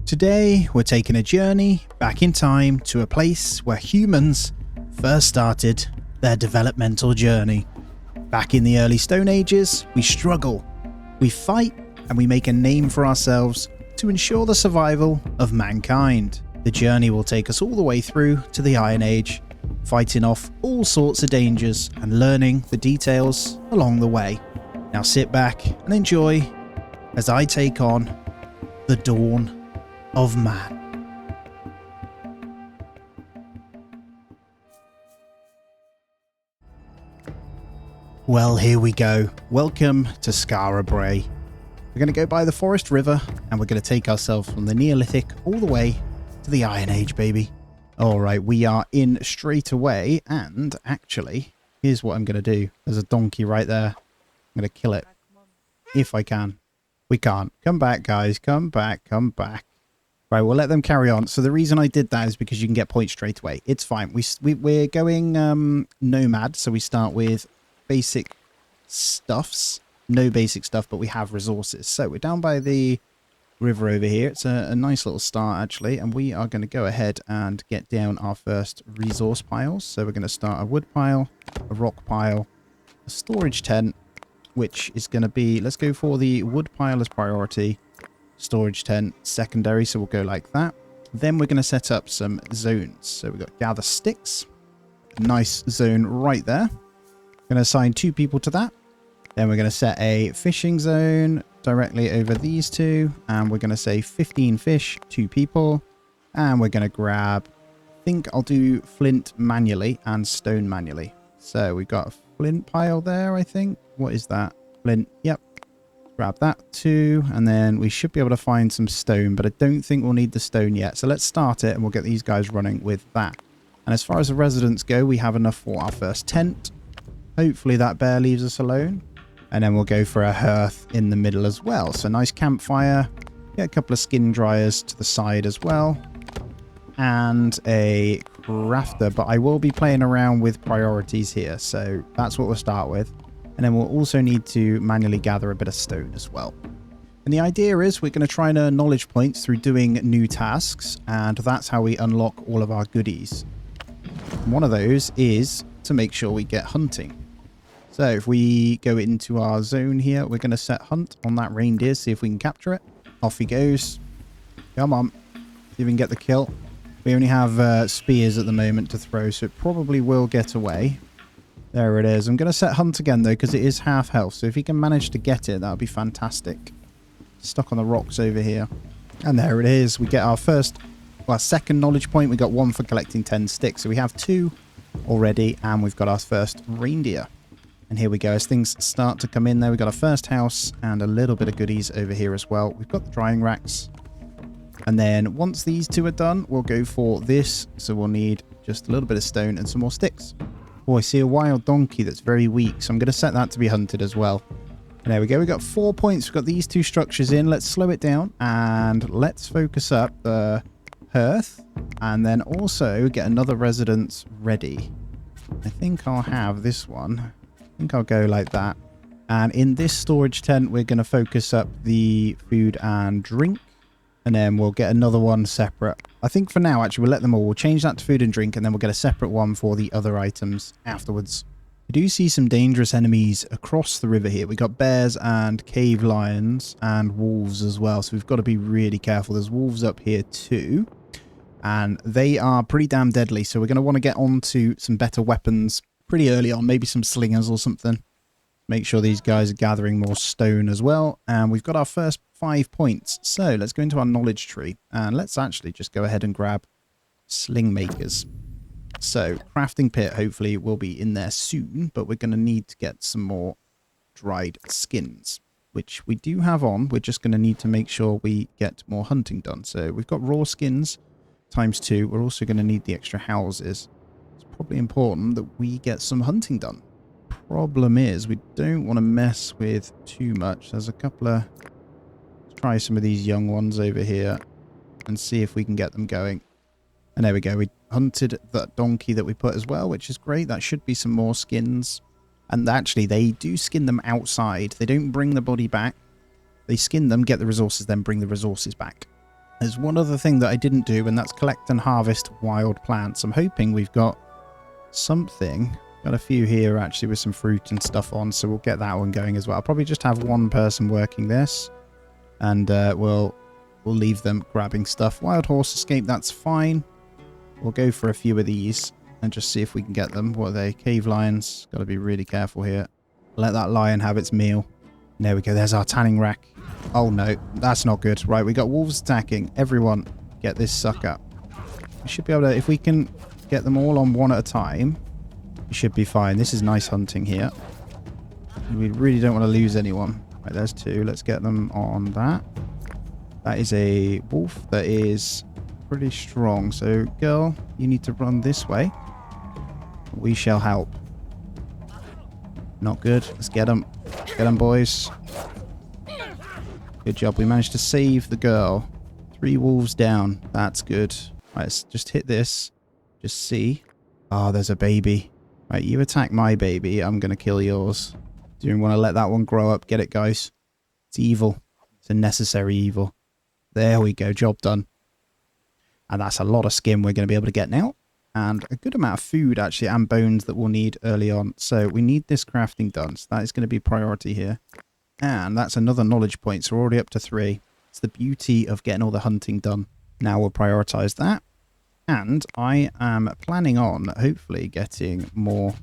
Today, we're taking a journey back in time to a place where humans first started their developmental journey. Back in the early Stone Ages, we struggle, we fight, and we make a name for ourselves to ensure the survival of mankind. The journey will take us all the way through to the Iron Age, fighting off all sorts of dangers and learning the details along the way. Now sit back and enjoy as I take on the dawn of man. Well, here we go. Welcome to Skara Brae. We're going to go by the Forest River and we're going to take ourselves from the Neolithic all the way to the Iron Age, baby. Alright, we are in straight away, and actually, here's what I'm going to do. There's a donkey right there. I'm going to kill it. If I can. We can't. Come back, guys. Come back. Come back. Right, we'll let them carry on. So the reason I did that is because you can get points straight away. It's fine. We're going nomad, so we start with basic stuffs. No basic stuff, but we have resources. So we're down by the river over here. It's a nice little start, actually, and we are going to go ahead and get down our first resource piles. So we're going to start a wood pile, a rock pile, a storage tent, which is going to be, let's go for the wood pile as priority. Storage tent secondary, so we'll go like that. Then we're going to set up some zones. So we've got gather sticks, nice zone right there. Going to assign 2 people to that. Then we're going to set a fishing zone directly over these 2, and we're going to say 15 fish, 2 people, and we're going to grab, I think I'll do flint manually and stone manually. So we've got a flint pile there, I think. What is that? Flint, yep. Grab that too, and then we should be able to find some stone, but I don't think we'll need the stone yet. So let's start it and we'll get these guys running with that. And as far as the residents go, we have enough for our first tent. Hopefully that bear leaves us alone. And then we'll go for a hearth in the middle as well. So nice campfire. Get a couple of skin dryers to the side as well. And a crafter, but I will be playing around with priorities here. So that's what we'll start with. And then we'll also need to manually gather a bit of stone as well. And the idea is we're going to try and earn knowledge points through doing new tasks. And that's how we unlock all of our goodies. And one of those is to make sure we get hunting. So if we go into our zone here, we're going to set hunt on that reindeer, see if we can capture it. Off he goes. Come on. See if we can get the kill. We only have spears at the moment to throw, so it probably will get away. There it is. I'm going to set hunt again, though, because it is half health. So if he can manage to get it, that would be fantastic. Stuck on the rocks over here. And there it is. We get our second knowledge point. We got 1 for collecting 10 sticks. So we have 2 already, and we've got our first reindeer. And here we go. As things start to come in there, we've got our first house and a little bit of goodies over here as well. We've got the drying racks. And then once these 2 are done, we'll go for this. So we'll need just a little bit of stone and some more sticks. Oh, I see a wild donkey that's very weak, so I'm going to set that to be hunted as well. And there we go. We've got 4 points. We've got these 2 structures in. Let's slow it down and let's focus up the hearth and then also get another residence ready. I think I'll have this one. I think I'll go like that. And in this storage tent, we're going to focus up the food and drink. And then we'll get another one separate. I think for now, actually, we'll let them all. We'll change that to food and drink, and then we'll get a separate one for the other items afterwards. We do see some dangerous enemies across the river here. We've got bears and cave lions and wolves as well, so we've got to be really careful. There's wolves up here too, and they are pretty damn deadly, so we're going to want to get onto some better weapons pretty early on, maybe some slingers or something. Make sure these guys are gathering more stone as well. And we've got our first 5 points. So let's go into our knowledge tree. And let's actually just go ahead and grab sling makers. So crafting pit hopefully will be in there soon. But we're going to need to get some more dried skins, which we do have on. We're just going to need to make sure we get more hunting done. So we've got raw skins times 2. We're also going to need the extra houses. It's probably important that we get some hunting done. Problem is we don't want to mess with too much. There's a couple of, let's try some of these young ones over here and see if we can get them going. And there we go. We hunted that donkey that we put as well, which is great. That should be some more skins. And actually they do skin them outside. They don't bring the body back. They skin them, get the resources, then bring the resources back. There's one other thing that I didn't do, and that's collect and harvest wild plants. I'm hoping we've got something. Got a few here actually with some fruit and stuff on, so we'll get that one going as well. I'll probably just have one person working this, and we'll leave them grabbing stuff. Wild horse escape, that's fine. We'll go for a few of these and just see if we can get them. What are they? Cave lions. Got to be really careful here. Let that lion have its meal. There we go. There's our tanning rack. Oh no, that's not good. Right, we got wolves attacking. Everyone, get this sucker. We should be able to, if we can get them all on one at a time, we should be fine. This is nice hunting here. We really don't want to lose anyone. Right, there's two. Let's get them on that. That is a wolf that is pretty strong. So, girl, you need to run this way. We shall help. Not good. Let's get them. Get them, boys. Good job. We managed to save the girl. 3 wolves down. That's good. Right, let's just hit this. Just see. Oh, there's a baby. Right, you attack my baby. I'm going to kill yours. Do you want to let that one grow up? Get it, guys. It's evil. It's a necessary evil. There we go. Job done. And that's a lot of skin we're going to be able to get now. And a good amount of food, actually, and bones that we'll need early on. So we need this crafting done. So that is going to be priority here. And that's another knowledge point. So we're already up to 3. It's the beauty of getting all the hunting done. Now we'll prioritize that. And I am planning on, hopefully, getting more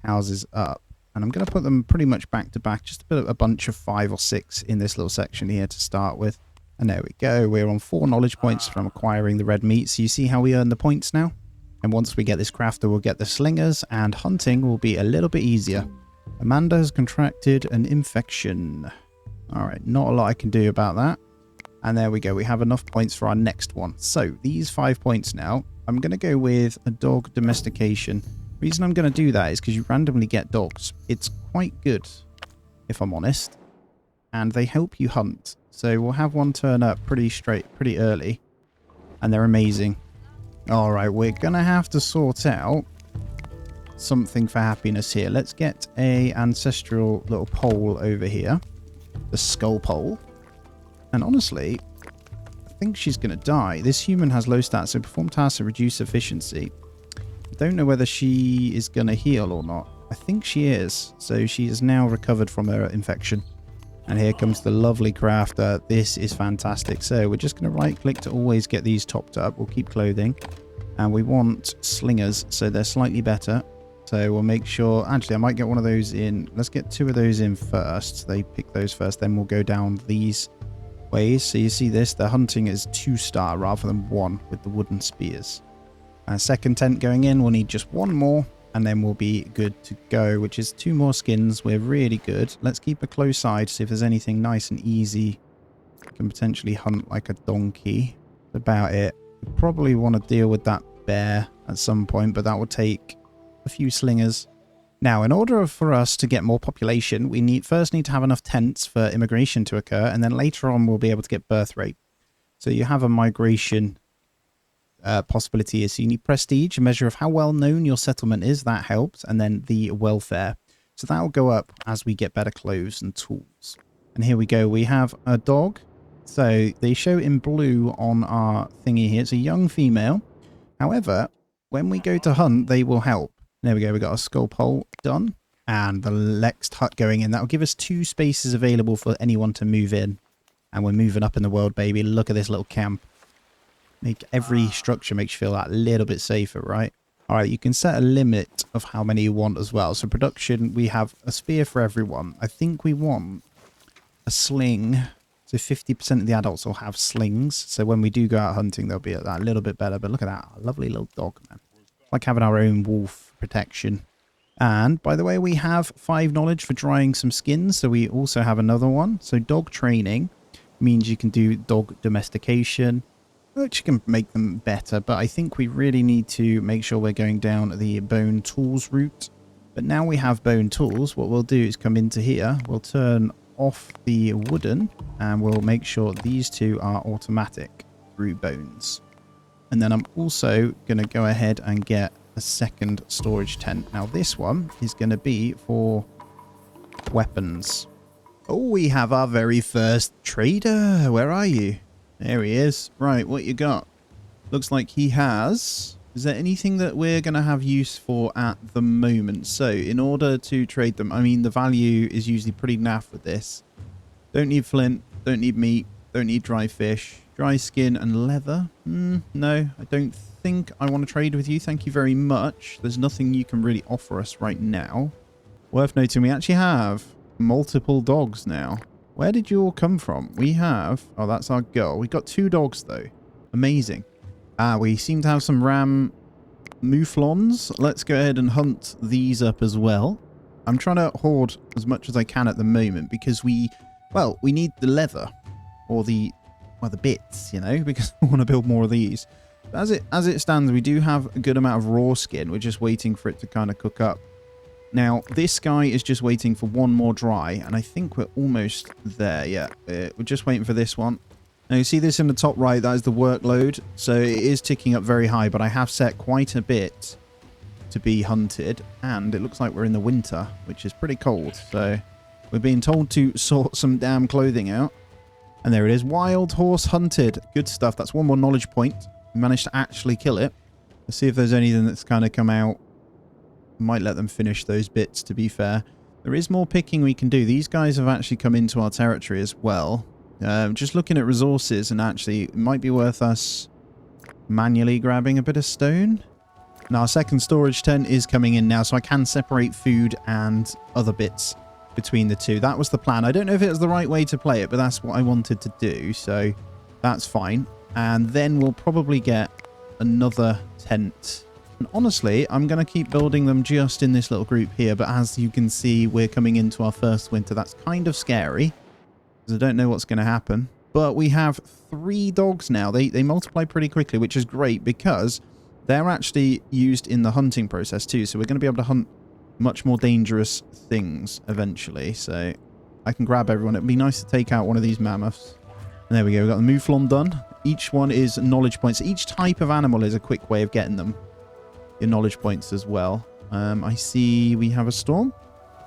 houses up. And I'm going to put them pretty much back to back. Just a bunch of 5 or 6 in this little section here to start with. And there we go. We're on 4 knowledge points from acquiring the red meat. So you see how we earn the points now? And once we get this crafter, we'll get the slingers, and hunting will be a little bit easier. Amanda has contracted an infection. Alright, not a lot I can do about that. And there we go. We have enough points for our next one. So these 5 points now, I'm going to go with a dog domestication. The reason I'm going to do that is because you randomly get dogs. It's quite good, if I'm honest. And they help you hunt. So we'll have one turn up pretty early. And they're amazing. Alright, we're going to have to sort out something for happiness here. Let's get a ancestral little pole over here. The skull pole. And honestly, I think she's going to die. This human has low stats, so perform tasks at reduced efficiency. I don't know whether she is going to heal or not. I think she is. So she is now recovered from her infection. And here comes the lovely crafter. This is fantastic. So we're just going to right click to always get these topped up. We'll keep clothing. And we want slingers, so they're slightly better. So we'll make sure... Actually, I might get one of those in. Let's get 2 of those in first. They pick those first. Then we'll go down these ways. So you see this? The hunting is 2-star rather than 1 with the wooden spears. Second tent going in. We'll need just 1 more. And then we'll be good to go, which is 2 more skins. We're really good. Let's keep a close eye to see if there's anything nice and easy. We can potentially hunt like a donkey. That's about it. We probably want to deal with that bear at some point, but that will take a few slingers. Now, in order for us to get more population, we first need to have enough tents for immigration to occur, and then later on we'll be able to get birth rate. So you have a migration possibility is, so you need prestige, a measure of how well known your settlement is. That helps. And then the welfare. So that will go up as we get better clothes and tools. And here we go. We have a dog. So they show in blue on our thingy here. It's a young female. However, when we go to hunt, they will help. There we go. We got a skull pole done. And the next hut going in. That will give us 2 spaces available for anyone to move in. And we're moving up in the world, baby. Look at this little camp. Make every structure makes you feel that little bit safer, right? All right, you can set a limit of how many you want as well. So production, we have a spear for everyone. I think we want a sling. So 50% of the adults will have slings. So when we do go out hunting, they'll be at that a little bit better. But look at that, a lovely little dog, man. It's like having our own wolf protection. And by the way, we have 5 knowledge for drying some skins. So we also have another one. So dog training means you can do dog domestication, which can make them better, but I think we really need to make sure we're going down the bone tools route. But now we have bone tools, what we'll do is come into here, we'll turn off the wooden, and we'll make sure these 2 are automatic through bones. And then I'm also going to go ahead and get a second storage tent. Now this one is going to be for weapons. Oh, we have our very first trader. Where are you? There he is. Right, what you got? Looks like he has... Is there anything that we're going to have use for at the moment? So, in order to trade them, I mean, the value is usually pretty naff with this. Don't need flint, don't need meat, don't need dry fish, dry skin and leather. No, I don't think I want to trade with you. Thank you very much. There's nothing you can really offer us right now. Worth noting, we actually have multiple dogs now. Where did you all come from? We have... Oh, that's our girl. We got 2 dogs, though. Amazing. We seem to have some ram mouflons. Let's go ahead and hunt these up as well. I'm trying to hoard as much as I can at the moment because we need the leather or the bits, you know, because I want to build more of these. But as it stands, we do have a good amount of raw skin. We're just waiting for it to kind of cook up. Now, this guy is just waiting for one more dry, and I think we're almost there. Yeah, we're just waiting for this one. Now, you see this in the top right, that is the workload. So it is ticking up very high, but I have set quite a bit to be hunted. And it looks like we're in the winter, which is pretty cold. So we're being told to sort some damn clothing out. And there it is, wild horse hunted. Good stuff. That's 1 more knowledge point. We managed to actually kill it. Let's see if there's anything that's kind of come out. Might let them finish those bits, to be fair. There is more picking we can do. These guys have actually come into our territory as well. Just looking at resources, and actually it might be worth us manually grabbing a bit of stone. Now our second storage tent is coming in now, so I can separate food and other bits between the two. That was the plan. I don't know if it was the right way to play it, but that's what I wanted to do, so that's fine. And then we'll probably get another tent. And honestly, I'm going to keep building them just in this little group here, but as you can see, we're coming into our first winter. That's kind of scary, because I don't know what's going to happen. But we have 3 dogs now. They multiply pretty quickly, which is great, because they're actually used in the hunting process too. So we're going to be able to hunt much more dangerous things eventually. So I can grab everyone. It'd be nice to take out one of these mammoths. And there we go. We've got the mouflon done. Each one is knowledge points. Each type of animal is a quick way of getting them. Your knowledge points as well. I see we have a storm.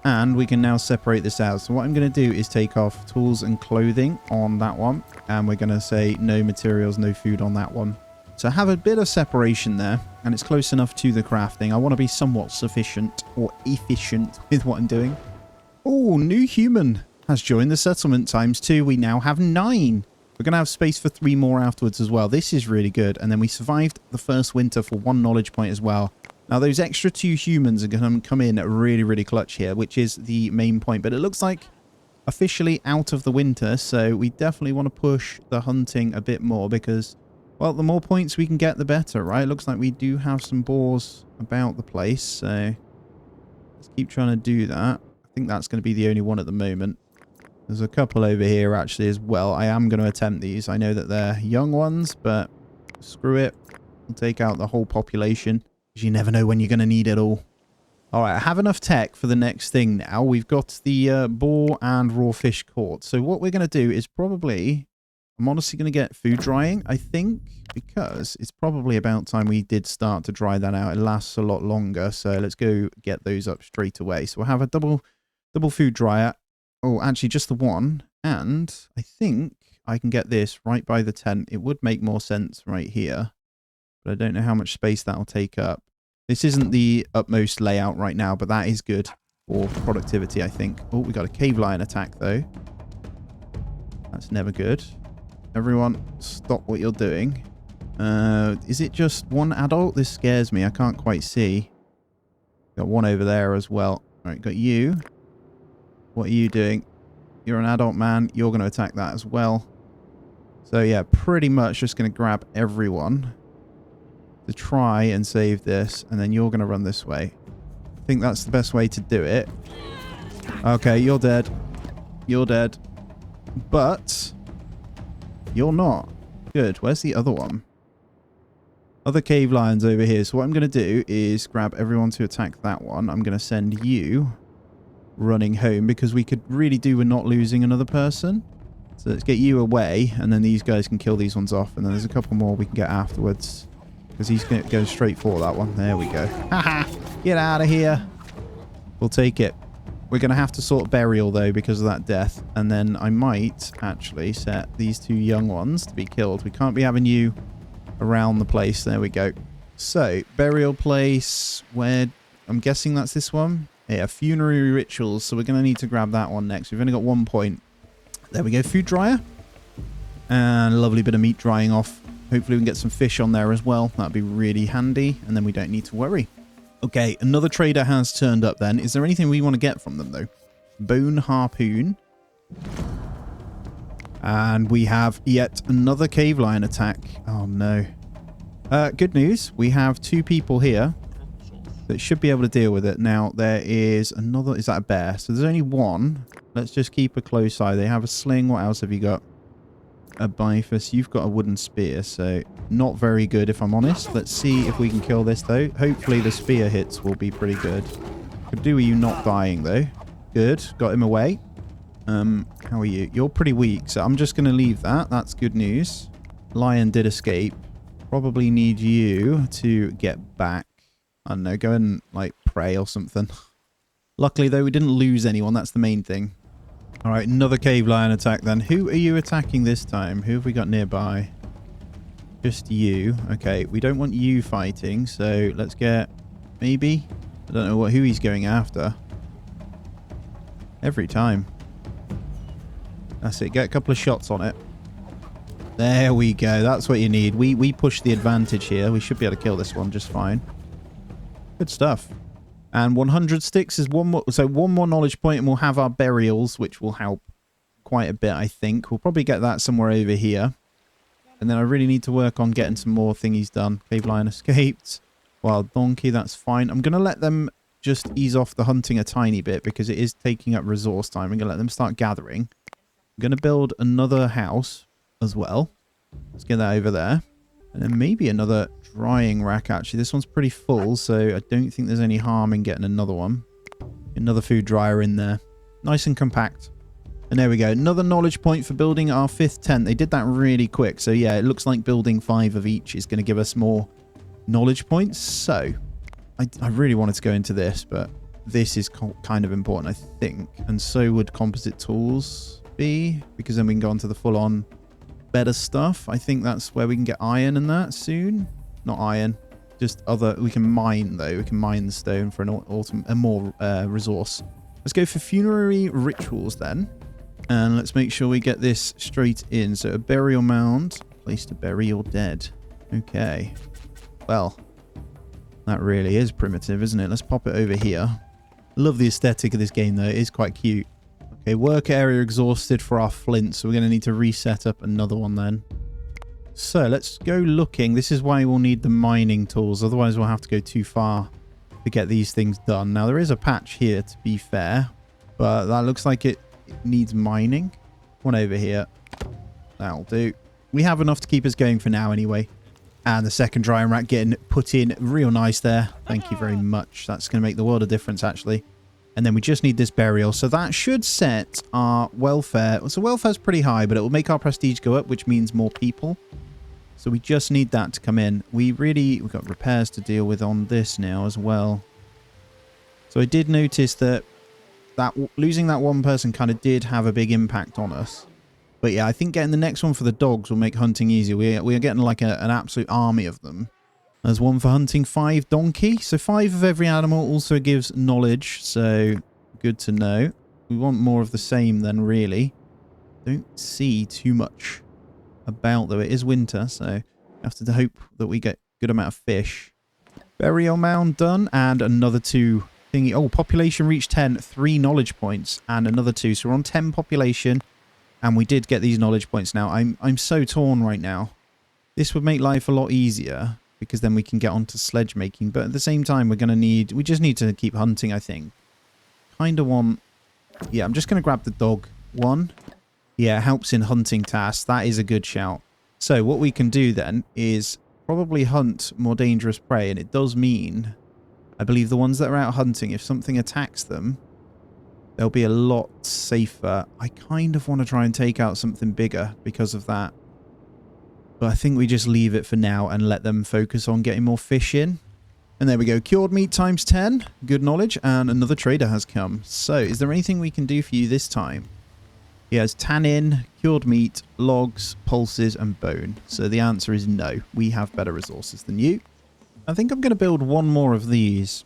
And we can now separate this out. So what I'm going to do is take off tools and clothing on that one. And we're going to say no materials, no food on that one. So have a bit of separation there. And it's close enough to the crafting. I want to be somewhat sufficient or efficient with what I'm doing. Oh, new human has joined the settlement ×2. We now have 9. We're going to have space for 3 more afterwards as well. This is really good. And then we survived the first winter for 1 knowledge point as well. Now, those extra 2 humans are going to come in really, really clutch here, which is the main point. But it looks like officially out of the winter, so we definitely want to push the hunting a bit more because, well, the more points we can get, the better, right? It looks like we do have some boars about the place, so let's keep trying to do that. I think that's going to be the only one at the moment. There's a couple over here, actually, as well. I am going to attempt these. I know that they're young ones, but screw it. We'll take out the whole population. You never know when you're going to need it all. All right, I have enough tech for the next thing now. We've got the boar and raw fish caught. So what we're going to do is probably... I'm honestly going to get food drying, I think, because it's probably about time we did start to dry that out. It lasts a lot longer, so let's go get those up straight away. So we'll have a double food dryer. Oh, actually, just the one. And I think I can get this right by the tent. It would make more sense right here, but I don't know how much space that will take up. This isn't the utmost layout right now, but that is good for productivity, I think. Oh, we got a cave lion attack, though. That's never good. Everyone, stop what you're doing. Is it just one adult? This scares me. I can't quite see. Got one over there as well. All right, got you. What are you doing? You're an adult man. You're going to attack that as well. So, yeah, pretty much just going to grab everyone to try and save this, and then you're going to run this way. I think that's the best way to do it. Okay, you're dead. You're dead. But you're not. Good. Where's the other one? Other cave lions over here. So what I'm going to do is grab everyone to attack that one. I'm going to send you running home because we could really do with not losing another person. So let's get you away, and then these guys can kill these ones off, and then there's a couple more we can get afterwards. Because he's going to go straight for that one. There we go. Haha! Get out of here. We'll take it. We're going to have to sort of burial, though, because of that death. And then I might actually set these 2 young ones to be killed. We can't be having you around the place. There we go. So, burial place. Where... I'm guessing that's this one. Yeah, funerary rituals. So we're going to need to grab that one next. We've only got 1 point. There we go. Food dryer. And a lovely bit of meat drying off. Hopefully we can get some fish on there as well. That'd be really handy. And then we don't need to worry. Okay, another trader has turned up then. Is there anything we want to get from them, though? Bone harpoon. And we have yet another cave lion attack. Oh, no. Good news. We have 2 people here that should be able to deal with it. Now, there is another... Is that a bear? So there's only 1. Let's just keep a close eye. They have a sling. What else have you got? A bifus. You've got a wooden spear, so not very good if I'm honest. Let's see if we can kill this though. Hopefully the spear hits will be pretty good. Could do with you not dying though. Good. Got him away. How are you? You're pretty weak, so I'm just going to leave that. That's good news. Lion did escape. Probably need you to get back. I don't know, go and like pray or something. Luckily though, we didn't lose anyone. That's the main thing. All right, another cave lion attack then. Who are you attacking this time? Who have we got nearby? Just you. Okay, we don't want you fighting, so let's get... Maybe? I don't know who he's going after. Every time. That's it. Get a couple of shots on it. There we go. That's what you need. We push the advantage here. We should be able to kill this one just fine. Good stuff. And 100 sticks is 1 more, so 1 more knowledge point and we'll have our burials, which will help quite a bit, I think. We'll probably get that somewhere over here. And then I really need to work on getting some more thingies done. Cave lion escaped. Wild donkey, that's fine. I'm going to let them just ease off the hunting a tiny bit because it is taking up resource time. I'm going to let them start gathering. I'm going to build another house as well. Let's get that over there. And then maybe another drying rack, actually. This one's pretty full, so I don't think there's any harm in getting another one. Another food dryer in there. Nice and compact. And there we go. Another knowledge point for building our 5th tent. They did that really quick. So yeah, it looks like building 5 of each is going to give us more knowledge points. So I really wanted to go into this, but this is kind of important, I think. And so would composite tools be, because then we can go on to the full-on better stuff. I think that's where we can get iron in that soon. Not iron, just other. We can mine though. We can mine the stone for a more resource. Let's go for funerary rituals then, and let's make sure we get this straight in. So a burial mound, place to bury your dead. Okay. Well, that really is primitive, isn't it? Let's pop it over here. Love the aesthetic of this game though. It is quite cute. Okay, work area exhausted for our flint, so we're going to need to reset up another one then. So let's go looking. This is why we'll need the mining tools, otherwise we'll have to go too far to get these things done. Now there is a patch here, to be fair, but that looks like it needs mining. One over here. That'll do. We have enough to keep us going for now anyway. And the second drying rack getting put in real nice there. Thank you very much. That's going to make the world of difference actually. And then we just need this burial. So that should set our welfare. So welfare's pretty high, but it will make our prestige go up, which means more people. So we just need that to come in. We've got repairs to deal with on this now as well. So I did notice that losing that one person kind of did have a big impact on us. But yeah, I think getting the next one for the dogs will make hunting easier. We are getting like an absolute army of them. There's one for hunting 5 donkey. So 5 of every animal also gives knowledge. So good to know. We want more of the same then, really. Don't see too much about, though. It is winter, so we have to hope that we get a good amount of fish. Burial mound done. And another 2 thingy. Oh, population reached 10. 3 knowledge points. And another 2. So we're on 10 population. And we did get these knowledge points now. I'm so torn right now. This would make life a lot easier, because then we can get onto sledge making. But at the same time, we just need to keep hunting, I think. Kind of want... Yeah, I'm just going to grab the dog one. Yeah, helps in hunting tasks. That is a good shout. So what we can do then is probably hunt more dangerous prey. And it does mean, I believe the ones that are out hunting, if something attacks them, they'll be a lot safer. I kind of want to try and take out something bigger because of that. But I think we just leave it for now and let them focus on getting more fish in. And there we go. Cured meat times 10. Good knowledge. And another trader has come. So, is there anything we can do for you this time? He has tannin, cured meat, logs, pulses, and bone. So the answer is no. We have better resources than you. I think I'm going to build one more of these.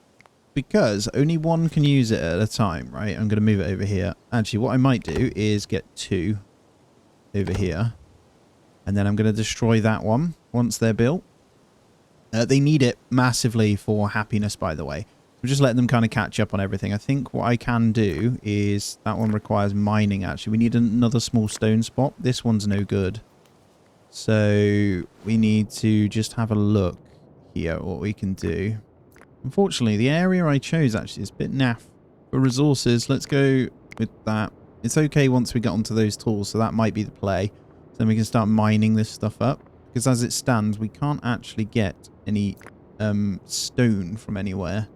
Because only one can use it at a time, right? I'm going to move it over here. Actually, what I might do is get 2 over here. And then I'm going to destroy that one once they're built. They need it massively for happiness, by the way. So just let them kind of catch up on everything. I think what I can do is... That one requires mining, actually. We need another small stone spot. This one's no good. So we need to just have a look here at what we can do. Unfortunately, the area I chose actually is a bit naff for resources. Let's go with that. It's okay once we get onto those tools, so that might be the play. So then we can start mining this stuff up. Because as it stands, we can't actually get any stone from anywhere.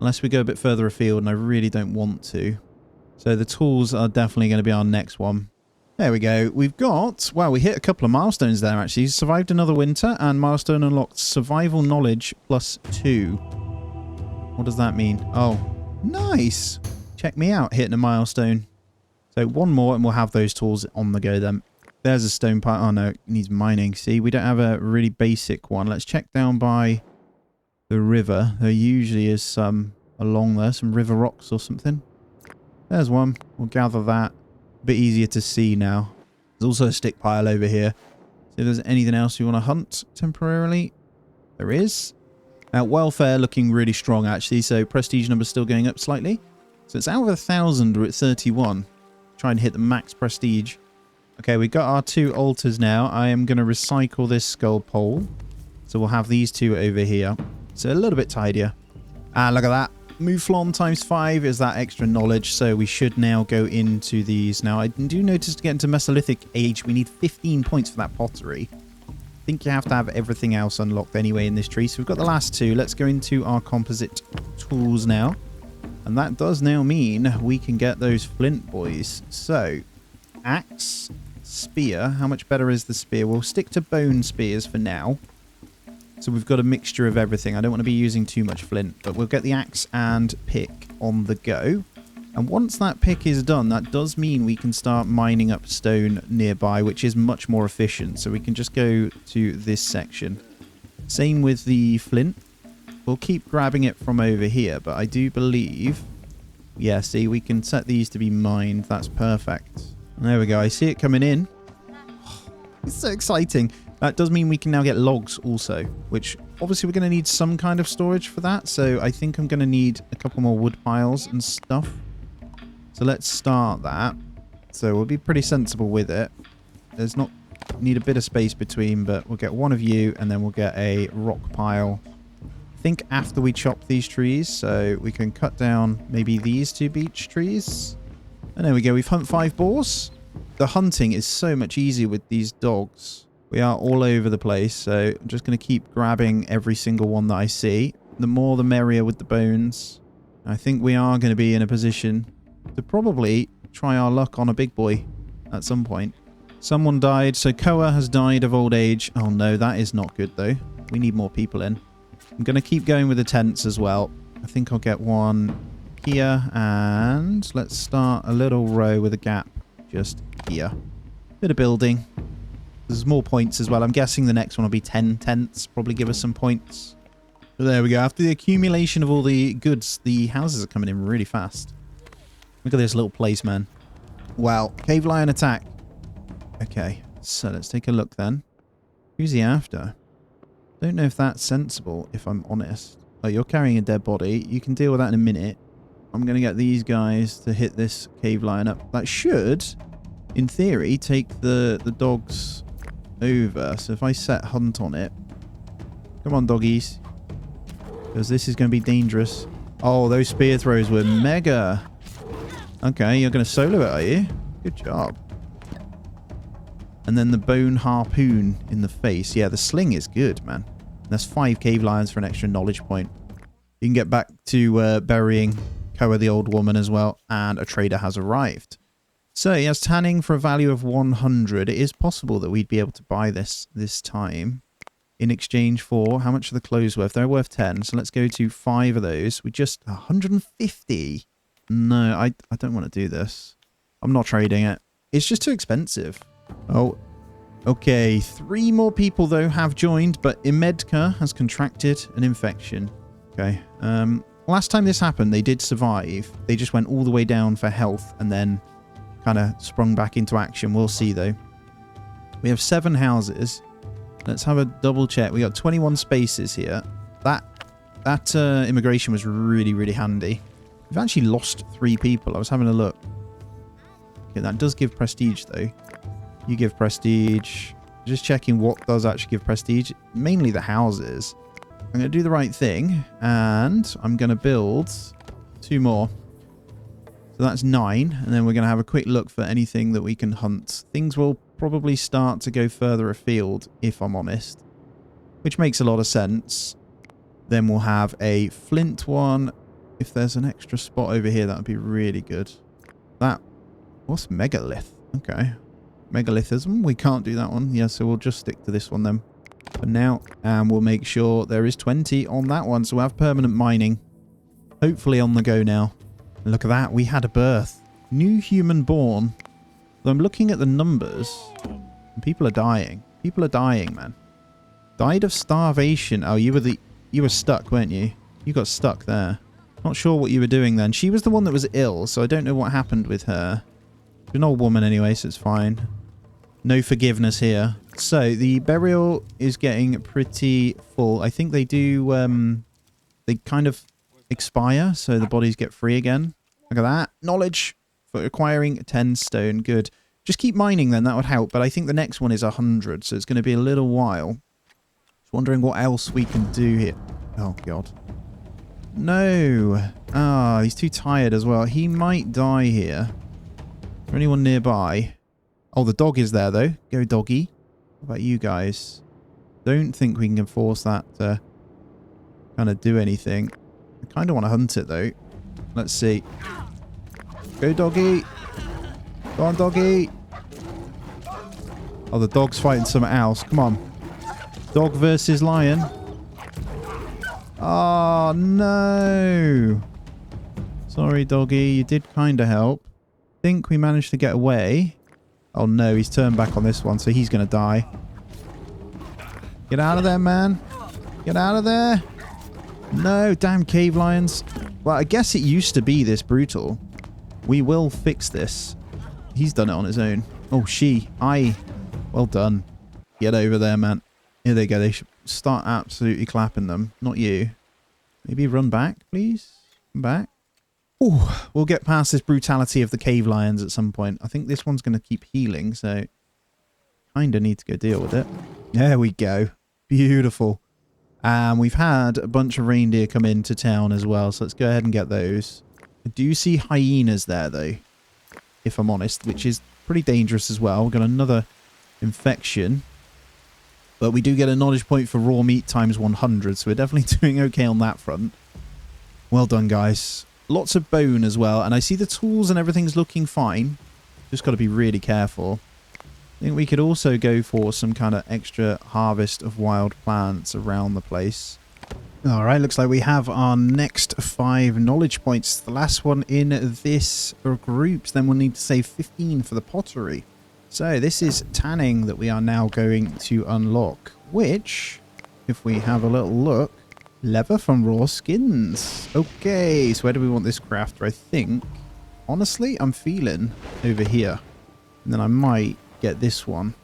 Unless we go a bit further afield, and I really don't want to. So the tools are definitely going to be our next one. There we go. We've got... Wow, we hit a couple of milestones there, actually. Survived another winter, and milestone unlocked survival knowledge +2. What does that mean? Oh, nice. Check me out, hitting a milestone. So one more, and we'll have those tools on the go then. There's a stone pile. Oh, no, it needs mining. See, we don't have a really basic one. Let's check down by the river. There usually is some along there, some river rocks or something. There's one. We'll gather that. A bit easier to see now. There's also a stick pile over here. So if there's anything else you want to hunt temporarily, there is. Now, welfare looking really strong, actually. So prestige number still going up slightly. So it's out of 1,000. We're at 31. Try and hit the max prestige. Okay, we've got our 2 altars now. I am going to recycle this skull pole. So we'll have these 2 over here. So a little bit tidier. Ah, look at that. Mouflon times 5 is that extra knowledge. So we should now go into these. Now, I do notice to get into Mesolithic age, we need 15 points for that pottery. I think you have to have everything else unlocked anyway in this tree. So we've got the last 2. Let's go into our composite tools now. And that does now mean we can get those flint boys. So, axe, spear. How much better is the spear? We'll stick to bone spears for now. So we've got a mixture of everything. I don't want to be using too much flint, but we'll get the axe and pick on the go. And once that pick is done, that does mean we can start mining up stone nearby, which is much more efficient. So we can just go to this section. Same with the flint. We'll keep grabbing it from over here, but I do believe... Yeah, see, we can set these to be mined. That's perfect. There we go. I see it coming in. It's so exciting. That does mean we can now get logs also, which obviously we're going to need some kind of storage for that. So I think I'm going to need a couple more wood piles and stuff. So let's start that. So we'll be pretty sensible with it. There's not... Need a bit of space between, but we'll get one of you and then we'll get a rock pile. I think after we chop these trees, so we can cut down maybe these 2 beech trees. And there we go. We've hunt 5 boars. The hunting is so much easier with these dogs. We are all over the place, so I'm just going to keep grabbing every single one that I see. The more the merrier with the bones. I think we are going to be in a position to probably try our luck on a big boy at some point. Someone died, so Koa has died of old age. Oh no, that is not good though. We need more people in. I'm going to keep going with the tents as well. I think I'll get one here, and let's start a little row with a gap just here. Bit of building. There's more points as well. I'm guessing the next one will be 10 tents. Probably give us some points. But there we go. After the accumulation of all the goods, the houses are coming in really fast. Look at this little place, man. Wow. Cave lion attack. Okay. So let's take a look then. Who's he after? Don't know if that's sensible, if I'm honest. Oh, you're carrying a dead body. You can deal with that in a minute. I'm going to get these guys to hit this cave lion up. That should, in theory, take the dogs over. So if I set hunt on it. Come on, doggies. Because this is going to be dangerous. Oh, those spear throws were mega. Okay, you're going to solo it, are you? Good job. And then the bone harpoon in the face. Yeah, the sling is good, man. That's 5 cave lions for an extra knowledge point. You can get back to burying Koa the old woman as well. And a trader has arrived. So he has tanning for a value of 100. It is possible that we'd be able to buy this time. in exchange for, how much are the clothes worth? They're worth 10, so let's go to 5 of those. We just, 150. No, I don't want to do this. I'm not trading it. It's just too expensive. Oh, okay. 3 more people, though, have joined, but Imedka has contracted an infection. Okay. Last time this happened, they did survive. They just went all the way down for health and then kind of sprung back into action. We'll see, though. We have 7 houses. Let's have a double check. We got 21 spaces here. That immigration was really, really handy. We've actually lost 3 people. I was having a look. Okay, that does give prestige, though. You give prestige. Just checking what does actually give prestige. Mainly the houses. I'm going to do the right thing. And I'm going to build 2 more. So that's 9. And then we're going to have a quick look for anything that we can hunt. Things will probably start to go further afield, if I'm honest. Which makes a lot of sense. Then we'll have a flint one. If there's an extra spot over here, that would be really good. What's megalith? Okay. Megalithism. We can't do that one. Yeah, so we'll just stick to this one then. For now. And we'll make sure there is 20 on that one. So we'll have permanent mining. Hopefully on the go now. And look at that. We had a birth. New human born. Though I'm looking at the numbers. And people are dying. People are dying, man. Died of starvation. Oh, you were stuck, weren't you? You got stuck there. Not sure what you were doing then. She was the one that was ill, so I don't know what happened with her. She's an old woman anyway, so it's fine. No forgiveness here. So, the burial is getting pretty full. I think they do, they kind of expire, so the bodies get free again. Look at that. Knowledge for acquiring 10 stone. Good. Just keep mining then, that would help. But I think the next one is 100, so it's going to be a little while. Just wondering what else we can do here. Oh, God. No. Ah, he's too tired as well. He might die here. Is there anyone nearby? Oh, the dog is there, though. Go, doggy. What about you guys? Don't think we can force that to kind of do anything. I kind of want to hunt it, though. Let's see. Go, doggy. Go on, doggy. Oh, the dog's fighting something else. Come on. Dog versus lion. Oh, no. Sorry, doggy. You did kind of help. Think we managed to get away. Oh, no. He's turned back on this one, so he's going to die. Get out of there, man. Get out of there. No, damn cave lions. Well, I guess it used to be this brutal. We will fix this. He's done it on his own. Oh, she. Well done. Get over there, man. Here they go. They should start absolutely clapping them. Not you. Maybe run back, please. Come back. Ooh, we'll get past this brutality of the cave lions at some point. I think this one's going to keep healing, so kind of need to go deal with it. There we go. Beautiful. And we've had a bunch of reindeer come into town as well, so let's go ahead and get those. I do see hyenas there, though, if I'm honest, which is pretty dangerous as well. We've got another infection. But we do get a knowledge point for raw meat times 100, so we're definitely doing okay on that front. Well done, guys. Lots of bone as well, and I see the tools and everything's looking fine. Just got to be really careful. I think we could also go for some kind of extra harvest of wild plants around the place. Alright, looks like we have our next 5 knowledge points. The last one in this group, then we'll need to save 15 for the pottery. So this is tanning that we are now going to unlock, which, if we have a little look, leather from raw skins. Okay, so where do we want this crafter? I think, honestly, I'm feeling over here. And then I might get this one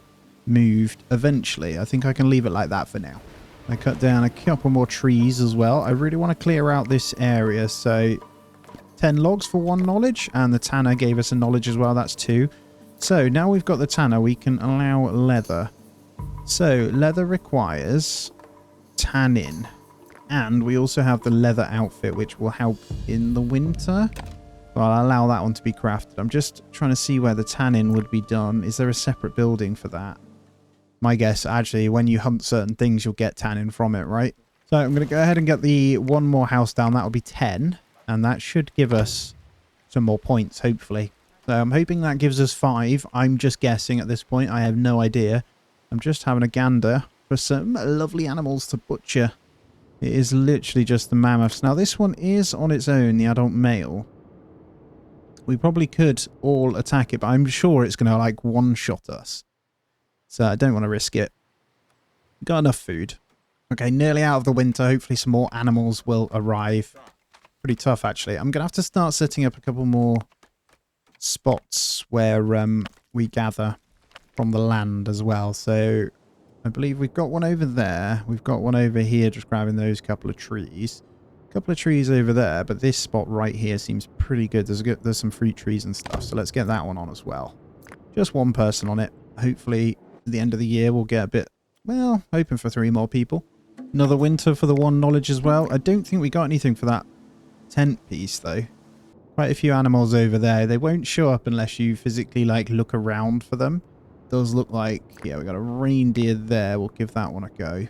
moved eventually. I think I can leave it like that for now. I cut down a couple more trees as well. I really want to clear out this area. So 10 logs for 1 knowledge, and the tanner gave us a knowledge as well. That's 2. So now we've got the tanner, we can allow leather. So leather requires tanning. And we also have the leather outfit, which will help in the winter. Well, I'll allow that one to be crafted. I'm just trying to see where the tanning would be done. Is there a separate building for that? My guess, actually, when you hunt certain things, you'll get tanning from it, right? So I'm going to go ahead and get the 1 more house down. That will be 10. And that should give us some more points, hopefully. So I'm hoping that gives us 5. I'm just guessing at this point. I have no idea. I'm just having a gander. for some lovely animals to butcher. It is literally just the mammoths. Now, this one is on its own, the adult male. We probably could all attack it, but I'm sure it's going to, like, one-shot us. So I don't want to risk it. Got enough food. Okay, nearly out of the winter. Hopefully some more animals will arrive. Pretty tough, actually. I'm going to have to start setting up a couple more spots where we gather from the land as well. So I believe we've got one over there. We've got one over here, just grabbing those couple of trees. A couple of trees over there, but this spot right here seems pretty good. There's some fruit trees and stuff, so let's get that one on as well. Just one person on it. Hopefully at the end of the year we'll get a bit, well, hoping for 3 more people. Another winter for the 1 knowledge as well. I don't think we got anything for that tent piece though. Quite a few animals over there. They won't show up unless you physically like look around for them. Does look like, yeah, we got a reindeer there. We'll give that one a go. It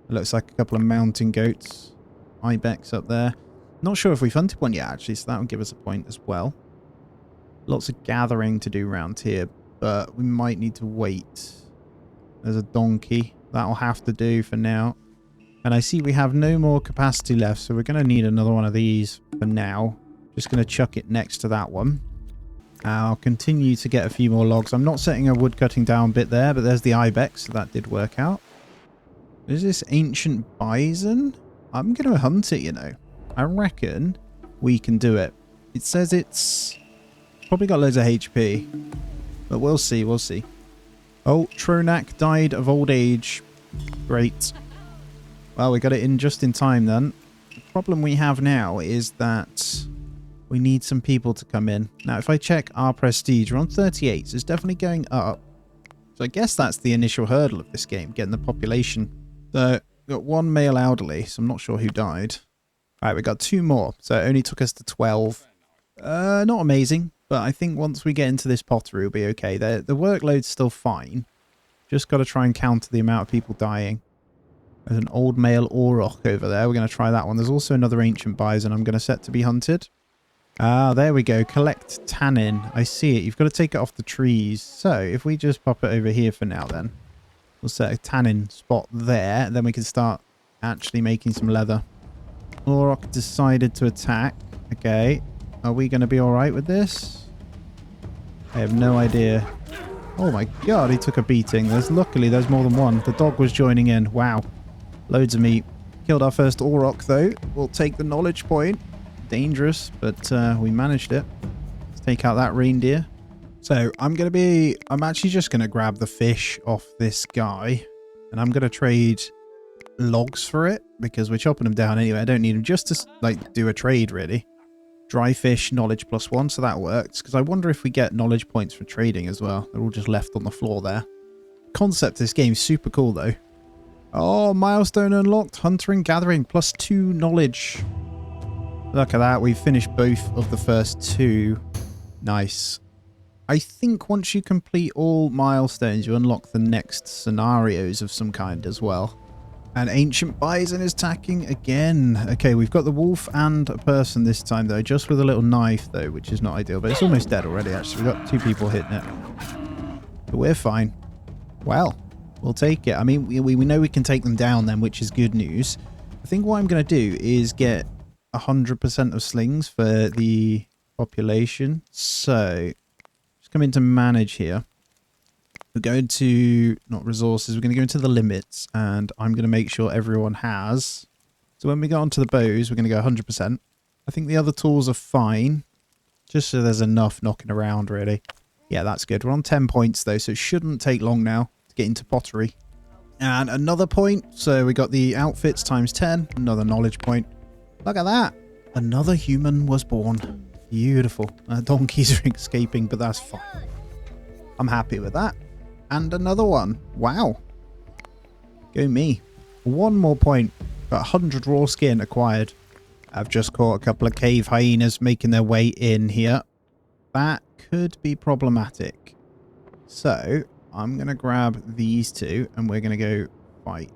looks like a couple of mountain goats. Ibex up there. Not sure if we've hunted one yet actually, so that would give us a point as well. Lots of gathering to do around here, but we might need to wait. There's a donkey. That'll have to do for now. And I see we have no more capacity left, so we're going to need another one of these for now. Just going to chuck it next to that one. I'll continue to get a few more logs. I'm not setting a wood cutting down bit there, but there's the ibex, so that did work out. Is this ancient bison? I'm going to hunt it, you know. I reckon we can do it. It says it's probably got loads of HP, but we'll see, we'll see. Oh, Tronak died of old age. Great. Well, we got it in just in time then. The problem we have now is that we need some people to come in. Now, if I check our prestige, we're on 38, so it's definitely going up. So I guess that's the initial hurdle of this game, getting the population. So, we've got 1 male elderly, so I'm not sure who died. Alright, we got 2 more, so it only took us to 12. Not amazing, but I think once we get into this pottery, we'll be okay. The workload's still fine. Just got to try and counter the amount of people dying. There's an old male auroch over there. We're going to try that one. There's also another ancient bison I'm going to set to be hunted. Ah, there we go. Collect tannin. I see it. You've got to take it off the trees. So, if we just pop it over here for now then. We'll set a tannin spot there. Then we can start actually making some leather. Auroch decided to attack. Okay. Are we going to be alright with this? I have no idea. Oh my god, he took a beating. Luckily, there's more than one. The dog was joining in. Wow. Loads of meat. Killed our first auroch though. We'll take the knowledge point. Dangerous, but we managed it. Let's take out that reindeer. So I'm actually just going to grab the fish off this guy. And I'm going to trade logs for it because we're chopping them down anyway. I don't need them just to like do a trade really. Dry fish, knowledge +1, so that works. Because I wonder if we get knowledge points for trading as well. They're all just left on the floor there. Concept of this game is super cool though. Oh, milestone unlocked. Hunter and gathering +2 knowledge. Look at that. We've finished both of the first 2. Nice. I think once you complete all milestones, you unlock the next scenarios of some kind as well. And ancient bison is attacking again. Okay, we've got the wolf and a person this time though, just with a little knife though, which is not ideal, but it's almost dead already actually. We've got 2 people hitting it. But we're fine. Well, we'll take it. I mean, we know we can take them down then, which is good news. I think what I'm going to do is get 100% of slings for the population. So, just come into manage here. We're going to, not resources, we're going to go into the limits, and I'm going to make sure everyone has. So when we go onto the bows, we're going to go 100%. I think the other tools are fine, just so there's enough knocking around, really. Yeah, that's good. We're on 10 points, though, so it shouldn't take long now to get into pottery. And another point, so we got the outfits times 10, another knowledge point. Look at that. Another human was born. Beautiful. Donkeys are escaping, but that's fine. I'm happy with that. And another one. Wow. Go me. 1 more point. Got 100 raw skin acquired. I've just caught a couple of cave hyenas making their way in here. That could be problematic. So, I'm going to grab these 2 and we're going to go fight.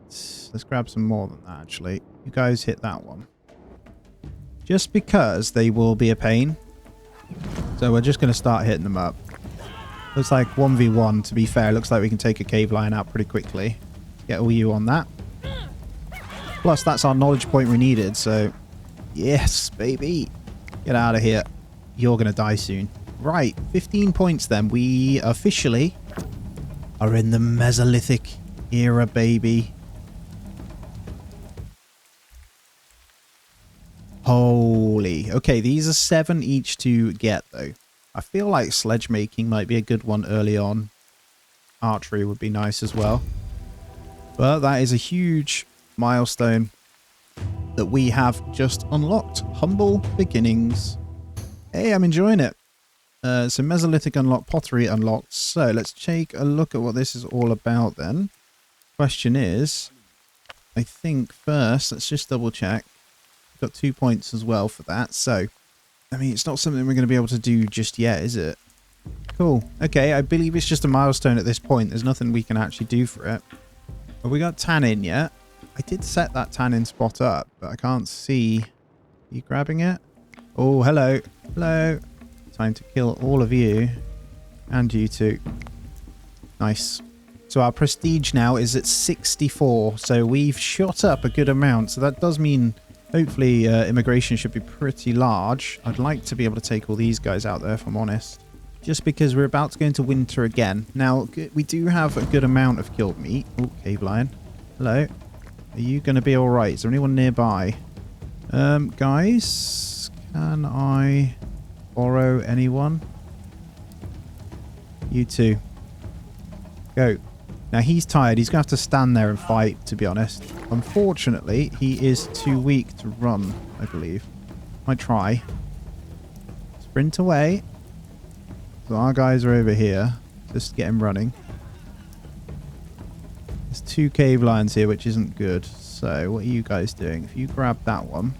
Let's grab some more than that, actually. You guys hit that one. Just because they will be a pain. So we're just going to start hitting them up. Looks like 1v1, to be fair. Looks like we can take a cave lion out pretty quickly. Get all you on that. Plus, that's our knowledge point we needed, so... Yes, baby! Get out of here. You're going to die soon. Right, 15 points then. We officially are in the Mesolithic era, baby. Holy. Okay, these are 7 each to get, though. I feel like sledge making might be a good one early on. Archery would be nice as well. But that is a huge milestone that we have just unlocked. Humble beginnings. Hey, I'm enjoying it. So Mesolithic unlocked, pottery unlocked. So let's take a look at what this is all about then. Question is, I think first, let's just double check. Got 2 points as well for that. So, I mean, it's not something we're going to be able to do just yet, is it? Cool. Okay, I believe it's just a milestone at this point. There's nothing we can actually do for it. Have we got tannin yet? I did set that tannin spot up, but I can't see. Are you grabbing it? Oh, hello. Hello. Time to kill all of you. And you too. Nice. So our prestige now is at 64. So we've shot up a good amount. So that does mean hopefully immigration should be pretty large. I'd like to be able to take all these guys out there if I'm honest. Just because we're about to go into winter again. Now, we do have a good amount of killed meat. Oh, cave lion. Hello. Are you going to be alright? Is there anyone nearby? Guys, can I borrow anyone? You two. Go. Now, he's tired. He's going to have to stand there and fight, to be honest. Unfortunately, he is too weak to run, I believe. Might try. Sprint away. So our guys are over here. Just get him running. There's 2 cave lions here, which isn't good. So, what are you guys doing? If you grab that one.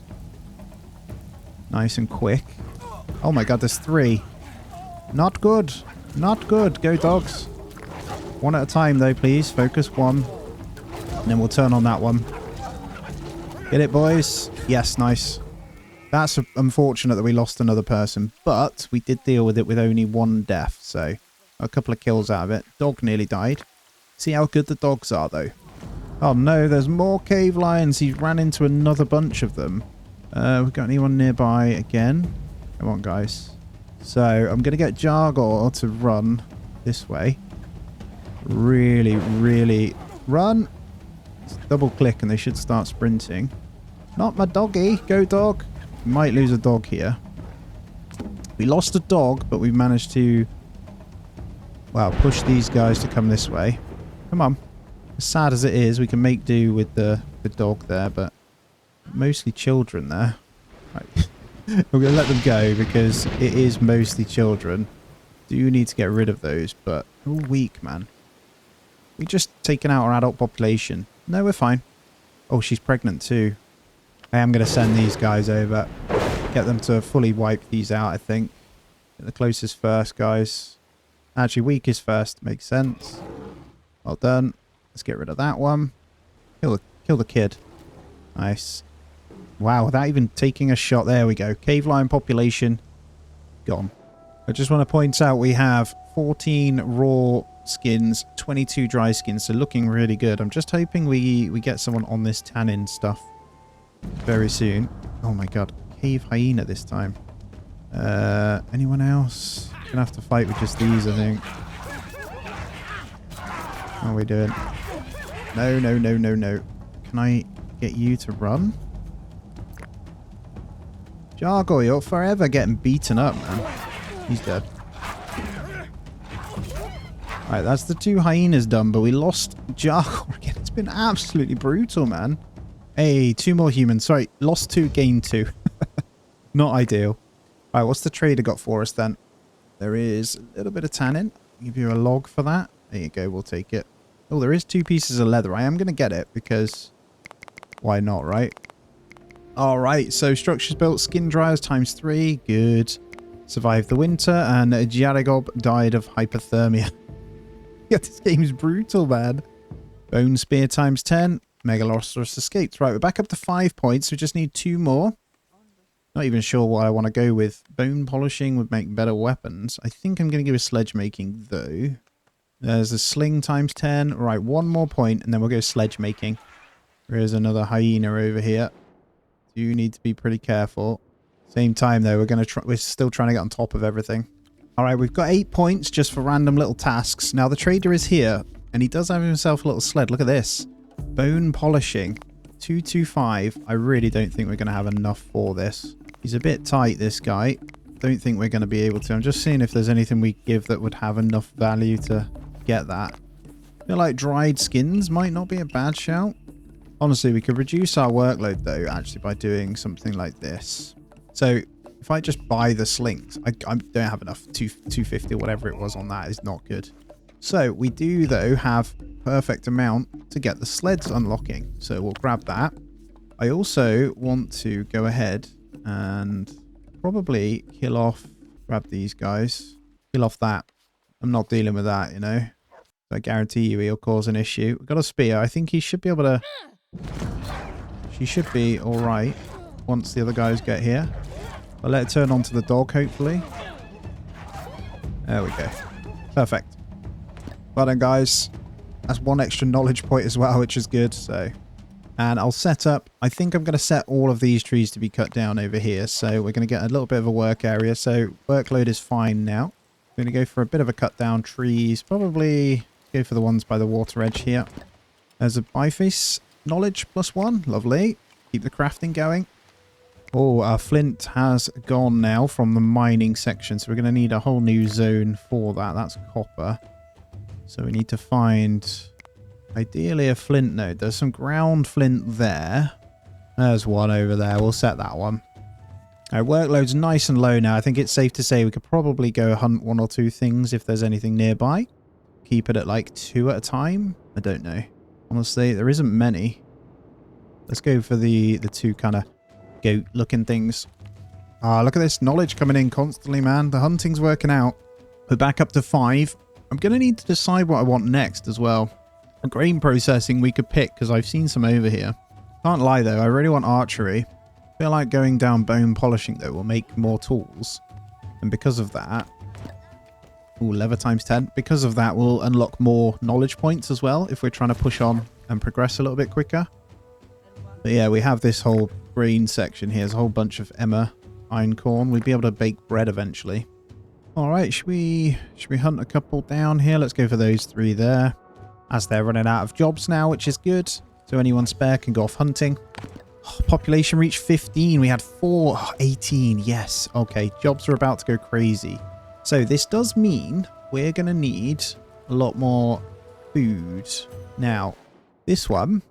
Nice and quick. Oh my god, there's 3. Not good. Not good. Go, dogs. One at a time, though, please. Focus one. And then we'll turn on that one. Get it, boys? Yes, nice. That's unfortunate that we lost another person, but we did deal with it with only 1 death, so a couple of kills out of it. Dog nearly died. See how good the dogs are, though. Oh no, there's more cave lions. He ran into another bunch of them. We got anyone nearby again? Come on, guys. So I'm going to get Jargor to run this way. Really, really run. Just double click and they should start sprinting. Not my doggy. Go, dog. We might lose a dog here. We lost a dog, but we managed to, well, push these guys to come this way. Come on. As sad as it is, we can make do with the dog there, but mostly children there. Right. We're going to let them go because it is mostly children. Do need to get rid of those, but we're weak, man. We just taken out our adult population. No, we're fine. Oh, she's pregnant too. I am going to send these guys over. Get them to fully wipe these out, I think. Get the closest first, guys. Actually, weakest first. Makes sense. Well done. Let's get rid of that one. Kill the kid. Nice. Wow, without even taking a shot. There we go. Cave lion population gone. I just want to point out we have 14 raw skins, 22 dry skins, so looking really good. I'm just hoping we get someone on this tannin stuff very soon. Oh my god. Cave hyena this time. Anyone else? Gonna have to fight with just these, I think. How are we doing? No, no, no, no, no. Can I get you to run? Jargo, you're forever getting beaten up, man. He's dead. Alright, that's the 2 hyenas done, but we lost Jargo again. It's been absolutely brutal, man. Hey, 2 more humans. Sorry, lost 2, gained 2. Not ideal. Alright, what's the trader got for us then? There is a little bit of tannin. I'll give you a log for that. There you go, we'll take it. Oh, there is 2 pieces of leather. I am going to get it because why not, right? Alright, so structures built, skin dryers times 3. Good. Survived the winter, and Jaragob died of hypothermia. Yeah, this game's brutal, man. Bone spear times 10. Megalosaurus escaped. Right, we're back up to 5 points. We just need 2 more. Not even sure what I want to go with. Bone polishing would make better weapons. I think I'm going to give a sledge making, though. There's a sling times 10. Right, one more point, and then we'll go sledge making. There is another hyena over here. You need to be pretty careful. Same time, though, we're still trying to get on top of everything. All right, we've got 8 points just for random little tasks. Now, the trader is here, and he does have himself a little sled. Look at this. Bone polishing. 225. I really don't think we're going to have enough for this. He's a bit tight, this guy. Don't think we're going to be able to. I'm just seeing if there's anything we give that would have enough value to get that. I feel like dried skins might not be a bad shout. Honestly, we could reduce our workload, though, actually, by doing something like this. So, if I just buy the slings, I don't have enough. 250 or whatever it was on that is not good. So, we do, though, have perfect amount to get the sleds unlocking. So, we'll grab that. I also want to go ahead and probably kill off, grab these guys, kill off that. I'm not dealing with that, you know. I guarantee you he'll cause an issue. We've got a spear. I think he should be able to... She should be alright once the other guys get here. I'll let it turn onto the dog, hopefully. There we go. Perfect. Well done, guys. That's one extra knowledge point as well, which is good. So, and I'll set up... I think I'm going to set all of these trees to be cut down over here. So we're going to get a little bit of a work area. So workload is fine now. We're going to go for a bit of a cut down trees. Probably go for the ones by the water edge here. There's a biface knowledge +1. Lovely. Keep the crafting going. Oh, our flint has gone now from the mining section. So we're going to need a whole new zone for that. That's copper. So we need to find, ideally, a flint node. There's some ground flint there. There's one over there. We'll set that one. Our workload's nice and low now. I think it's safe to say we could probably go hunt 1 or 2 things if there's anything nearby. Keep it at like 2 at a time. I don't know. Honestly, there isn't many. Let's go for the 2 kind of goat-looking things. Ah, look at this knowledge coming in constantly, man. The hunting's working out. We're back up to 5. I'm going to need to decide what I want next as well. For grain processing, we could pick, because I've seen some over here. Can't lie, though. I really want archery. I feel like going down bone polishing, though, will make more tools. And because of that... Ooh, lever times 10. Because of that, we'll unlock more knowledge points as well, if we're trying to push on and progress a little bit quicker. But yeah, we have this whole grain section here. There's a whole bunch of emmer, iron corn. We'd be able to bake bread eventually. All right, should we hunt a couple down here? Let's go for those 3 there. As they're running out of jobs now, which is good. So anyone spare can go off hunting. Oh, population reached 15. We had 4. Oh, 18. Yes. Okay, jobs are about to go crazy. So this does mean we're going to need a lot more food. Now, this one,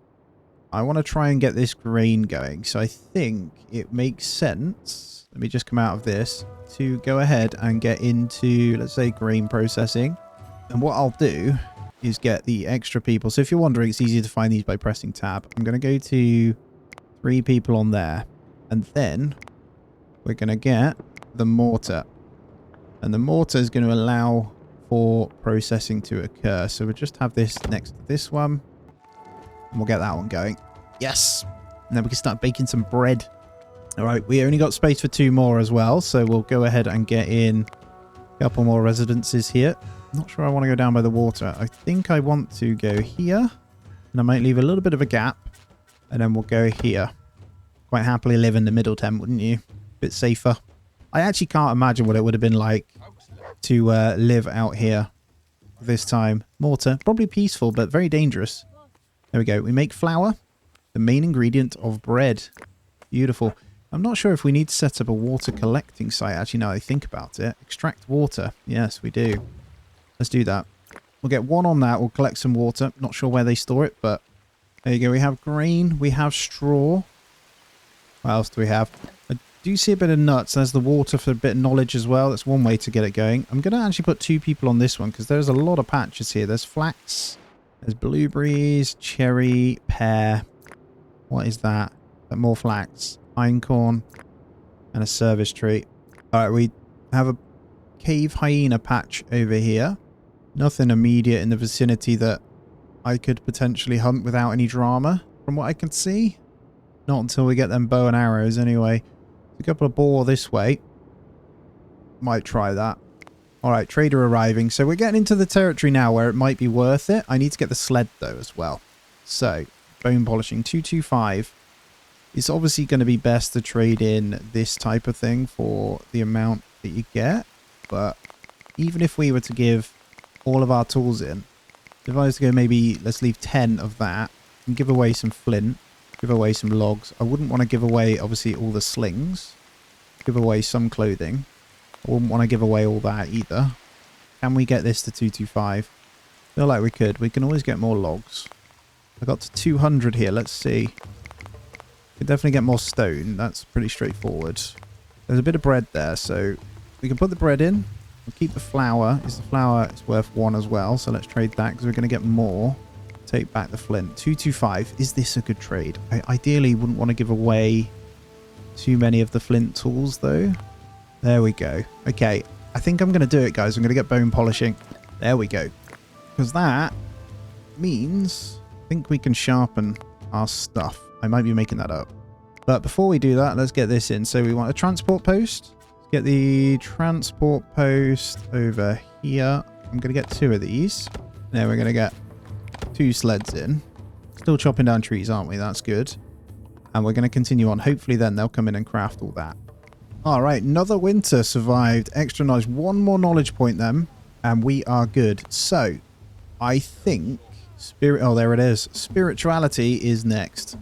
I want to try and get this grain going. So I think it makes sense. Let me just come out of this to go ahead and get into, let's say, grain processing. And what I'll do is get the extra people. So if you're wondering, it's easier to find these by pressing tab. I'm going to go to 3 people on there. And then we're going to get the mortar. And the mortar is going to allow for processing to occur. So we'll just have this next to this one. And we'll get that one going. Yes! And then we can start baking some bread. Alright, we only got space for 2 more as well. So we'll go ahead and get in a couple more residences here. I'm not sure I want to go down by the water. I think I want to go here. And I might leave a little bit of a gap. And then we'll go here. Quite happily live in the middle tent, wouldn't you? Bit safer. I actually can't imagine what it would have been like to live out here this time. Mortar, probably peaceful, but very dangerous. There we go. We make flour, the main ingredient of bread. Beautiful. I'm not sure if we need to set up a water collecting site. Actually, now I think about it. Extract water. Yes, we do. Let's do that. We'll get 1 on that. We'll collect some water. Not sure where they store it, but there you go. We have grain. We have straw. What else do we have? I do see a bit of nuts. There's the water for a bit of knowledge as well. That's one way to get it going. I'm going to actually put 2 people on this one because there's a lot of patches here. There's flax. There's blueberries, cherry, pear. What is that? More flax, einkorn, and a service tree. Alright, we have a cave hyena patch over here. Nothing immediate in the vicinity that I could potentially hunt without any drama, from what I can see. Not until we get them bow and arrows, anyway. A couple of boar this way. Might try that. All right, trader arriving. So we're getting into the territory now where it might be worth it. I need to get the sled, though, as well. So, bone polishing, 225. It's obviously going to be best to trade in this type of thing for the amount that you get. But even if we were to give all of our tools in, if I was to go maybe, let's leave 10 of that and give away some flint, give away some logs. I wouldn't want to give away, obviously, all the slings. Give away some clothing. I wouldn't want to give away all that either. Can we get this to 225? Feel like we could. We can always get more logs. I got to 200 here. Let's see. Could definitely get more stone. That's pretty straightforward. There's a bit of bread there, so we can put the bread in. We'll keep the flour. Is the flour is worth 1 as well, so let's trade that because we're going to get more. Take back the flint. 225. Is this a good trade? I ideally wouldn't want to give away too many of the flint tools, though. There we go. Okay, I think I'm going to do it, guys. I'm going to get bone polishing. There we go. Because that means I think we can sharpen our stuff. I might be making that up. But before we do that, let's get this in. So we want a transport post. Let's get the transport post over here. I'm going to get 2 of these. There, we're going to get 2 sleds in. Still chopping down trees, aren't we? That's good. And we're going to continue on. Hopefully then they'll come in and craft all that. All right, another winter survived. Extra knowledge. 1 more knowledge point then, and we are good. So, I think oh, there it is. Spirituality is next.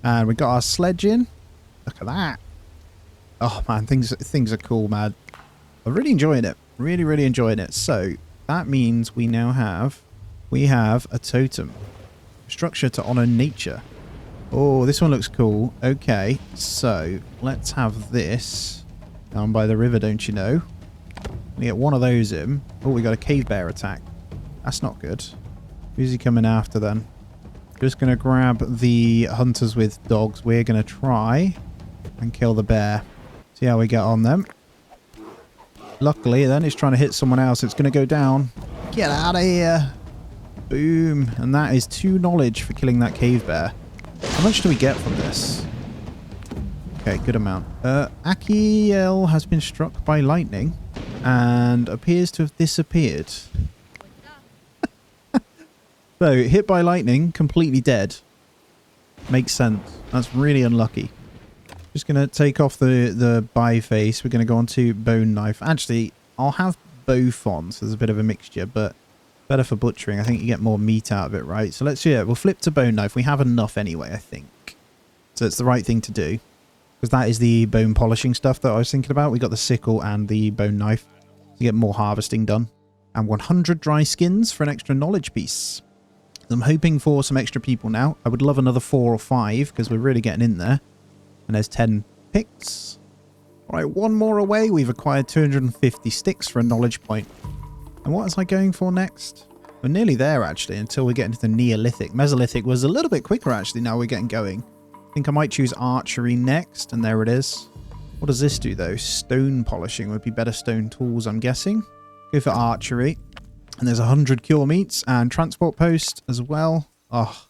And we got our sledge in. Look at that. Oh man, things are cool, man. I'm really enjoying it. Really, really enjoying it. So, that means we now have a totem. Structure to honor nature. Oh, this one looks cool. Okay, so let's have this down by the river, don't you know? We get 1 of those in. Oh, we got a cave bear attack. That's not good. Who's he coming after then? Just going to grab the hunters with dogs. We're going to try and kill the bear. See how we get on then. Luckily, then it's trying to hit someone else. It's going to go down. Get out of here. Boom. And that is 2 knowledge for killing that cave bear. How much do we get from this? Okay, good amount. Akiel has been struck by lightning and appears to have disappeared. So, hit by lightning, completely dead. Makes sense. That's really unlucky. Just going to take off the biface. We're going to go on to bone knife. Actually, I'll have both on, so there's a bit of a mixture, but better for butchering. I think you get more meat out of it, right? So let's, yeah, we'll flip to bone knife. We have enough anyway, I think. So it's the right thing to do. Because that is the bone polishing stuff that I was thinking about. We got the sickle and the bone knife to get more harvesting done. And 100 dry skins for an extra knowledge piece. I'm hoping for some extra people now. I would love another 4 or 5 because we're really getting in there. And there's 10 picks. All right, 1 more away. We've acquired 250 sticks for a knowledge point. And what is I going for next? We're nearly there, actually, until we get into the Neolithic. Mesolithic was a little bit quicker, actually, now we're getting going. I think I might choose archery next, and there it is. What does this do, though? Stone polishing would be better stone tools, I'm guessing. Go for archery. And there's 100 cure meats and transport post as well. Oh,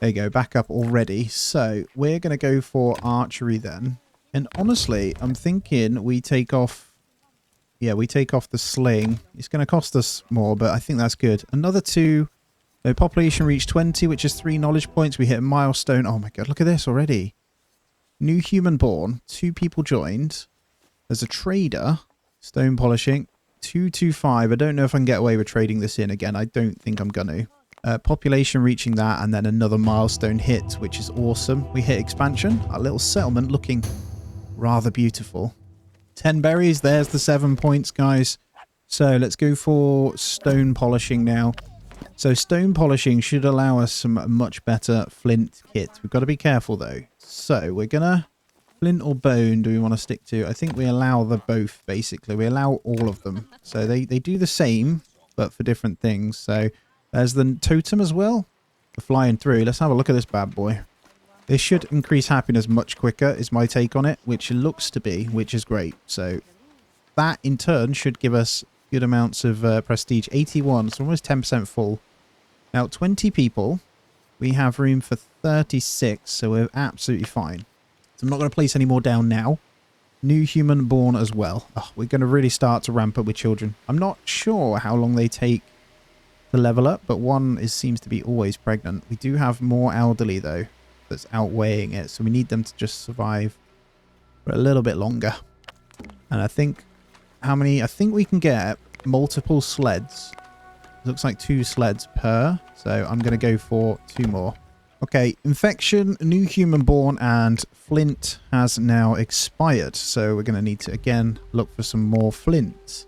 there you go, back up already. So we're going to go for archery then. And honestly, I'm thinking we take off... Yeah, we take off the sling. It's going to cost us more, but I think that's good. Another 2. So population reached 20, which is 3 knowledge points. We hit a milestone. Oh my god, look at this already. New human born. 2 people joined. There's a trader. Stone polishing. 225. I don't know if I can get away with trading this in again. I don't think I'm going to. Population reaching that, and then another milestone hit, which is awesome. We hit expansion. Our little settlement looking rather beautiful. 10 berries. There's the 7 points, guys. So let's go for stone polishing now. So stone polishing should allow us some much better flint kit. We've got to be careful, though. So we're going to... Flint or bone do we want to stick to? I think we allow the both, basically. We allow all of them. So they do the same, but for different things. So there's the totem as well. We're flying through. Let's have a look at this bad boy. This should increase happiness much quicker, is my take on it, which it looks to be, which is great. So that, in turn, should give us good amounts of prestige. 81, so almost 10% full. Now, 20 people. We have room for 36, so we're absolutely fine. So I'm not going to place any more down now. New human born as well. Oh, we're going to really start to ramp up with children. I'm not sure how long they take to level up, but one seems to be always pregnant. We do have more elderly, though, that's outweighing it. So we need them to just survive for a little bit longer. And I think how many? I think we can get multiple sleds. Looks like 2 sleds per. So I'm going to go for 2 more. Okay, infection, new human born, and flint has now expired. So we're going to need to, again, look for some more flint.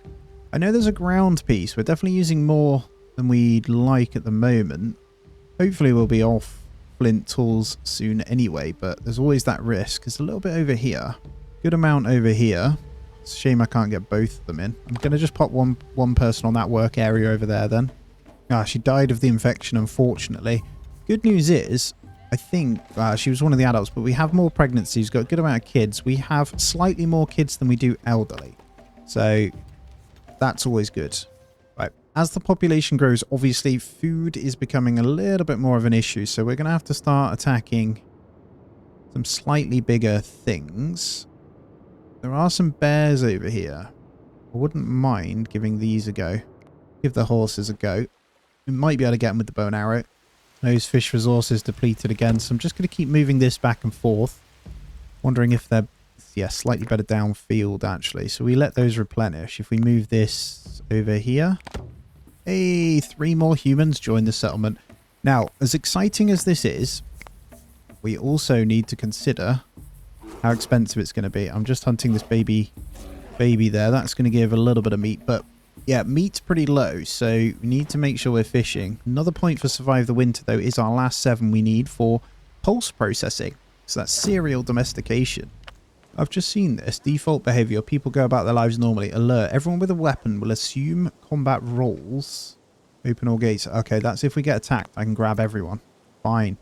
I know there's a ground piece. We're definitely using more than we'd like at the moment. Hopefully we'll be off flint tools soon anyway, but there's always that risk. It's a little bit over here. Good amount over here. It's a shame I can't get both of them in. I'm going to just pop one person on that work area over there then. Ah, she died of the infection, unfortunately. Good news is, I think she was one of the adults, but we have more pregnancies, got a good amount of kids. We have slightly more kids than we do elderly. So that's always good. Right. As the population grows, obviously food is becoming a little bit more of an issue. So we're going to have to start attacking some slightly bigger things. There are some bears over here. I wouldn't mind giving these a go. Give the horses a go. We might be able to get them with the bow and arrow. Those fish resources depleted again, so I'm just going to keep moving this back and forth. Wondering if they're, yeah, slightly better downfield, actually. So we let those replenish. If we move this over here. Hey, 3 more humans join the settlement. Now, as exciting as this is, we also need to consider how expensive it's going to be. I'm just hunting this baby there. That's going to give a little bit of meat, but yeah, meat's pretty low, so we need to make sure we're fishing. Another point for survive the winter, though, is our last 7 we need for pulse processing. So that's serial domestication. I've just seen this. Default behavior. People go about their lives normally. Alert. Everyone with a weapon will assume combat roles. Open all gates. Okay, that's if we get attacked. I can grab everyone. Fine.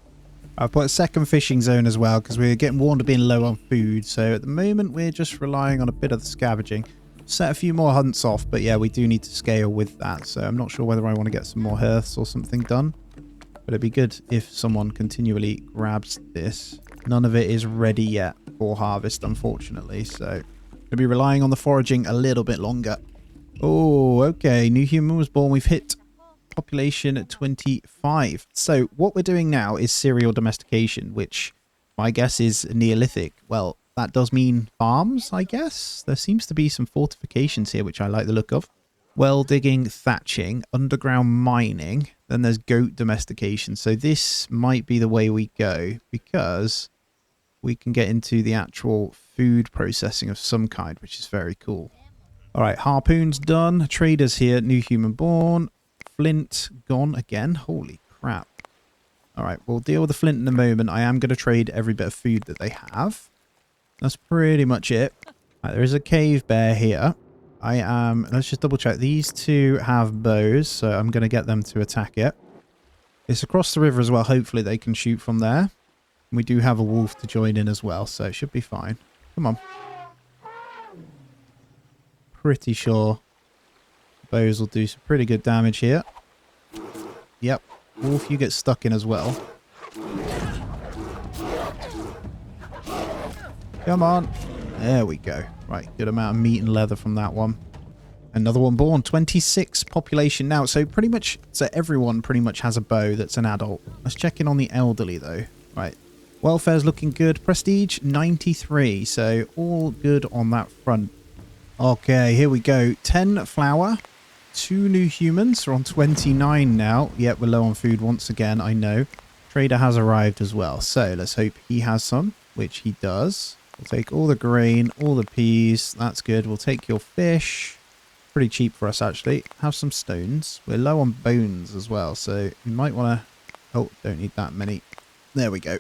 I've put a second fishing zone as well because we're getting warned of being low on food. So at the moment, we're just relying on a bit of the scavenging. Set a few more hunts off, but yeah, we do need to scale with that. So I'm not sure whether I want to get some more hearths or something done. But it'd be good if someone continually grabs this. None of it is ready yet for harvest, unfortunately. So we'll be relying on the foraging a little bit longer. Oh, okay. New human was born. We've hit population at 25. So what we're doing now is serial domestication, which my guess is Neolithic. Well, that does mean farms, I guess. There seems to be some fortifications here, which I like the look of. Well digging, thatching, underground mining. Then there's goat domestication. So this might be the way we go because we can get into the actual food processing of some kind, which is very cool. All right, harpoons done. Traders here. New human born. Flint gone again. Holy crap. All right, we'll deal with the flint in a moment. I am going to trade every bit of food that they have. That's pretty much it. Right, there is a cave bear here. Let's just double check. These 2 have bows, so I'm going to get them to attack it. It's across the river as well. Hopefully they can shoot from there. And we do have a wolf to join in as well, so it should be fine. Come on. Pretty sure bows will do some pretty good damage here. Yep. Wolf, you get stuck in as well. Come on. There we go. Right, good amount of meat and leather from that one. Another one born. 26 population now. So everyone pretty much has a bow that's an adult. Let's check in on the elderly, though. Right. Welfare's looking good. Prestige, 93. So all good on that front. Okay, here we go. 10 flour. 2 new humans. We're on 29 now. Yep, we're low on food once again, I know. Trader has arrived as well. So let's hope he has some, which he does. We'll take all the grain, all the peas. That's good. We'll take your fish. Pretty cheap for us, actually. Have some stones. We're low on bones as well, so you might want to... Oh, don't need that many. There we go.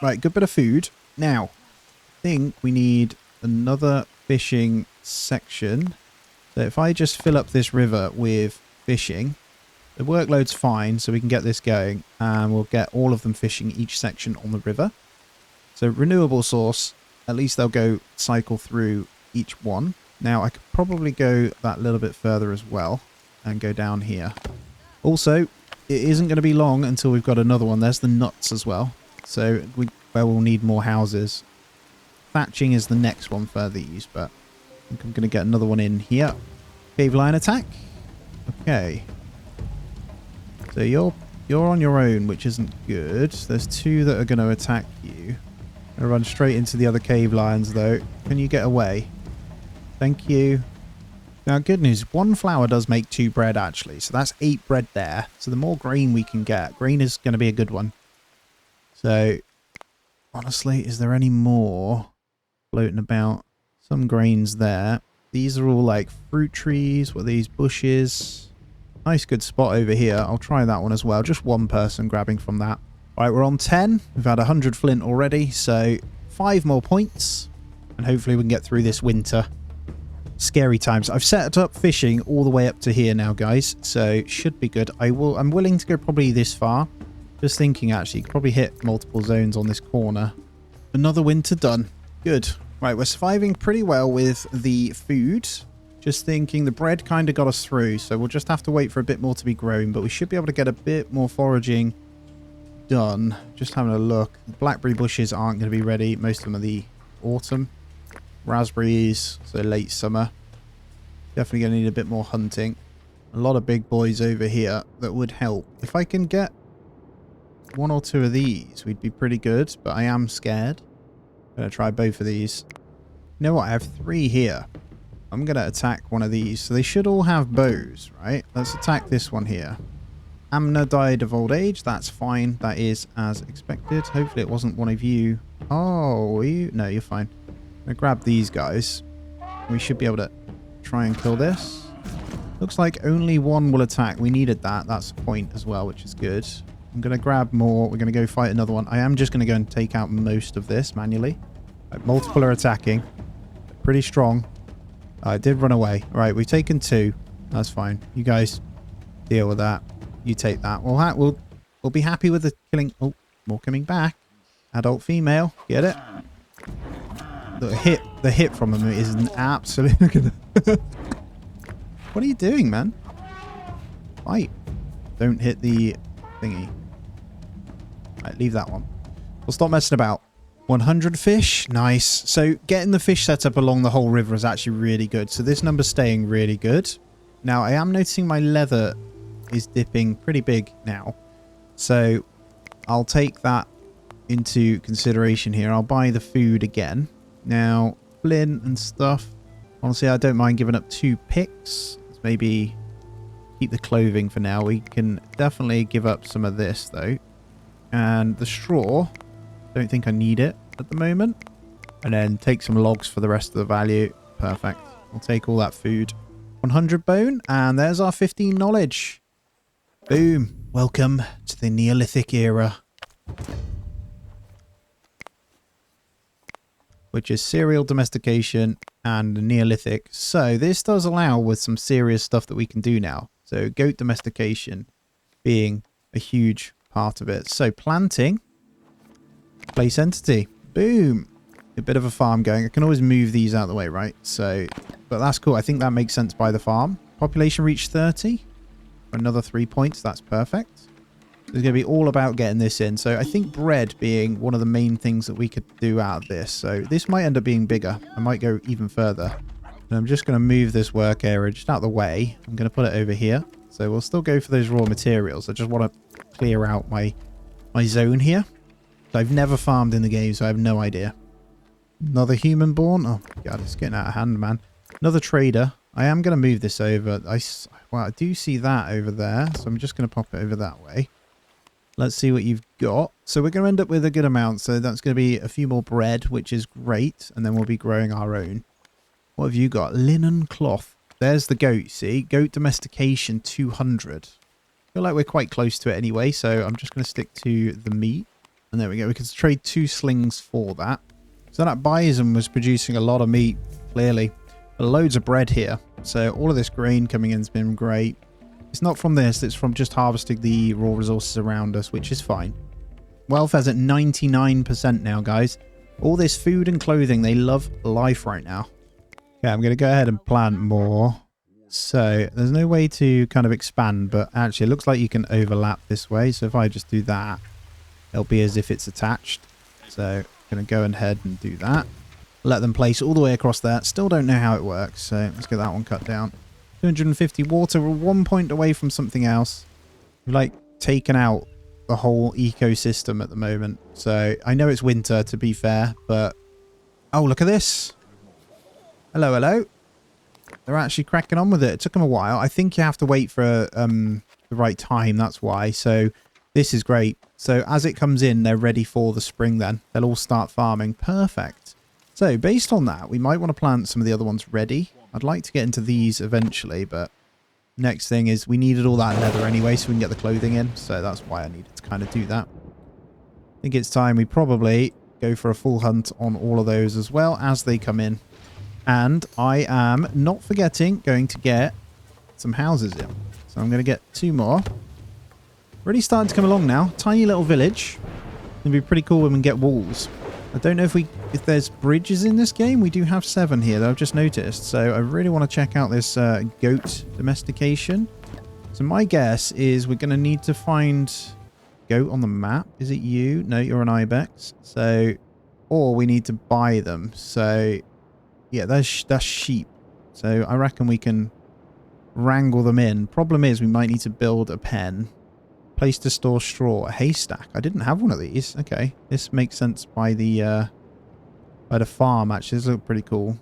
Right, good bit of food. Now, I think we need another fishing section. So if I just fill up this river with fishing, the workload's fine, so we can get this going. And we'll get all of them fishing each section on the river. So renewable source... At least they'll go cycle through each one. Now, I could probably go that little bit further as well and go down here. Also, it isn't going to be long until we've got another one. There's the nuts as well. So where we'll need more houses. thatching is the next one for these, but I think I'm going to get another one in here. Cave lion attack. Okay. So you're on your own, which isn't good. There's two that are going to attack you. I'm going to run straight into the other cave lions, though. Can you get away? Thank you. Now, good news. One flour does make 2 bread, actually. So that's 8 bread there. So the more grain we can get, grain is going to be a good one. So, honestly, is there any more floating about? Some grains there. These are all like fruit trees. What are these? Bushes. Nice good spot over here. I'll try that one as well. Just one person grabbing from that. All right, we're on 10. We've had 100 flint already. So 5 more points. And hopefully we can get through this winter. Scary times. I've set up fishing all the way up to here now, guys. So should be good. I'm willing to go probably this far. Just thinking, actually, could probably hit multiple zones on this corner. Another winter done. Good. Right, we're surviving pretty well with the food. Just thinking the bread kind of got us through, so we'll just have to wait for a bit more to be grown, but we should be able to get a bit more foraging done. Just having a look. The blackberry bushes aren't going to be ready. Most of them are the autumn. Raspberries, so late summer. Definitely going to need a bit more hunting. A lot of big boys over here that would help. If I can get 1 or 2 of these, we'd be pretty good, but I am scared. Gonna try both of these. You know what? I have 3 here. I'm gonna attack one of these. So they should all have bows, right? Let's attack this one here. Amna died of old age. That's fine. That is as expected. Hopefully it wasn't one of you. Oh, were you? No, you're fine. I'm gonna grab these guys. We should be able to try and kill this. Looks like only one will attack. We needed that. That's the point as well, which is good. I'm going to grab more. We're going to go fight another one. I am just going to go and take out most of this manually. Right, multiple are attacking. Pretty strong. I did run away. All right, we've taken 2. That's fine. You guys deal with that. You take that. We'll be happy with the killing. Oh, more coming back. Adult female. Get it? The hit from him is an absolute... What are you doing, man? Fight. Don't hit the thingy. Right, leave that one. We'll stop messing about. 100 fish. Nice. So getting the fish set up along the whole river is actually really good. So this number's staying really good. Now, I am noticing my leather is dipping pretty big now. So I'll take that into consideration here. I'll buy the food again. Now, flint and stuff. Honestly, I don't mind giving up 2 picks. Let's maybe keep the clothing for now. We can definitely give up some of this, though. And the straw, don't think I need it at the moment. And then take some logs for the rest of the value. Perfect. I'll take all that food. 100 bone, and there's our 15 knowledge. Boom. Welcome to the Neolithic era. Which is serial domestication and Neolithic. So this does allow with some serious stuff that we can do now. So goat domestication being a huge part of it. So planting, place entity, boom. A bit of a farm going. I can always move these out of the way, right? So, but that's cool. I think that makes sense by the farm. Population reached 30. Another 3 points. That's perfect. It's going to be all about getting this in. So I think bread being one of the main things that we could do out of this. So this might end up being bigger. I might go even further. And I'm just going to move this work area just out of the way. I'm going to put it over here. So we'll still go for those raw materials. I just want to clear out my zone here. So I've never farmed in the game, so I have no idea. Another human born. Oh, God, it's getting out of hand, man. Another trader. I am going to move this over. Well, I do see that over there. So I'm just going to pop it over that way. Let's see what you've got. So we're going to end up with a good amount. So that's going to be a few more bread, which is great. And then we'll be growing our own. What have you got? Linen cloth. There's the goat, see? Goat domestication 200. I feel like we're quite close to it anyway. So I'm just going to stick to the meat. And there we go. We can trade 2 slings for that. So that bison was producing a lot of meat, clearly. Loads of bread here. So all of this grain coming in has been great. It's not from this, it's from just harvesting the raw resources around us, which is fine. Welfare's at 99% now, guys. All this food and clothing, they love life right now. Okay, I'm going to go ahead and plant more. So there's no way to kind of expand, but actually it looks like you can overlap this way. So if I just do that, it'll be as if it's attached. So I'm going to go ahead and do that. Let them place all the way across there. Still don't know how it works, so let's get that one cut down. 250 water. We're 1 point away from something else. We've, like, taken out the whole ecosystem at the moment. So I know it's winter, to be fair, but... Oh, look at this. Hello, hello. They're actually cracking on with it. It took them a while. I think you have to wait for the right time. That's why. So this is great. So as it comes in, they're ready for the spring then. They'll all start farming. Perfect. So based on that, we might want to plant some of the other ones ready. I'd like to get into these eventually, but next thing is we needed all that leather anyway so we can get the clothing in. So that's why I needed to kind of do that. I think it's time we probably go for a full hunt on all of those as well as they come in. And I am, not forgetting, going to get some houses in. So I'm going to get 2 more. Really starting to come along now. Tiny little village. It'll be pretty cool when we get walls. I don't know if there's bridges in this game. We do have 7 here that I've just noticed. So I really want to check out this goat domestication. So my guess is we're going to need to find goat on the map. Is it you? No, you're an ibex. So, or we need to buy them. So, yeah, that's sheep. So I reckon we can wrangle them in. Problem is we might need to build a pen. Place to store straw. A haystack. I didn't have one of these. Okay. This makes sense by the farm, actually. This looks pretty cool.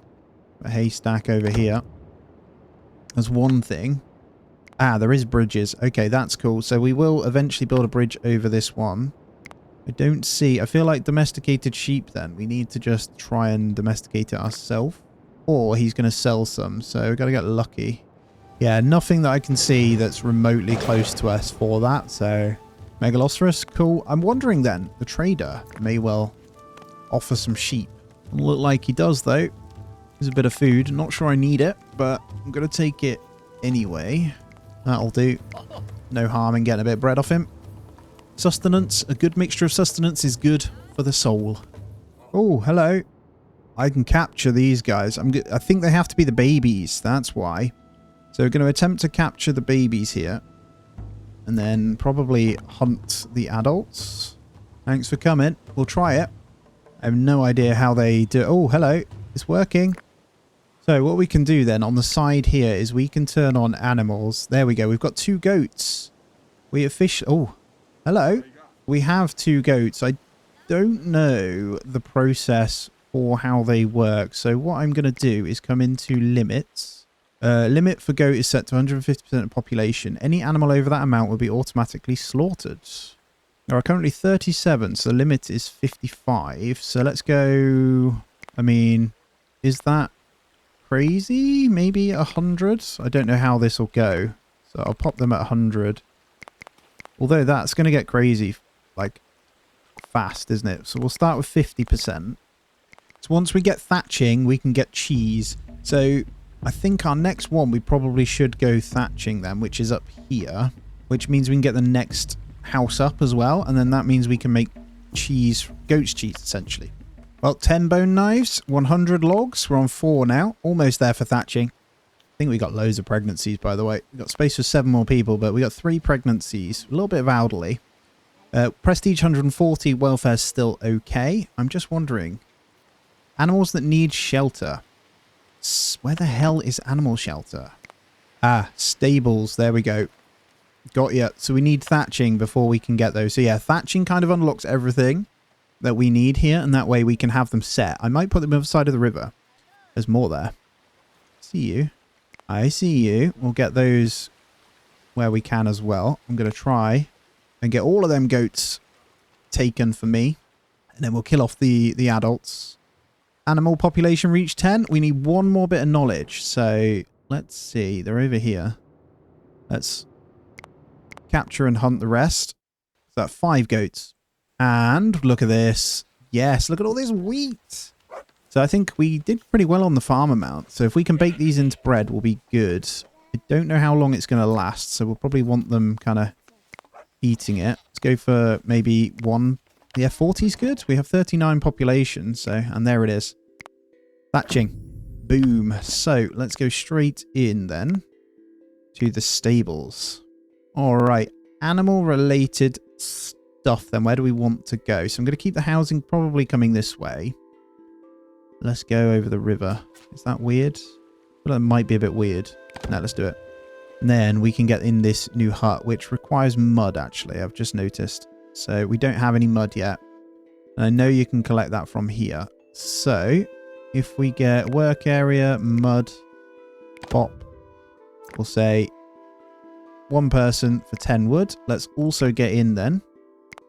A haystack over here. That's one thing. Ah, there is bridges. Okay, that's cool. So we will eventually build a bridge over this one. I don't see... I feel like domesticated sheep then. We need to just try and domesticate it ourselves. Or he's going to sell some. So we've got to get lucky. Yeah, nothing that I can see that's remotely close to us for that. So Megalosaurus, cool. I'm wondering then, the trader may well offer some sheep. Doesn't look like he does though. There's a bit of food. Not sure I need it, but I'm going to take it anyway. That'll do. No harm in getting a bit of bread off him. Sustenance. A good mixture of sustenance is good for the soul. Oh, hello. I can capture these guys. I think they have to be the babies. That's why. So we're going to attempt to capture the babies here. And then probably hunt the adults. Thanks for coming. We'll try it. I have no idea how they do it. Oh, hello. It's working. So what we can do then on the side here is we can turn on animals. There we go. We've got 2 goats. We officially... Oh, hello. We have 2 goats. I don't know the process or how they work. So what I'm going to do is come into limits. Limit for goat is set to 150% of population. Any animal over that amount will be automatically slaughtered. There are currently 37, so the limit is 55. So let's go... I mean, is that crazy? Maybe 100? I don't know how this will go. So I'll pop them at 100. Although that's going to get crazy, like, fast, isn't it? So we'll start with 50%. So once we get thatching, we can get cheese. So I think our next one, we probably should go thatching then, which is up here. Which means we can get the next house up as well. And then that means we can make cheese, goat's cheese, essentially. Well, 10 bone knives, 100 logs. We're on 4 now. Almost there for thatching. I think we got loads of pregnancies, by the way. We've got space for 7 more people, but we got 3 pregnancies. A little bit of elderly. Prestige 140, welfare's still okay. I'm just wondering. Animals that need shelter. Where the hell is animal shelter? Ah, stables. There we go. Got ya. So we need thatching before we can get those. So yeah, thatching kind of unlocks everything that we need here, and that way we can have them set. I might put them on the side of the river. There's more there. See you. I see you. We'll get those where we can as well. I'm going to try and get all of them goats taken for me. And then we'll kill off the adults. Animal population reached 10. We need 1 more bit of knowledge. So let's see. They're over here. Let's capture and hunt the rest. So that's 5 goats. And look at this. Yes, look at all this wheat. So I think we did pretty well on the farm amount. So if we can bake these into bread, we'll be good. I don't know how long it's going to last. So we'll probably want them kind of eating it. Let's go for maybe 1. Yeah, 40 is good. We have 39 population. So, and there it is. Thatching. Boom. So let's go straight in then to the stables. All right. Animal related stuff then. Where do we want to go? So I'm going to keep the housing probably coming this way. Let's go over the river. Is that weird? I feel like it might be a bit weird. No, let's do it. And then we can get in this new hut, which requires mud, actually. I've just noticed. So we don't have any mud yet. And I know you can collect that from here. So if we get work area, mud, pop, we'll say 1 person for 10 wood. Let's also get in then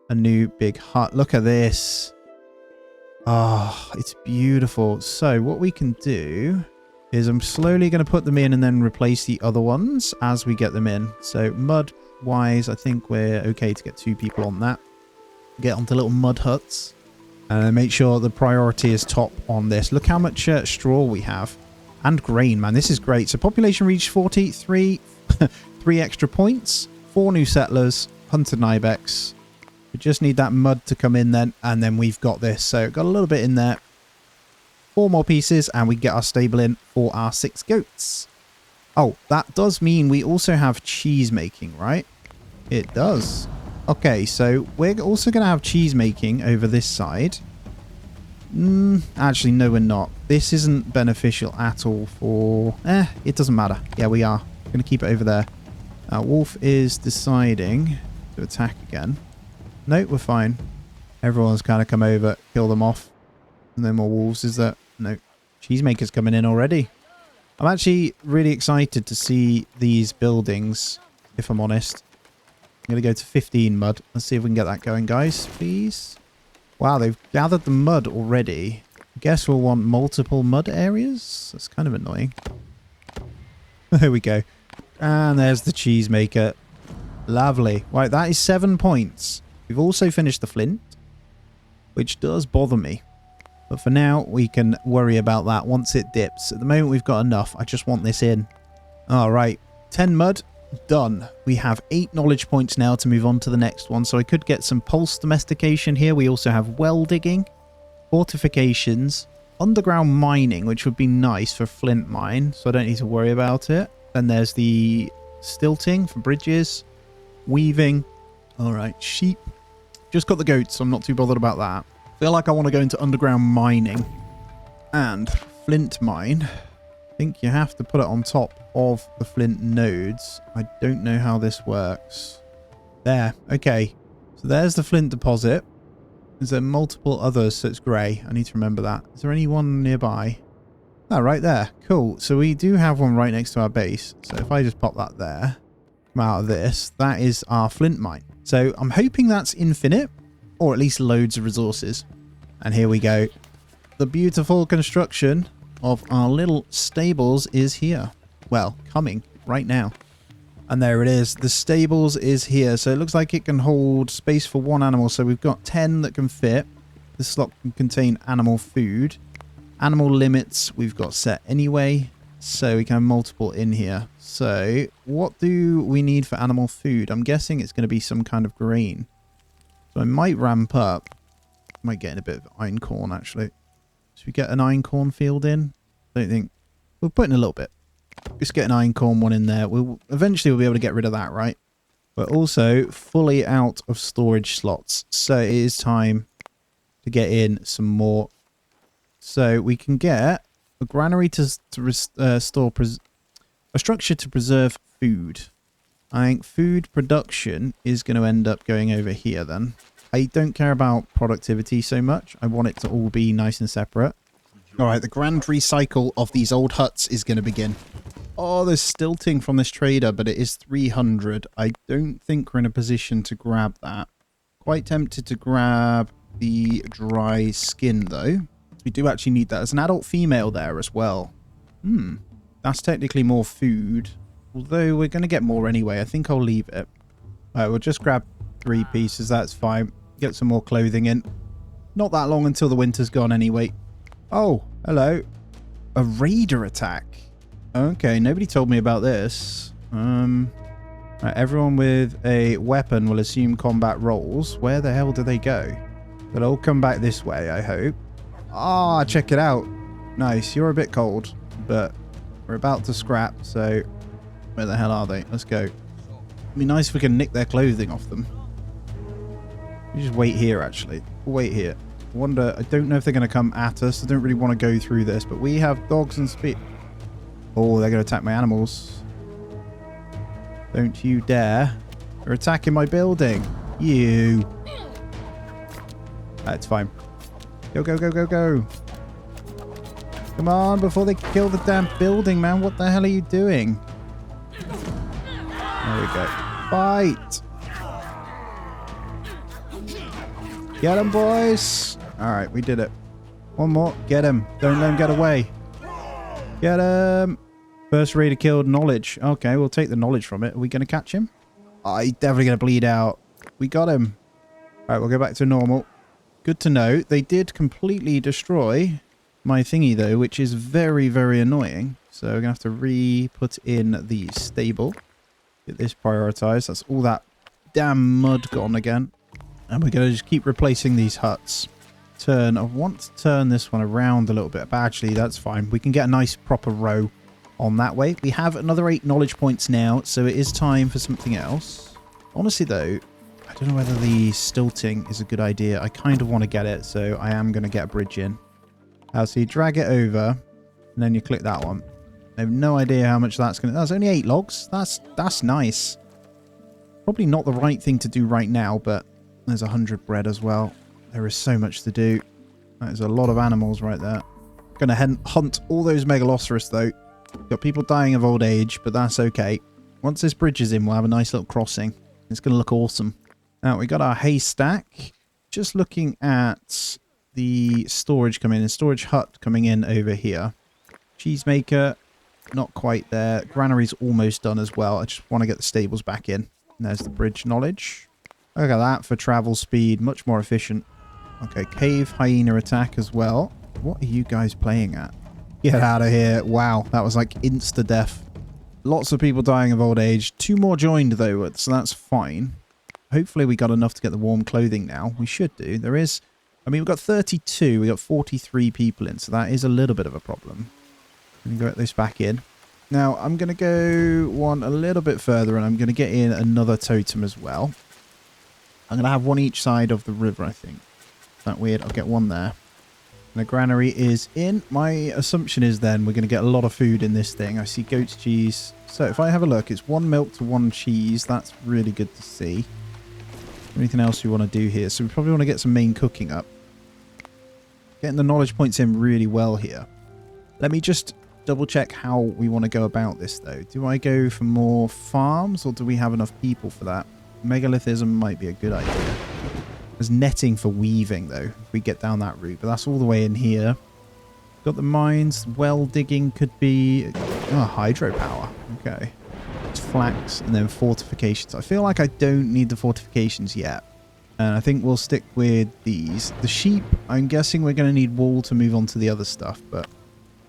a new big hut. Look at this. Ah, it's beautiful. So what we can do is I'm slowly going to put them in and then replace the other ones as we get them in. So mud wise, I think we're okay to get 2 people on that. Get onto little mud huts and make sure the priority is top on this. Look how much straw we have and grain, man. This is great. So population reached 43, 3 extra points, 4 new settlers, 100 Ibex. We just need that mud to come in then, and then we've got this. So got a little bit in there. 4 more pieces and we get our stable in for our 6 goats. Oh, that does mean we also have cheese making, right? It does. Okay, so we're also going to have cheese making over this side. Actually, no, we're not. This isn't beneficial at all for... it doesn't matter. Yeah, we are. We're going to keep it over there. Wolf is deciding to attack again. No, we're fine. Everyone's kind of come over, kill them off. And no more wolves, is there? No. Cheesemaker's coming in already. I'm actually really excited to see these buildings, if I'm honest. I'm going to go to 15 mud. Let's see if we can get that going, guys, please. Wow, they've gathered the mud already. I guess we'll want multiple mud areas. That's kind of annoying. There we go. And there's the cheesemaker. Lovely. Right, that is 7 points. We've also finished the flint, which does bother me. But for now, we can worry about that once it dips. At the moment, we've got enough. I just want this in. All right. 10 mud. Done. We have 8 knowledge points now to move on to the next one. So I could get some pulse domestication here. We also have well digging, fortifications, underground mining, which would be nice for flint mine. So I don't need to worry about it. Then there's the stilting for bridges, weaving. All right. Sheep. Just got the goats, so I'm not too bothered about that. Feel like I want to go into underground mining and flint mine. I think you have to put it on top of the flint nodes. I don't know how this works. There. Okay. So there's the flint deposit. Is there multiple others? So it's grey. I need to remember that. Is there anyone nearby? Oh, right there. Cool. So we do have one right next to our base. So if I just pop that there, come out of this, that is our flint mine. So I'm hoping that's infinite, or at least loads of resources. And here we go. The beautiful construction of our little stables is here. Well, coming right now. And there it is. The stables is here. So it looks like it can hold space for 1 animal. So we've got 10 that can fit. This slot can contain animal food. Animal limits we've got set anyway. So we can have multiple in here. So what do we need for animal food? I'm guessing it's going to be some kind of grain. So I might ramp up. Might get in a bit of einkorn actually. Should we get an einkorn field in? Don't think. We'll put in a little bit. Just get an einkorn one in there. Eventually we'll be able to get rid of that, right? We're also fully out of storage slots. So it is time to get in some more. So we can get a granary to store a structure to preserve food. I think food production is going to end up going over here then. I don't care about productivity so much. I want it to all be nice and separate. All right, the grand recycle of these old huts is going to begin. Oh, there's stilting from this trader, but it is 300. I don't think we're in a position to grab that. Quite tempted to grab the dry skin, though. We do actually need that. There's an adult female there as well. That's technically more food. Although we're going to get more anyway. I think I'll leave it. All right, we'll just grab 3 pieces. That's fine. Get some more clothing in. Not that long until the winter's gone anyway. Oh, hello. A raider attack. Okay, nobody told me about this. Right, everyone with a weapon will assume combat roles. Where the hell do they go? They'll all come back this way, I hope. Ah, check it out. Nice. You're a bit cold, but we're about to scrap, so where the hell are they? Let's go. It'd be nice if we can nick their clothing off them. We just wait here, actually. We'll wait here. Wonder, I don't know if they're going to come at us. I don't really want to go through this, but we have dogs and speed. Oh, they're going to attack my animals. Don't you dare. They're attacking my building. You. That's fine. Go, go, go, go, go. Come on, before they kill the damn building, man. What the hell are you doing? There we go. Fight. Get him, boys. All right, we did it. One more. Get him. Don't let him get away. Get him. First raider killed knowledge. Okay, we'll take the knowledge from it. Are we going to catch him? Oh, he's definitely going to bleed out. We got him. All right, we'll go back to normal. Good to know. They did completely destroy my thingy, though, which is very, very annoying. So we're going to have to re-put in the stable. Get this prioritized. That's all that damn mud gone again. And we're going to just keep replacing these huts. I want to turn this one around a little bit, but actually that's fine. We can get a nice proper row on that way. We have another 8 knowledge points now, so it is time for something else. Honestly, though, I don't know whether the stilting is a good idea. I kind of want to get it, so I am going to get a bridge in. So you drag it over, and then you click that one. I have no idea how much that's going to... That's only 8 logs. That's nice. Probably not the right thing to do right now, but there's 100 bread as well. There is so much to do. That is a lot of animals right there. Going to hunt all those megaloceros, though. Got people dying of old age, but that's okay. Once this bridge is in, we'll have a nice little crossing. It's going to look awesome. Now, we got our haystack. Just looking at the storage coming in. Storage hut coming in over here. Cheesemaker, not quite there. Granary's almost done as well. I just want to get the stables back in. And there's the bridge knowledge. Look at that for travel speed. Much more efficient. Okay, cave hyena attack as well. What are you guys playing at? Get out of here. Wow, that was like insta-death. Lots of people dying of old age. 2 more joined though, so that's fine. Hopefully we got enough to get the warm clothing now. We should do. There is... I mean, we've got 32. We've got 43 people in, so that is a little bit of a problem. I'm going to get this back in. Now, I'm going to go one a little bit further, and I'm going to get in another totem as well. I'm going to have one each side of the river, I think. Is that weird? I'll get one there. And the granary is in. My assumption is then we're going to get a lot of food in this thing. I see goat's cheese. So if I have a look, it's 1 milk to 1 cheese. That's really good to see. Anything else we want to do here? So we probably want to get some main cooking up. Getting the knowledge points in really well here. Let me just double check how we want to go about this though. Do I go for more farms or do we have enough people for that? Megalithism might be a good idea. There's netting for weaving though, if we get down that route, but that's all the way in here. Got the mines, well digging could be hydropower. Okay. It's flax and then fortifications. I feel like I don't need the fortifications yet. And I think we'll stick with these. The sheep, I'm guessing we're going to need wool to move on to the other stuff, but...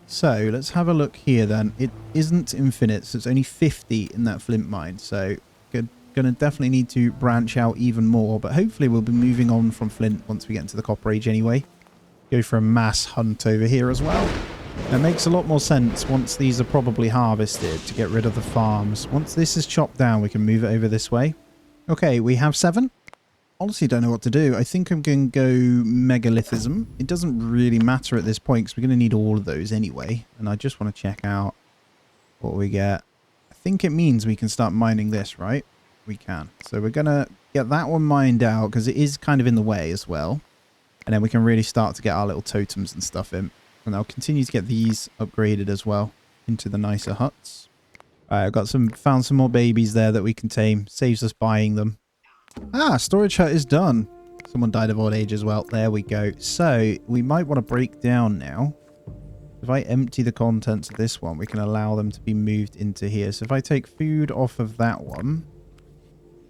So, let's have a look here then. It isn't infinite, so it's only 50 in that flint mine. So, going to definitely need to branch out even more. But hopefully we'll be moving on from flint once we get into the copper age anyway. Go for a mass hunt over here as well. It makes a lot more sense once these are probably harvested to get rid of the farms. Once this is chopped down, we can move it over this way. Okay, we have 7. Honestly, don't know what to do. I think I'm going to go megalithism. It doesn't really matter at this point because we're going to need all of those anyway. And I just want to check out what we get. I think it means we can start mining this, right? We can. So we're going to get that one mined out because it is kind of in the way as well. And then we can really start to get our little totems and stuff in. And I'll continue to get these upgraded as well into the nicer huts. All right, I've got found some more babies there that we can tame. Saves us buying them. Ah, storage hut is done. Someone died of old age as well. There we go. So, we might want to break down now. If I empty the contents of this one, we can allow them to be moved into here. So, if I take food off of that one,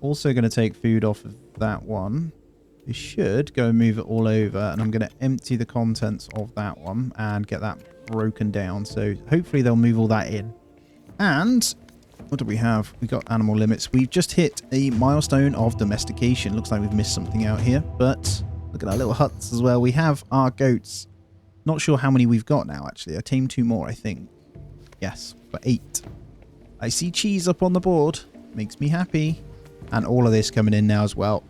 also going to take food off of that one. We should go and move it all over. And I'm going to empty the contents of that one and get that broken down. So, hopefully they'll move all that in. And... what do we have? We got animal limits. We've just hit a milestone of domestication. Looks like we've missed something out here. But look at our little huts as well. We have our goats. Not sure how many we've got now, actually. I tamed 2 more, I think. Yes, but 8. I see cheese up on the board. Makes me happy. And all of this coming in now as well.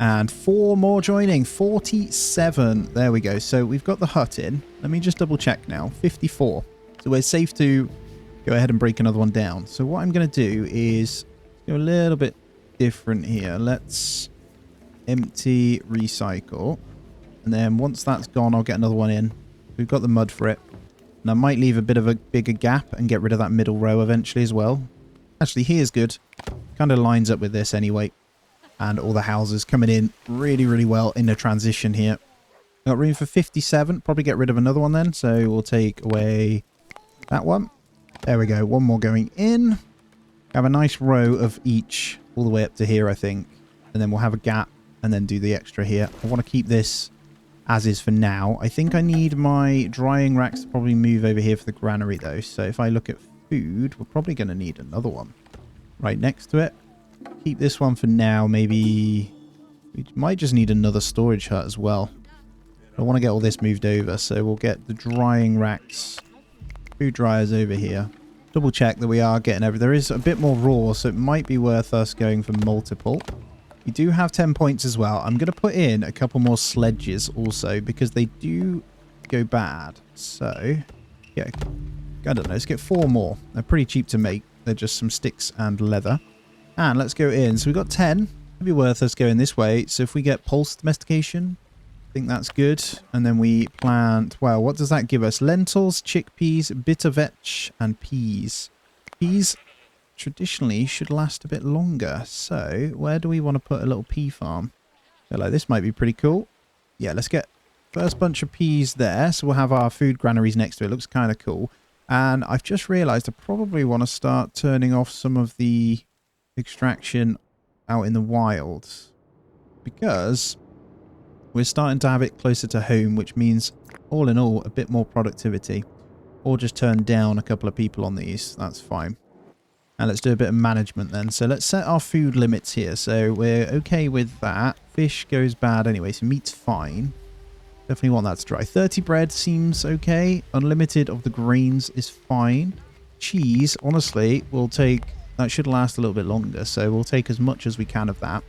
And 4 more joining. 47. There we go. So we've got the hut in. Let me just double check now. 54. So we're safe to go ahead and break another one down. So what I'm going to do is go a little bit different here. Let's empty, recycle. And then once that's gone, I'll get another one in. We've got the mud for it. And I might leave a bit of a bigger gap and get rid of that middle row eventually as well. Actually, here's good. Kind of lines up with this anyway. And all the houses coming in really, really well in the transition here. Got room for 57. Probably get rid of another one then. So we'll take away that one. There we go. One more going in. Have a nice row of each all the way up to here, I think. And then we'll have a gap and then do the extra here. I want to keep this as is for now. I think I need my drying racks to probably move over here for the granary though. So if I look at food, we're probably going to need another one right next to it. Keep this one for now. Maybe we might just need another storage hut as well. I want to get all this moved over, so we'll get the drying racks, food dryers over here. Double check that we are getting over. There is a bit more raw, so it might be worth us going for multiple. We do have 10 points as well. I'm going to put in a couple more sledges also because they do go bad. So, yeah, I don't know. Let's get 4 more. They're pretty cheap to make. They're just some sticks and leather. And let's go in. So we've got 10. It'd be worth us going this way. So if we get pulse domestication, I think that's good. And then we plant, well, what does that give us? Lentils, chickpeas, bitter vetch, and peas. Peas traditionally should last a bit longer. So where do we want to put a little pea farm? So like this might be pretty cool. Yeah, let's get first bunch of peas there. So we'll have our food granaries next to it. Looks kind of cool. And I've just realized I probably want to start turning off some of the extraction out in the wild because we're starting to have it closer to home, which means all in all a bit more productivity. Or just turn down a couple of people on these. That's fine. And let's do a bit of management then. So let's set our food limits here. So we're okay with that. Fish goes bad anyway, so meat's fine. Definitely want that to dry. 30 bread seems okay. Unlimited of the grains is fine. Cheese, honestly, we'll take... That should last a little bit longer, so we'll take as much as we can of that.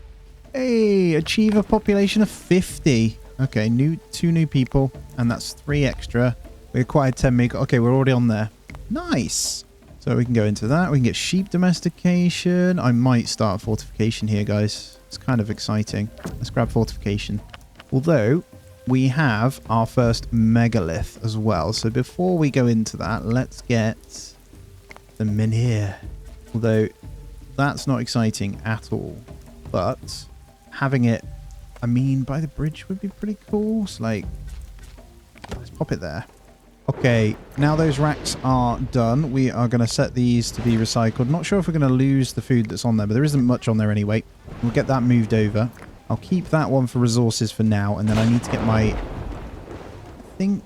Hey, achieve a population of 50. Okay, 2 new people, and that's 3 extra. We acquired 10 mega. Okay, we're already on there. Nice. So we can go into that. We can get sheep domestication. I might start a fortification here, guys. It's kind of exciting. Let's grab fortification. Although, we have our first megalith as well. So before we go into that, let's get them in here. Although, that's not exciting at all. But, having it, I mean, by the bridge would be pretty cool. So, like, let's pop it there. Okay, now those racks are done. We are going to set these to be recycled. Not sure if we're going to lose the food that's on there, but there isn't much on there anyway. We'll get that moved over. I'll keep that one for resources for now, and then I need to get my... I think...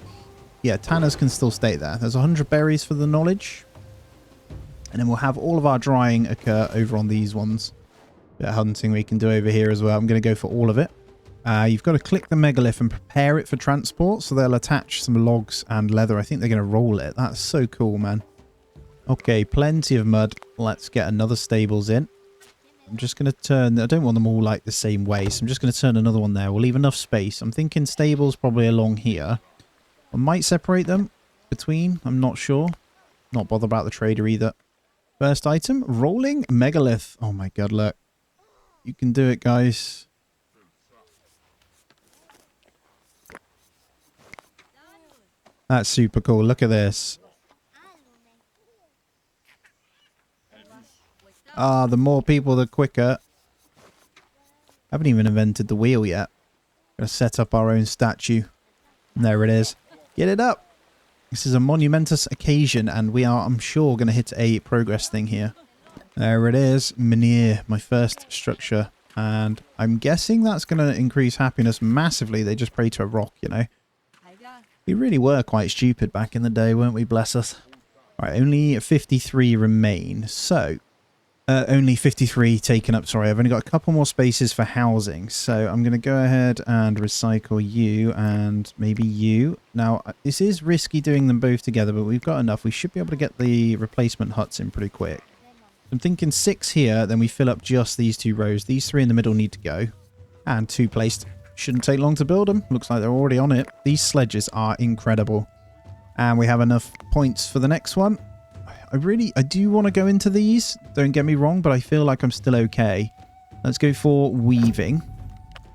Yeah, tanners can still stay there. There's 100 berries for the knowledge. And then we'll have all of our drying occur over on these ones. Bit of hunting we can do over here as well. I'm going to go for all of it. You've got to click the megalith and prepare it for transport. So they'll attach some logs and leather. I think they're going to roll it. That's so cool, man. Okay, plenty of mud. Let's get another stables in. I'm just going to turn... I don't want them all like the same way. So I'm just going to turn another one there. We'll leave enough space. I'm thinking stables probably along here. I might separate them between. I'm not sure. Not bother about the trader either. First item, rolling megalith. Oh my god, look. You can do it, guys. That's super cool. Look at this. Ah, the more people, the quicker. Haven't even invented the wheel yet. Gonna set up our own statue. And there it is. Get it up. This is a monumentous occasion, and we are, I'm sure, going to hit a progress thing here. There it is. Menhir, my first structure. And I'm guessing that's going to increase happiness massively. They just pray to a rock, you know. We really were quite stupid back in the day, weren't we? Bless us. All right, only 53 remain. So, only 53 taken up. Sorry, I've only got a couple more spaces for housing. So I'm going to go ahead and recycle you and maybe you. Now, this is risky doing them both together, but we've got enough. We should be able to get the replacement huts in pretty quick. I'm thinking 6 here, then we fill up just these 2 rows. These 3 in the middle need to go. And 2 placed. Shouldn't take long to build them. Looks like they're already on it. These sledges are incredible. And we have enough points for the next one. I do want to go into these. Don't get me wrong, but I feel like I'm still okay. Let's go for weaving.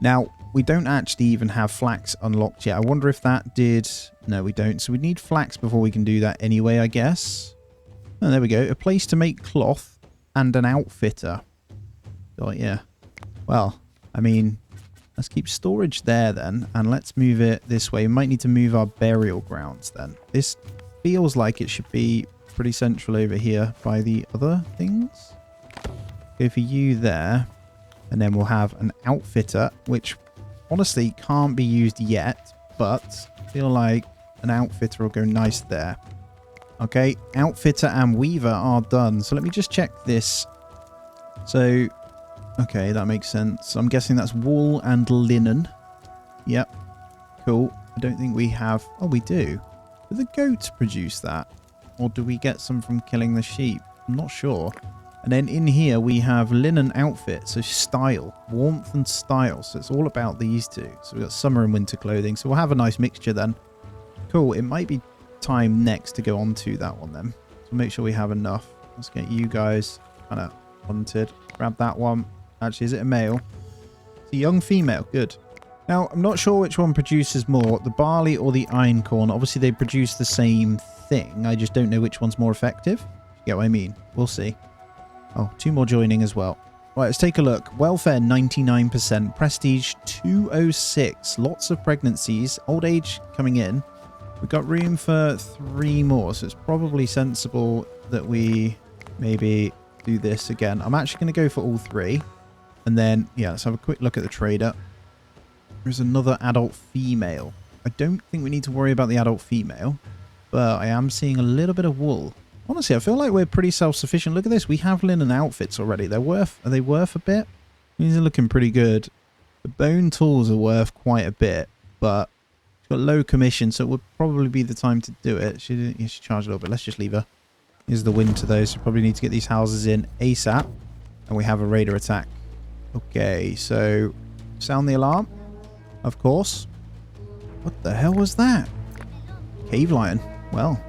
Now, we don't actually even have flax unlocked yet. I wonder if that did... No, we don't. So we need flax before we can do that anyway, I guess. Oh, there we go. A place to make cloth and an outfitter. Oh, yeah. Well, I mean, let's keep storage there then. And let's move it this way. We might need to move our burial grounds then. This feels like it should be pretty central over here by the other things. Go for you there. And then we'll have an outfitter, which honestly can't be used yet. But I feel like an outfitter will go nice there. Okay, outfitter and weaver are done. So let me just check this. So, okay, that makes sense. I'm guessing that's wool and linen. Yep, cool. I don't think we have... Oh, we do. Do the goats produce that? Or do we get some from killing the sheep? I'm not sure. And then in here we have linen outfit, so style, warmth and style. So it's all about these two. So we've got summer and winter clothing. So we'll have a nice mixture then. Cool, it might be time next to go on to that one then. So make sure we have enough. Let's get you guys kind of hunted. Grab that one. Actually, is it a male? It's a young female. Good. Now, I'm not sure which one produces more, the barley or the iron corn. Obviously, they produce the same thing. I just don't know which one's more effective. You get what I mean? We'll see. Oh, 2 more joining as well. Right, let's take a look. Welfare, 99%. Prestige, 206. Lots of pregnancies. Old age coming in. We've got room for 3 more, so it's probably sensible that we maybe do this again. I'm actually going to go for all 3. And then, yeah, let's have a quick look at the trader. There's another adult female. I don't think we need to worry about the adult female, but I am seeing a little bit of wool. Honestly, I feel like we're pretty self-sufficient. Look at this. We have linen outfits already. Are they worth a bit? These are looking pretty good. The bone tools are worth quite a bit, but it's got low commission, so it would probably be the time to do it. She charge a little bit. Let's just leave her. Here's the winter, though, so probably need to get these houses in ASAP. And we have a raider attack. Okay, so sound the alarm. Of course. What the hell was that? Cave lion. Well.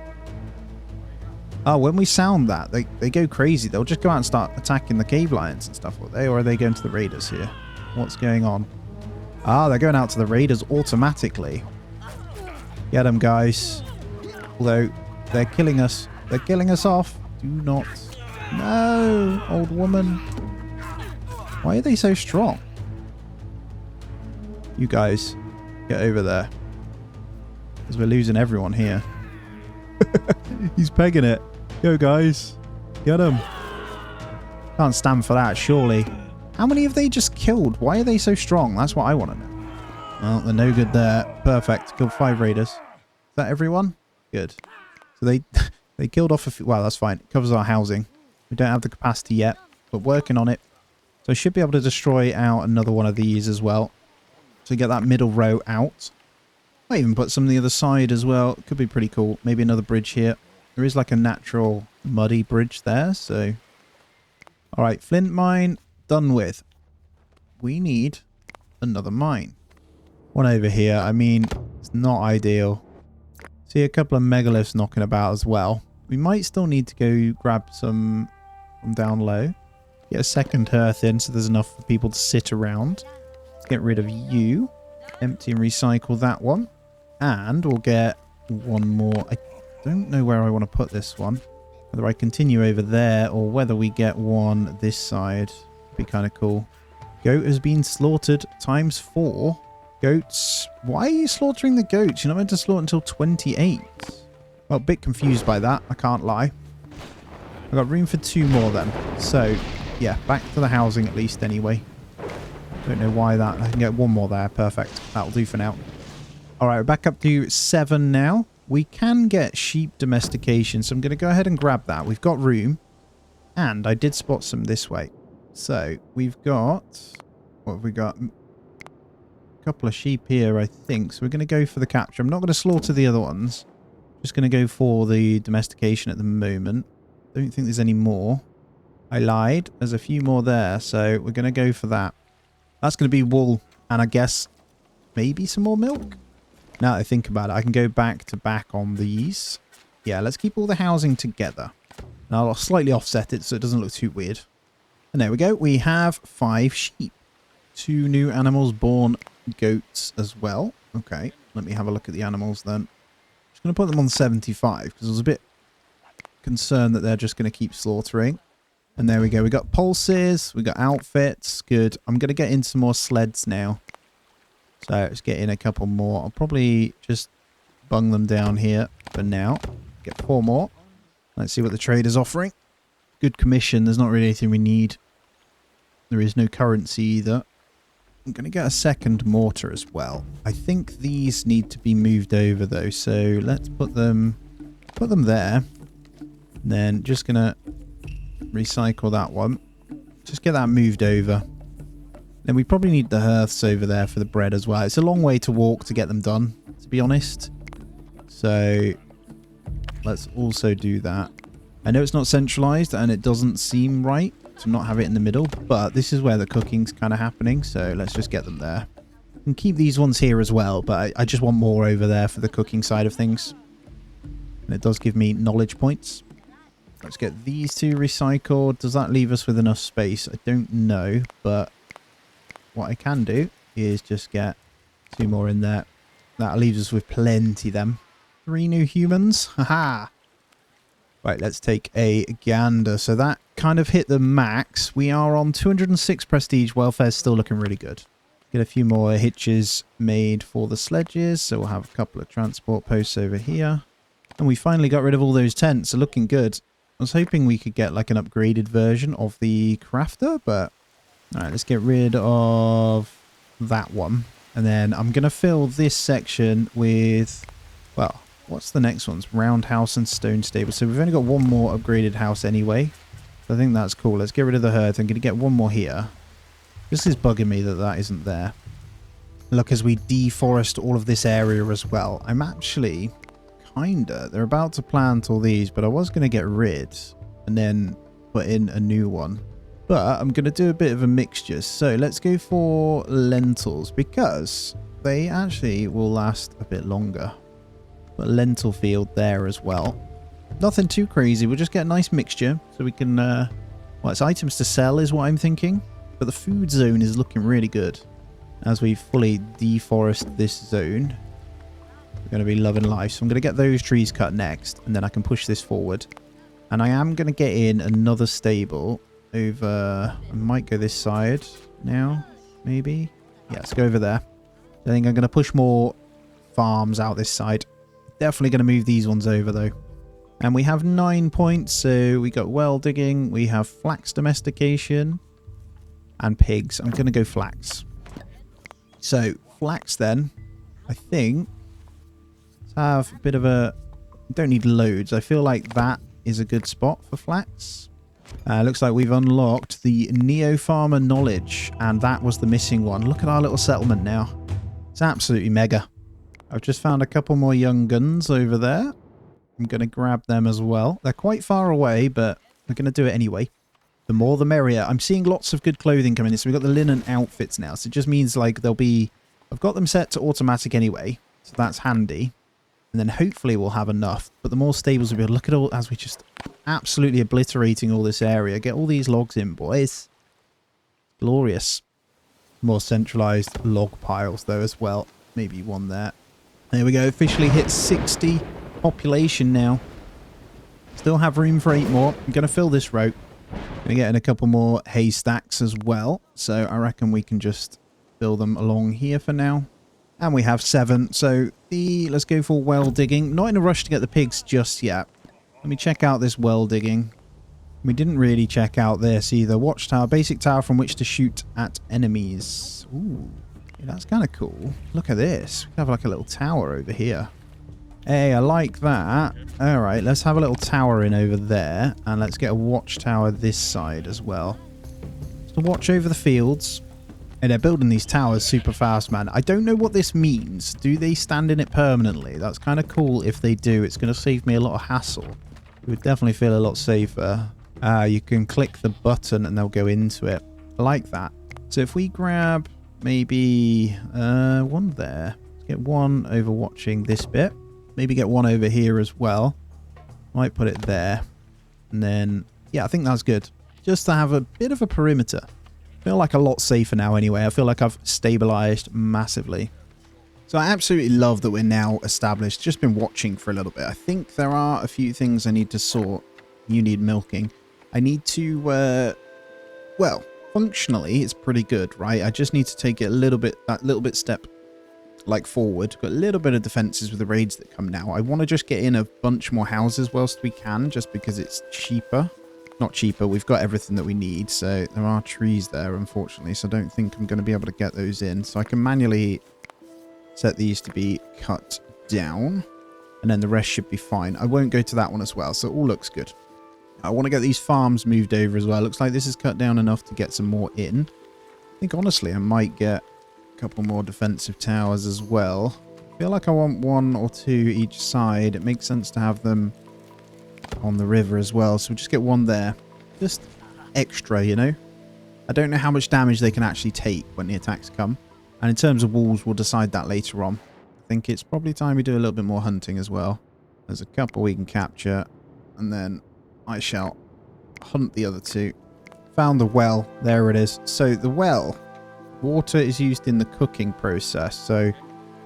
Oh, when we sound that, they go crazy. They'll just go out and start attacking the cave lions and stuff. Or are they going to the raiders here? What's going on? Ah, they're going out to the raiders automatically. Get them, guys. Although, they're killing us. They're killing us off. Do not. No, old woman. Why are they so strong? You guys, get over there. Because we're losing everyone here. He's pegging it. Go, guys. Get him. Can't stand for that, surely. How many have they just killed? Why are they so strong? That's what I want to know. Well, they're no good there. Perfect. Killed 5 raiders. Is that everyone? Good. So they killed off a few. Well, that's fine. It covers our housing. We don't have the capacity yet, but working on it. So I should be able to destroy out another one of these as well. So get that middle row out. Might even put some on the other side as well. Could be pretty cool. Maybe another bridge here. There is like a natural muddy bridge there, so... Alright, flint mine done with. We need another mine. One over here. I mean, it's not ideal. See a couple of megaliths knocking about as well. We might still need to go grab some from down low. Get a second hearth in so there's enough for people to sit around. Let's get rid of you. Empty and recycle that one. And we'll get one more. I don't know where I want to put this one. Whether I continue over there or whether we get one this side. Would be kind of cool. Goat has been slaughtered times 4. Goats. Why are you slaughtering the goats? You're not meant to slaughter until 28. Well, a bit confused by that. I can't lie. I've got room for 2 more then. So, yeah, back to the housing at least anyway. Don't know why that. I can get 1 more there. Perfect. That'll do for now. Alright, we're back up to 7 now. We can get sheep domestication, so I'm going to go ahead and grab that. We've got room. And I did spot some this way. So, we've got... What have we got? A couple of sheep here, I think. So we're going to go for the capture. I'm not going to slaughter the other ones. Just going to go for the domestication at the moment. Don't think there's any more. I lied. There's a few more there, so we're going to go for that. That's going to be wool. And I guess maybe some more milk? Now that I think about it, I can go back to back on these. Yeah, let's keep all the housing together. And I'll slightly offset it so it doesn't look too weird. And there we go. We have 5 sheep. 2 new animals born, goats as well. Okay, let me have a look at the animals then. Just going to put them on 75 because I was a bit concerned that they're just going to keep slaughtering. And there we go. We got pulses. We got outfits. Good. I'm going to get in some more sleds now. So let's get in a couple more. I'll probably just bung them down here for now. Get 4 more. Let's see what the trader's offering. Good commission. There's not really anything we need. There is no currency either. I'm going to get a second mortar as well. I think these need to be moved over though. So let's put them there. And then just going to recycle that one. Just get that moved over. Then we probably need the hearths over there for the bread as well. It's a long way to walk to get them done, to be honest. So let's also do that. I know it's not centralized and it doesn't seem right to not have it in the middle, but this is where the cooking's kind of happening. So let's just get them there. We can keep these ones here as well, but I just want more over there for the cooking side of things. And it does give me knowledge points. Let's get these 2 recycled. Does that leave us with enough space? I don't know, but what I can do is just get 2 more in there. That leaves us with plenty then. 3 new humans. Haha. Right, let's take a gander. So that kind of hit the max. We are on 206 prestige. Welfare's still looking really good. Get a few more hitches made for the sledges. So we'll have a couple of transport posts over here. And we finally got rid of all those tents. So looking good. I was hoping we could get like an upgraded version of the crafter, but alright, let's get rid of that one. And then I'm going to fill this section with, well, what's the next one's? Roundhouse and stone stable. So we've only got 1 more upgraded house anyway. So I think that's cool. Let's get rid of the hearth. I'm going to get 1 more here. This is bugging me that that isn't there. Look, as we deforest all of this area as well. I'm actually kinda, they're about to plant all these, but I was going to get rid and then put in a new one. But I'm going to do a bit of a mixture. So let's go for lentils because they actually will last a bit longer. Put a lentil field there as well. Nothing too crazy. We'll just get a nice mixture so we can... well, it's items to sell is what I'm thinking. But the food zone is looking really good. As we fully deforest this zone, we're going to be loving life. So I'm going to get those trees cut next. And then I can push this forward. And I am going to get in another stable over... I might go this side now, maybe. Yeah, let's go over there. I think I'm going to push more farms out this side. Definitely going to move these ones over though. And we have 9 points. So we got well digging. We have flax domestication and pigs. I'm going to go flax. So flax then, I think, let's have a bit of a... Don't need loads. I feel like that is a good spot for flax. Looks like we've unlocked the Neo Farmer knowledge, and that was the missing one. Look at our little settlement now. It's absolutely mega. I've just found a couple more young guns over there. I'm going to grab them as well. They're quite far away, but we're going to do it anyway. The more the merrier. I'm seeing lots of good clothing coming in. So we've got the linen outfits now. So it just means like they'll be... I've got them set to automatic anyway. So that's handy. And then hopefully we'll have enough. But the more stables we'll be able to look at all... As we just absolutely obliterating all this area. Get all these logs in, boys. Glorious. More centralized log piles though as well. Maybe one there. There we go. Officially hit 60 population now. Still have room for 8 more. I'm going to fill this row. Going to get in a couple more haystacks as well. So I reckon we can just fill them along here for now. And we have 7. So let's go for well digging. Not in a rush to get the pigs just yet. Let me check out this well digging. We didn't really check out this either. Watchtower. Basic tower from which to shoot at enemies. Ooh. That's kind of cool. Look at this. We have like a little tower over here. Hey, I like that. Alright, let's have a little tower in over there. And let's get a watchtower this side as well. To watch over the fields. And they're building these towers super fast, man. I don't know what this means. Do they stand in it permanently? That's kind of cool if they do. It's going to save me a lot of hassle. It would definitely feel a lot safer. You can click the button and they'll go into it. I like that. So if we grab... maybe one there. Let's get one overwatching this bit. Maybe get one over here as well. Might put it there. And then, yeah, I think that's good. Just to have a bit of a perimeter. I feel like a lot safer now anyway. I feel like I've stabilized massively. So I absolutely love that we're now established. Just been watching for a little bit. I think there are a few things I need to sort. You need milking. I need to, well, functionally it's pretty good, right? I just need to take it a little bit, that little bit step like forward. Got a little bit of defenses with the raids that come now. I want to just get in a bunch more houses whilst we can, just because it's cheaper. Not cheaper, we've got everything that we need. So there are trees there, unfortunately, so I don't think I'm going to be able to get those in. So I can manually set these to be cut down, and then the rest should be fine. I won't go to that one as well, so it all looks good. I want to get these farms moved over as well. Looks like this is cut down enough to get some more in. I think honestly I might get couple more defensive towers as well. I feel like I want one or two each side. It makes sense to have them on the river as well, so we'll just get one there. Just extra, you know. I don't know how much damage they can actually take when the attacks come, and in terms of walls we'll decide that later on. I think it's probably time we do a little bit more hunting as well. There's a couple we can capture, and then I shall hunt the other two. Found the well. There it is. So the well, water is used in the cooking process, so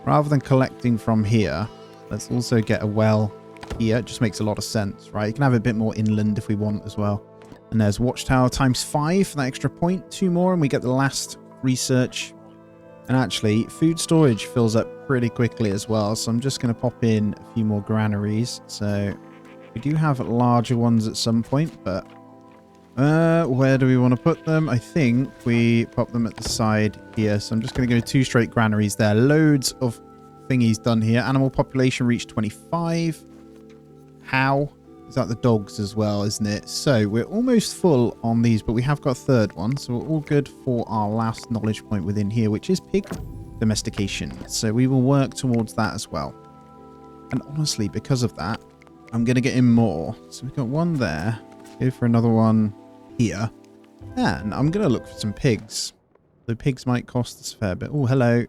rather than collecting from here, let's also get a well here. It just makes a lot of sense, right? You can have a bit more inland if we want as well. And there's watchtower times 5 for that extra point. 2 more and we get the last research. And actually, food storage fills up pretty quickly as well, so I'm just going to pop in a few more granaries. So we do have larger ones at some point, but where do we want to put them? I think we pop them at the side here. So I'm just going to go 2 straight granaries there. Loads of thingies done here. Animal population reached 25. How? Is that the dogs as well, isn't it? So we're almost full on these, but we have got a third one. So we're all good for our last knowledge point within here, which is pig domestication. So we will work towards that as well. And honestly, because of that, I'm going to get in more. So we've got one there. Go for another one here, and I'm gonna look for some pigs. The pigs might cost us a fair bit. Oh, hello.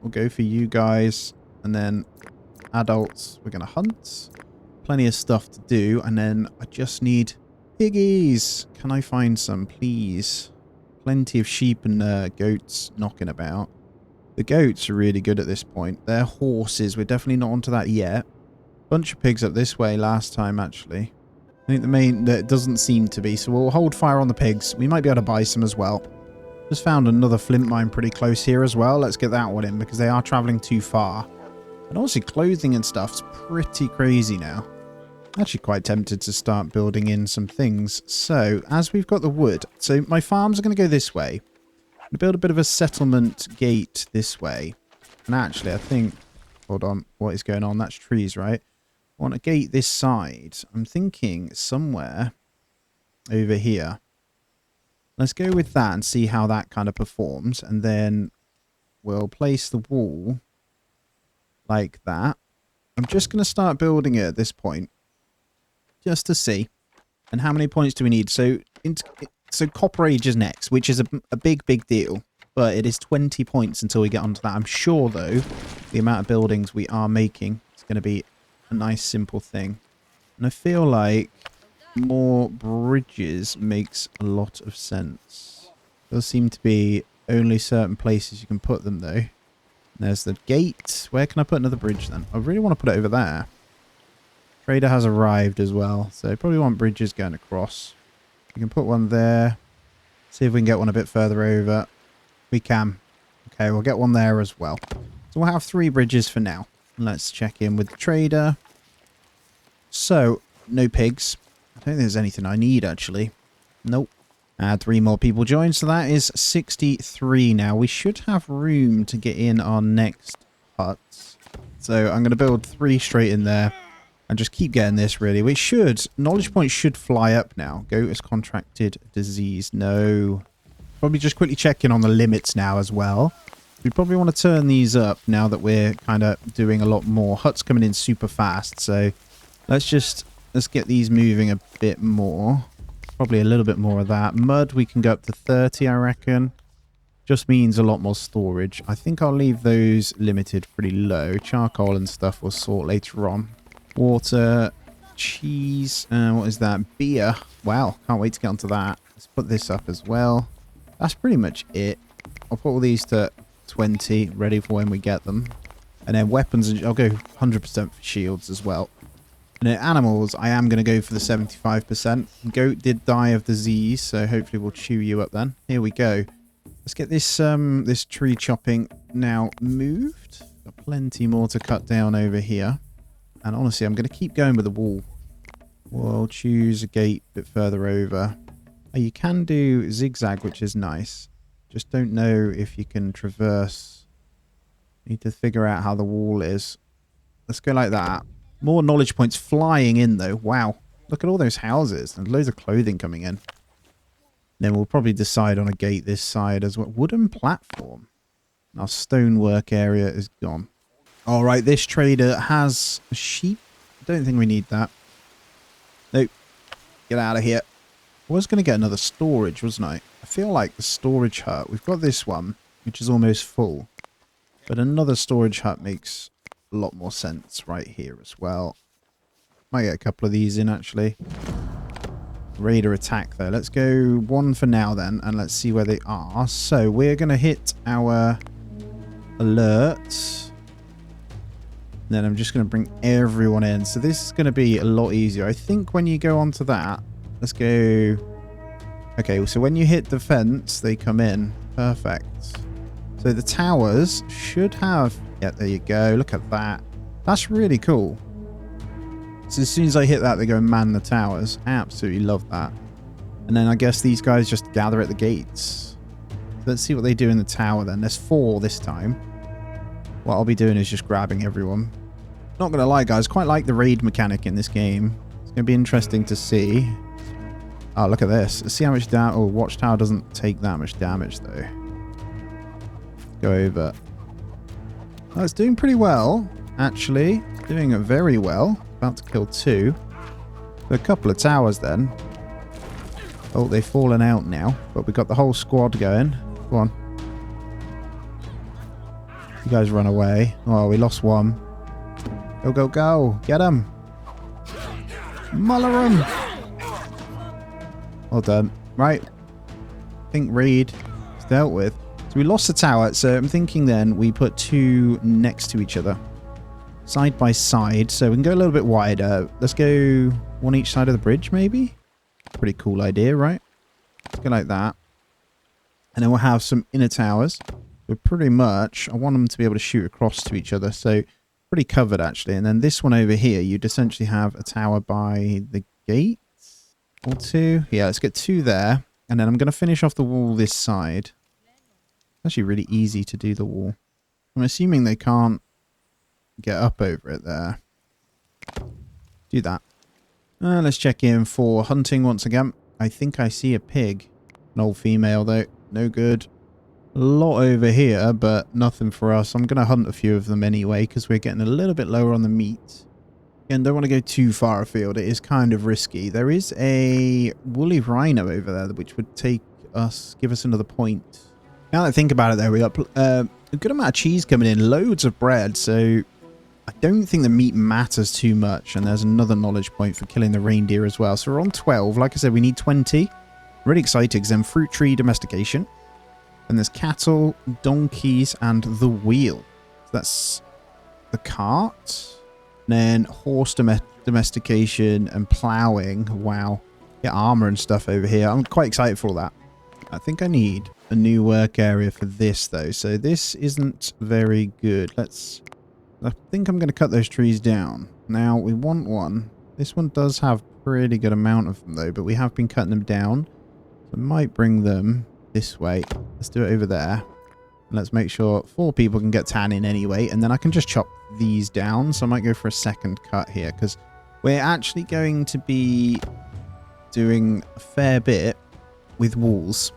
We'll go for you guys, and then adults we're gonna hunt. Plenty of stuff to do, and then I just need piggies. Can I find some, please? Plenty of sheep and goats knocking about. The goats are really good at this point. They're horses. We're definitely not onto that yet. Bunch of pigs up this way last time, actually. I think the main, that doesn't seem to be, so we'll hold fire on the pigs. We might be able to buy some as well. Just found another flint mine pretty close here as well. Let's get that one in because they are traveling too far. And also clothing and stuff's pretty crazy now. I'm actually quite tempted to start building in some things. So as we've got the wood, so my farms are going to go this way. I'm going to build a bit of a settlement gate this way. And actually I think, hold on, what is going on? That's trees, right? I want a gate this side. I'm thinking somewhere over here. Let's go with that and see how that kind of performs. And then we'll place the wall like that. I'm just going to start building it at this point. Just to see. And how many points do we need? So Copper Age is next, which is a big, big deal. But it is 20 points until we get onto that. I'm sure, though, the amount of buildings we are making is going to be a nice simple thing. And I feel like more bridges makes a lot of sense. There seem to be only certain places you can put them though. There's the gate. Where can I put another bridge then? I really want to put it over there. Trader has arrived as well, so probably want bridges going across. You can put one there. See if we can get one a bit further over. We can. Okay, we'll get one there as well. So we'll have 3 bridges for now. Let's check in with the trader. So, no pigs. I don't think there's anything I need, actually. Nope. Add 3 more people join, so that is 63 now. We should have room to get in our next huts. So, I'm going to build 3 straight in there. And just keep getting this, really. We should. Knowledge points should fly up now. Goat has contracted disease. No. Probably just quickly check in on the limits now as well. We probably want to turn these up now that we're kind of doing a lot more. Huts coming in super fast, so let's get these moving a bit more. Probably a little bit more of that. Mud, we can go up to 30, I reckon. just means a lot more storage. I think I'll leave those limited pretty low. Charcoal and stuff we'll sort later on. Water, cheese, what is that? Beer. Wow, can't wait to get onto that. Let's put this up as well. That's pretty much it. I'll put all these to 20, ready for when we get them. And then weapons, I'll go 100% for shields as well. And then animals, I am going to go for the 75%. Goat did die of disease, so hopefully we'll chew you up then. Here we go. Let's get this this tree chopping now moved. Got plenty more to cut down over here. And honestly, I'm going to keep going with the wall. We'll choose a gate a bit further over. Oh, you can do zigzag, which is nice. Just don't know if you can traverse. Need to figure out how the wall is. Let's go like that. More knowledge points flying in, though. Wow. Look at all those houses. And loads of clothing coming in. Then we'll probably decide on a gate this side as well. Wooden platform. Our stonework area is gone. All right, this trader has a sheep. Don't think we need that. Nope. Get out of here. I was going to get another storage, wasn't I? I feel like the storage hut. We've got this one, which is almost full. But another storage hut makes a lot more sense right here as well. Might get a couple of these in, actually. Raider attack, though. Let's go one for now, then, and let's see where they are. So, we're going to hit our alert. Then I'm just going to bring everyone in. So, this is going to be a lot easier. I think when you go onto that, let's go... Okay, so when you hit the fence, they come in. Perfect. So the towers should have... Yeah, there you go. Look at that. That's really cool. So as soon as I hit that, they go and man the towers. Absolutely love that. And then I guess these guys just gather at the gates. Let's see what they do in the tower then. There's 4 this time. What I'll be doing is just grabbing everyone. Not going to lie, guys. Quite like the raid mechanic in this game. It's going to be interesting to see. Oh, look at this. Let's see how much damage... Oh, Watchtower doesn't take that much damage, though. Go over. Oh, it's doing pretty well, actually. Doing it very well. About to kill 2. A couple of towers, then. Oh, they've fallen out now. But we've got the whole squad going. Go on. You guys run away. Oh, we lost one. Go, go, go. Get him. Muller him. Well done. Right. I think raid is dealt with. So we lost the tower. So I'm thinking then we put 2 next to each other. Side by side. So we can go a little bit wider. Let's go 1 each side of the bridge, maybe? Pretty cool idea, right? Let's go like that. And then we'll have some inner towers. But pretty much, I want them to be able to shoot across to each other. So pretty covered, actually. And then this one over here, you'd essentially have a tower by the gate. Or 2. Yeah, let's get 2 there. And then I'm going to finish off the wall this side. Actually really easy to do the wall. I'm assuming they can't get up over it there. Do that. Let's check in for hunting once again. I think I see a pig. An old female, though. No good. A lot over here, but nothing for us. I'm going to hunt a few of them anyway, because we're getting a little bit lower on the meat. Again, don't want to go too far afield. It is kind of risky. There is a woolly rhino over there, which would give us another point. Now that I think about it, there we got a good amount of cheese coming in, loads of bread. So I don't think the meat matters too much. And there's another knowledge point for killing the reindeer as well. So we're on 12. Like I said, we need 20. Really excited because then fruit tree domestication. And there's cattle, donkeys, and the wheel. So that's the cart. Then horse domestication and ploughing. Wow. Get armor and stuff over here. I'm quite excited for all that. I think I need a new work area for this, though. So this isn't very good. I think I'm going to cut those trees down. Now, we want one. This one does have a pretty good amount of them, though. But we have been cutting them down. So I might bring them this way. Let's do it over there. Let's make sure 4 people can get tan in anyway. And then I can just chop these down. So I might go for a second cut here. Because we're actually going to be doing a fair bit with walls.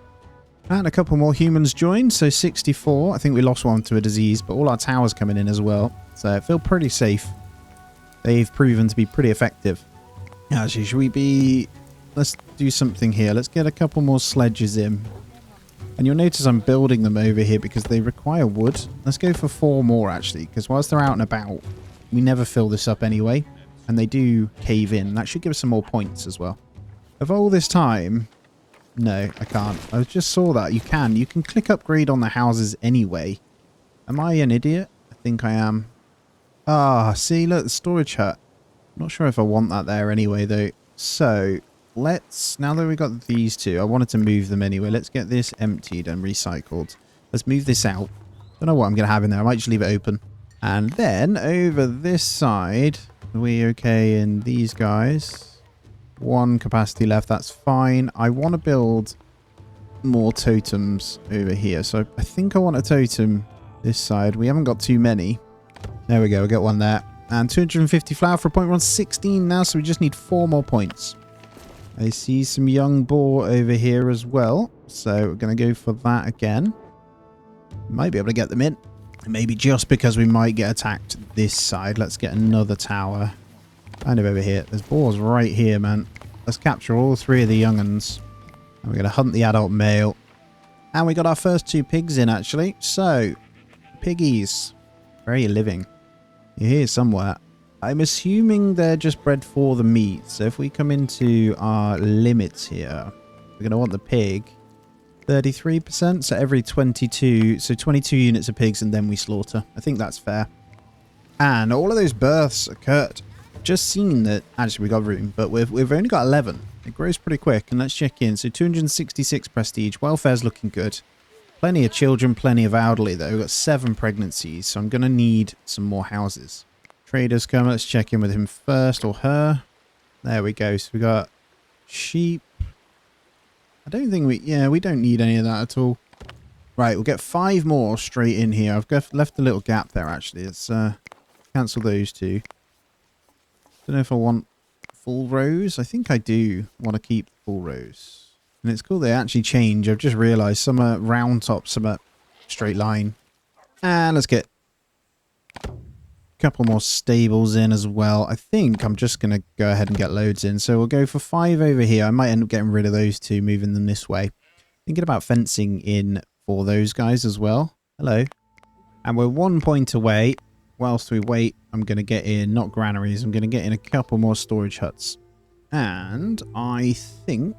And a couple more humans joined. So 64. I think we lost one to a disease. But all our towers coming in as well. So I feel pretty safe. They've proven to be pretty effective. Actually, should we be... Let's do something here. Let's get a couple more sledges in. And you'll notice I'm building them over here because they require wood. Let's go for 4 more, actually, because whilst they're out and about, we never fill this up anyway. And they do cave in. That should give us some more points as well. Of all this time... No, I can't. I just saw that. You can. You can click upgrade on the houses anyway. Am I an idiot? I think I am. Ah, see, look, the storage hut. I'm not sure if I want that there anyway, though. So, let's... Now that we've got these two, I wanted to move them anyway. Let's get this emptied and recycled. Let's move this out. Don't know what I'm going to have in there. I might just leave it open. And then, over this side, are we okay in these guys? 1 capacity left, that's fine. I want to build more totems over here. So I think I want a totem this side. We haven't got too many. There we go, we'll get one there. And 250 flour for a point. We're on 16 now, so we just need 4 more points. I see some young boar over here as well. So we're going to go for that again. Might be able to get them in. Maybe just because we might get attacked this side. Let's get another tower. Kind of over here. There's boars right here, man. Let's capture all 3 of the young'uns. And we're going to hunt the adult male. And we got our first 2 pigs in, actually. So, piggies. Where are you living? You're here somewhere. I'm assuming they're just bred for the meat. So if we come into our limits here, we're going to want the pig. 33%, so every 22. So 22 units of pigs and then we slaughter. I think that's fair. And all of those births occurred. Just seen that, actually we got room, but we've only got 11. It grows pretty quick, and let's check in. So 266 prestige, welfare's looking good. Plenty of children, plenty of elderly though. We've got 7 pregnancies, so I'm going to need some more houses. Traders come, let's check in with him first, or her. There we go, so we got sheep. I don't think we don't need any of that at all. Right, we'll get 5 more straight in here. I've left a little gap there actually. Let's cancel those 2. Don't know if I want full rows. I think I do want to keep full rows. And it's cool they actually change. I've just realised some are round top, some are straight line. And let's get a couple more stables in as well. I think I'm just going to go ahead and get loads in. So we'll go for 5 over here. I might end up getting rid of those 2, moving them this way. Thinking about fencing in for those guys as well. Hello. And we're 1 point away. Whilst we wait, I'm going to get in, not granaries, I'm going to get in a couple more storage huts. And I think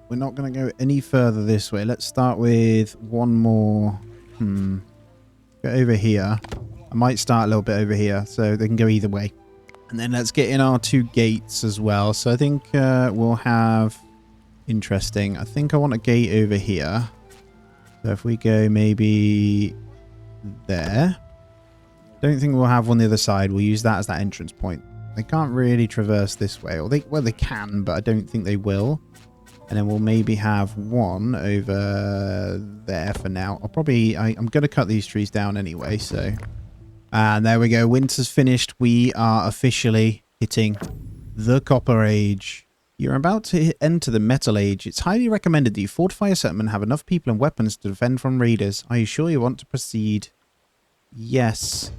we're not going to go any further this way. Let's start with 1 more. Go over here. I might start a little bit over here, so they can go either way. And then let's get in our 2 gates as well. So I think we'll have... Interesting. I think I want a gate over here. So if we go maybe there... Don't think we'll have one the other side. We'll use that as that entrance point. They can't really traverse this way. Or they can, but I don't think they will. And then we'll maybe have 1 over there for now. I'm going to cut these trees down anyway, so... And there we go. Winter's finished. We are officially hitting the Copper Age. You're about to enter the Metal Age. It's highly recommended that you fortify a settlement and have enough people and weapons to defend from raiders. Are you sure you want to proceed? Yes.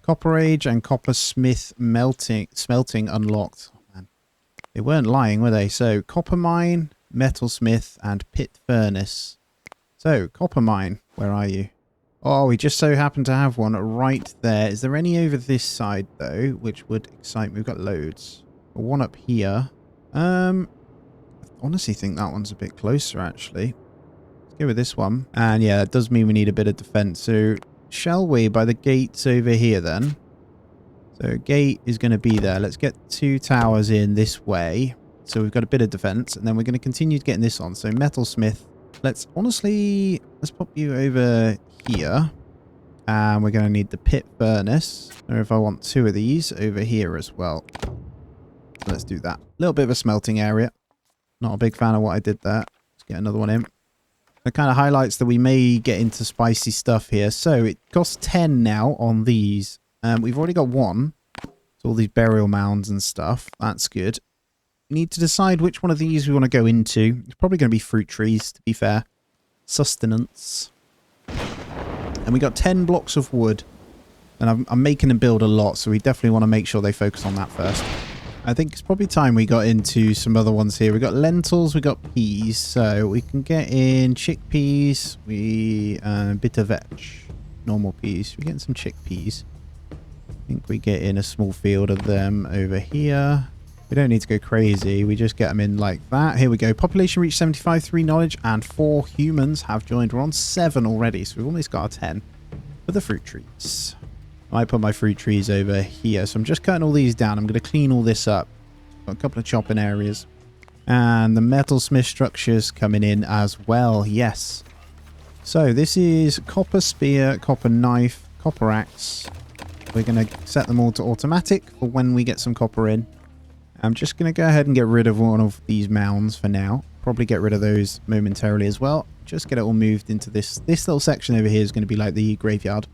Copper Age and Copper Smith smelting unlocked. Oh, man. They weren't lying, were they? So, Copper Mine, Metal Smith, and Pit Furnace. So, Copper Mine, where are you? Oh, we just so happen to have one right there. Is there any over this side, though, which would excite me? We've got loads. One up here. I honestly think that one's a bit closer, actually. Let's go with this one. And yeah, it does mean we need a bit of defense. So, shall we, by the gates over here, then? So, gate is going to be there. Let's get 2 towers in this way. So, we've got a bit of defense. And then we're going to continue getting this on. So, Metalsmith. Let's pop you over here. And we're going to need the Pit Furnace. Or if I want 2 of these over here as well. So let's do that. A little bit of a smelting area. Not a big fan of what I did there. Let's get another one in. It kind of highlights that we may get into spicy stuff here. So it costs 10 now on these. We've already got 1. So all these burial mounds and stuff. That's good. We need to decide which one of these we want to go into. It's probably going to be fruit trees, to be fair. Sustenance. And we got 10 blocks of wood. And I'm making them build a lot, so we definitely want to make sure they focus on that first. I think it's probably time we got into some other ones here. We got lentils, we got peas, so we can get in chickpeas. A bit of veg, normal peas. We're getting some chickpeas. I think we get in a small field of them over here. We don't need to go crazy. We just get them in like that. Here we go. Population reached 75, 3 knowledge, and 4 humans have joined. We're on 7 already, so we've almost got our 10 for the fruit trees. I might put my fruit trees over here. So I'm just cutting all these down. I'm going to clean all this up. Got a couple of chopping areas. And the metalsmith structures coming in as well. Yes. So this is copper spear, copper knife, copper axe. We're going to set them all to automatic for when we get some copper in. I'm just going to go ahead and get rid of one of these mounds for now. Probably get rid of those momentarily as well. Just get it all moved into this. This little section over here is going to be like the graveyard.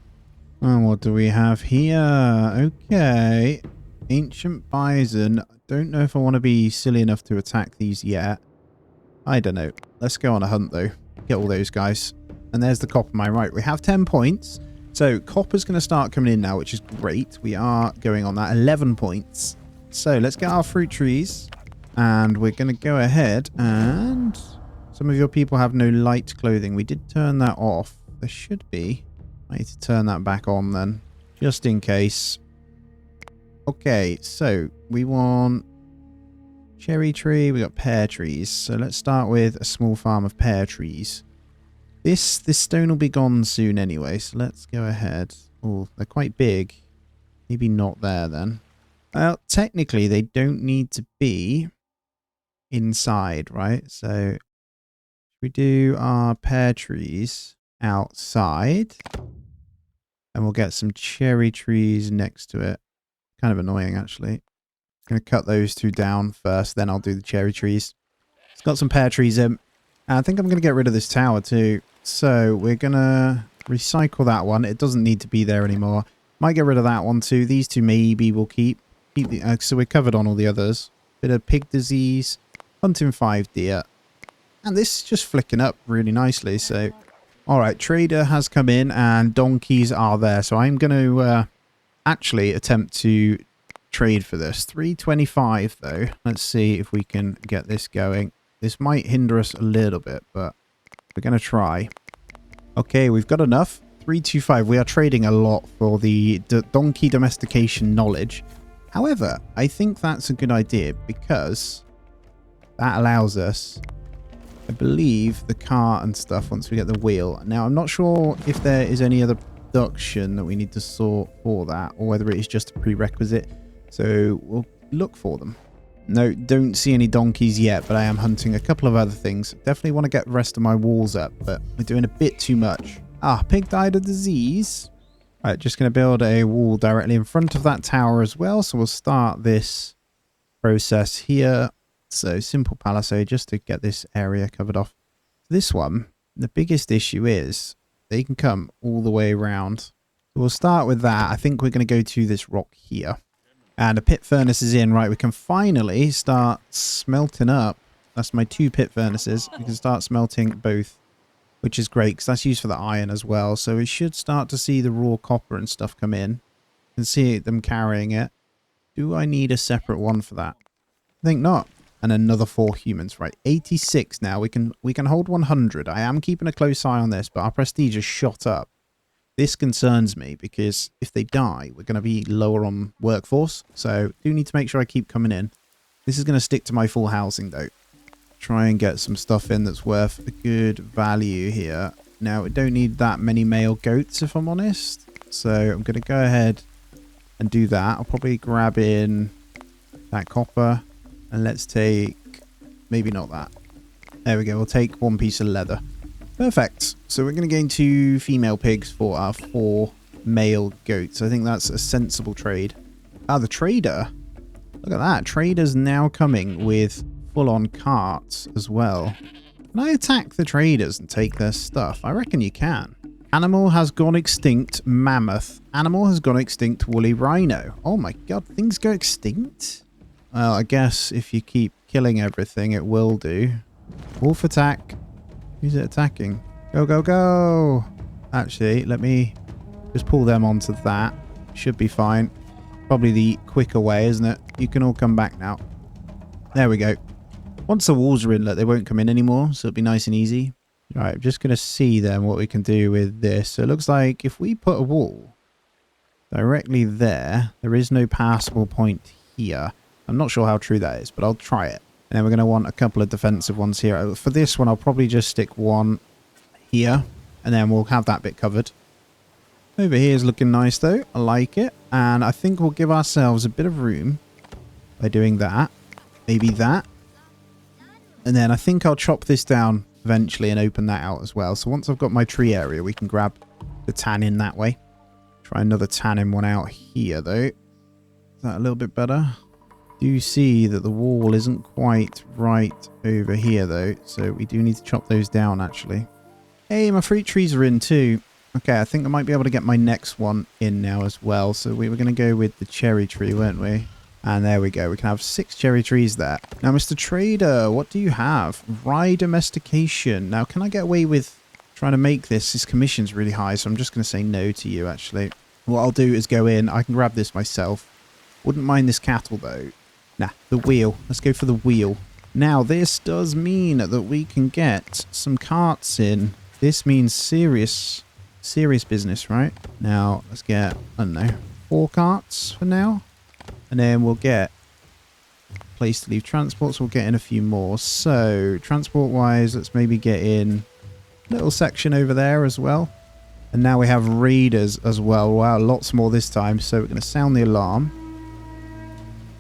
And what do we have here? Okay. Ancient bison. Don't know if I want to be silly enough to attack these yet. I don't know. Let's go on a hunt though. Get all those guys. And there's the copper mine. Right, we have 10 points. So copper's going to start coming in now, which is great. We are going on that 11 points. So let's get our fruit trees. And we're going to go ahead and... Some of your people have no light clothing. We did turn that off. There should be... I need to turn that back on then, just in case. Okay, so we want cherry tree, we got pear trees. So let's start with a small farm of pear trees. This stone will be gone soon anyway, so let's go ahead. Oh, they're quite big. Maybe not there then. Well, technically they don't need to be inside, right? So we do our pear trees outside. And we'll get some cherry trees next to it. Kind of annoying, actually. I'm going to cut those 2 down first, then I'll do the cherry trees. It's got some pear trees in. And I think I'm going to get rid of this tower too. So we're going to recycle that one. It doesn't need to be there anymore. Might get rid of that one too. These 2 maybe we'll keep. So we're covered on all the others. Bit of pig disease. Hunting 5 deer. And this is just flicking up really nicely, so... Alright, trader has come in and donkeys are there. So I'm going to actually attempt to trade for this. 325 though. Let's see if we can get this going. This might hinder us a little bit, but we're going to try. Okay, we've got enough. 325. We are trading a lot for the donkey domestication knowledge. However, I think that's a good idea because that allows us... I believe the car and stuff once we get the wheel. Now, I'm not sure if there is any other production that we need to sort for that or whether it is just a prerequisite. So we'll look for them. No, don't see any donkeys yet, but I am hunting a couple of other things. Definitely want to get the rest of my walls up, but we're doing a bit too much. Ah, pig died of disease. All right, just going to build a wall directly in front of that tower as well. So we'll start this process here. So simple palisade just to get this area covered off. This one, the biggest issue is they can come all the way around. So we'll start with that. I think we're going to go to this rock here. And a pit furnace is in. Right, we can finally start smelting up. That's my 2 pit furnaces. We can start smelting both, which is great because that's used for the iron as well. So we should start to see the raw copper and stuff come in. You can see them carrying it. Do I need a separate one for that? I think not. And another 4 humans. Right, 86 now. We can hold 100. I am keeping a close eye on this, but our prestige has shot up. This concerns me because if they die, we're going to be lower on workforce. So do need to make sure I keep coming in. This is going to stick to my full housing though. Try and get some stuff in that's worth a good value here. Now, we don't need that many male goats if I'm honest. So I'm going to go ahead and do that. I'll probably grab in that copper. And let's take, maybe not that. There we go. We'll take 1 piece of leather. Perfect. So we're going to gain 2 female pigs for our 4 male goats. I think that's a sensible trade. Ah, the trader. Look at that. Trader's now coming with full-on carts as well. Can I attack the traders and take their stuff? I reckon you can. Animal has gone extinct. Mammoth. Animal has gone extinct. Woolly rhino. Oh my god. Things go extinct? Well, I guess if you keep killing everything, it will do. Wolf attack. Who's it attacking? Go, go, go. Actually, let me just pull them onto that. Should be fine. Probably the quicker way, isn't it? You can all come back now. There we go. Once the walls are in, look, they won't come in anymore, so it'll be nice and easy. All right, I'm just going to see then what we can do with this. So it looks like if we put a wall directly there, there is no passable point here. I'm not sure how true that is, but I'll try it. And then we're going to want a couple of defensive ones here. For this one, I'll probably just stick one here, and then we'll have that bit covered. Over here is looking nice, though. I like it. And I think we'll give ourselves a bit of room by doing that. Maybe that. And then I think I'll chop this down eventually and open that out as well. So once I've got my tree area, we can grab the tannin that way. Try another tannin one out here, though. Is that a little bit better? Do see that the wall isn't quite right over here, though. So we do need to chop those down, actually. Hey, my fruit trees are in too. Okay, I think I might be able to get my next one in now as well. So we were going to go with the cherry tree, weren't we? And there we go. We can have 6 cherry trees there. Now, Mr. Trader, what do you have? Rye domestication. Now, can I get away with trying to make this? His commission's really high, so I'm just going to say no to you, actually. What I'll do is go in. I can grab this myself. Wouldn't mind this cattle, though. Nah, the wheel. Let's go for the wheel. Now, this does mean that we can get some carts in. This means serious business, right? Now, let's get, I don't know, 4 carts for now. And then we'll get a place to leave transport, so we'll get in a few more. So, transport-wise, let's maybe get in a little section over there as well. And now we have raiders as well. Wow, lots more this time. So we're going to sound the alarm.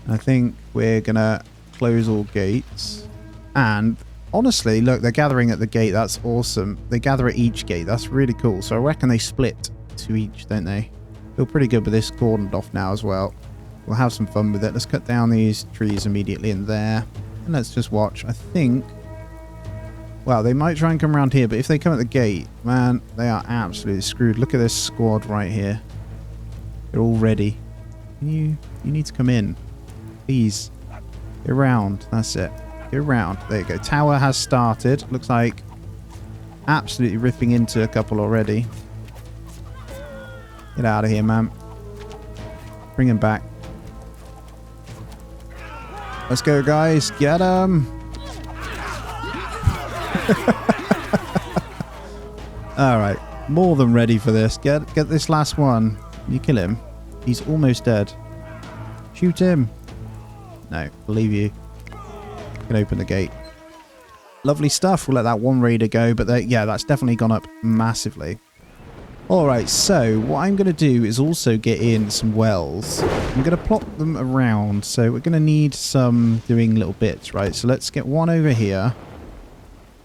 I think we're going to close all gates. And honestly, look, they're gathering at the gate. That's awesome. They gather at each gate. That's really cool. So I reckon they split to each, don't they? Feel pretty good with this cordoned off now as well. We'll have some fun with it. Let's cut down these trees immediately in there. And let's just watch. I think... Well, they might try and come around here, but if they come at the gate, man, they are absolutely screwed. Look at this squad right here. They're all ready. You need to come in. Please. Go round. That's it. Go round. There you go. Tower has started. Looks like absolutely ripping into a couple already. Get out of here, man. Bring him back. Let's go, guys. Get him. All right. More than ready for this. Get this last one. You kill him. He's almost dead. Shoot him. No, believe you. Can open the gate. Lovely stuff. We'll let that one raider go, but yeah, that's definitely gone up massively. Alright, so what I'm going to do is also get in some wells. I'm going to plot them around, so we're going to need some doing little bits, right? So let's get one over here.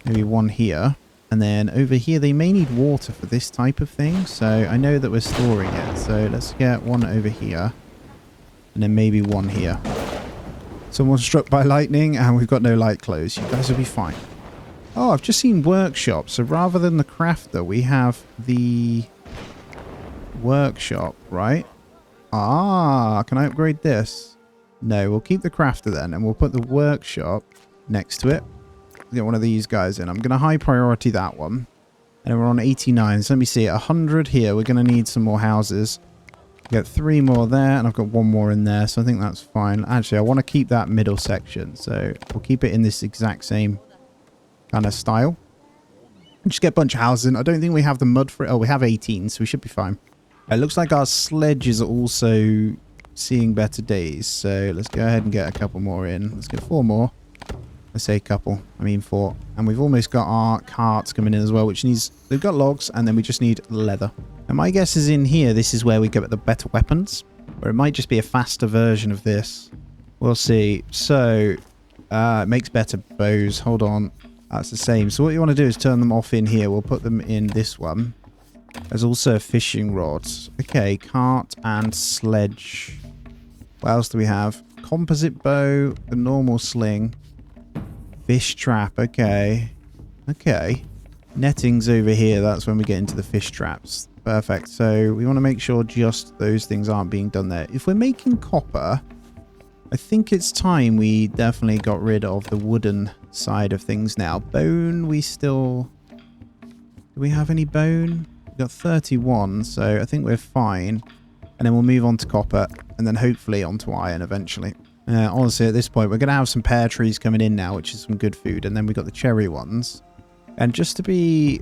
Maybe one here. And then over here, they may need water for this type of thing, so I know that we're storing it. So let's get one over here. And then maybe one here. Someone's struck by lightning, and we've got no light clothes. You guys will be fine. Oh, I've just seen workshop. So rather than the crafter, we have the workshop, right? Ah, can I upgrade this? No, we'll keep the crafter then, and we'll put the workshop next to it. Get one of these guys in. I'm going to high priority that one. And we're on 89. So let me see. 100 here. We're going to need some more houses. Get 3 more there, and I've got 1 more in there. So I think that's fine. Actually, I want to keep that middle section. So we'll keep it in this exact same kind of style. And just get a bunch of houses in. I don't think we have the mud for it. Oh, we have 18, so we should be fine. It looks like our sledges are also seeing better days. So let's go ahead and get a couple more in. Let's get 4 more. Let's say a couple. I mean 4. And we've almost got our carts coming in as well, which needs... They've got logs, and then we just need leather. And my guess is in here, this is where we get the better weapons. Or it might just be a faster version of this. We'll see. So, it makes better bows. Hold on. That's the same. So what you want to do is turn them off in here. We'll put them in this one. There's also fishing rods. Okay, cart and sledge. What else do we have? Composite bow, the normal sling. Fish trap, okay. Okay. Netting's over here. That's when we get into the fish traps. Perfect. So we want to make sure just those things aren't being done there. If we're making copper, I think it's time we definitely got rid of the wooden side of things now. Bone, we still... Do we have any bone? We've got 31, so I think we're fine. And then we'll move on to copper. and then hopefully onto iron eventually. Honestly, at this point, we're going to have some pear trees coming in now, which is some good food. And then we've got the cherry ones. And just to be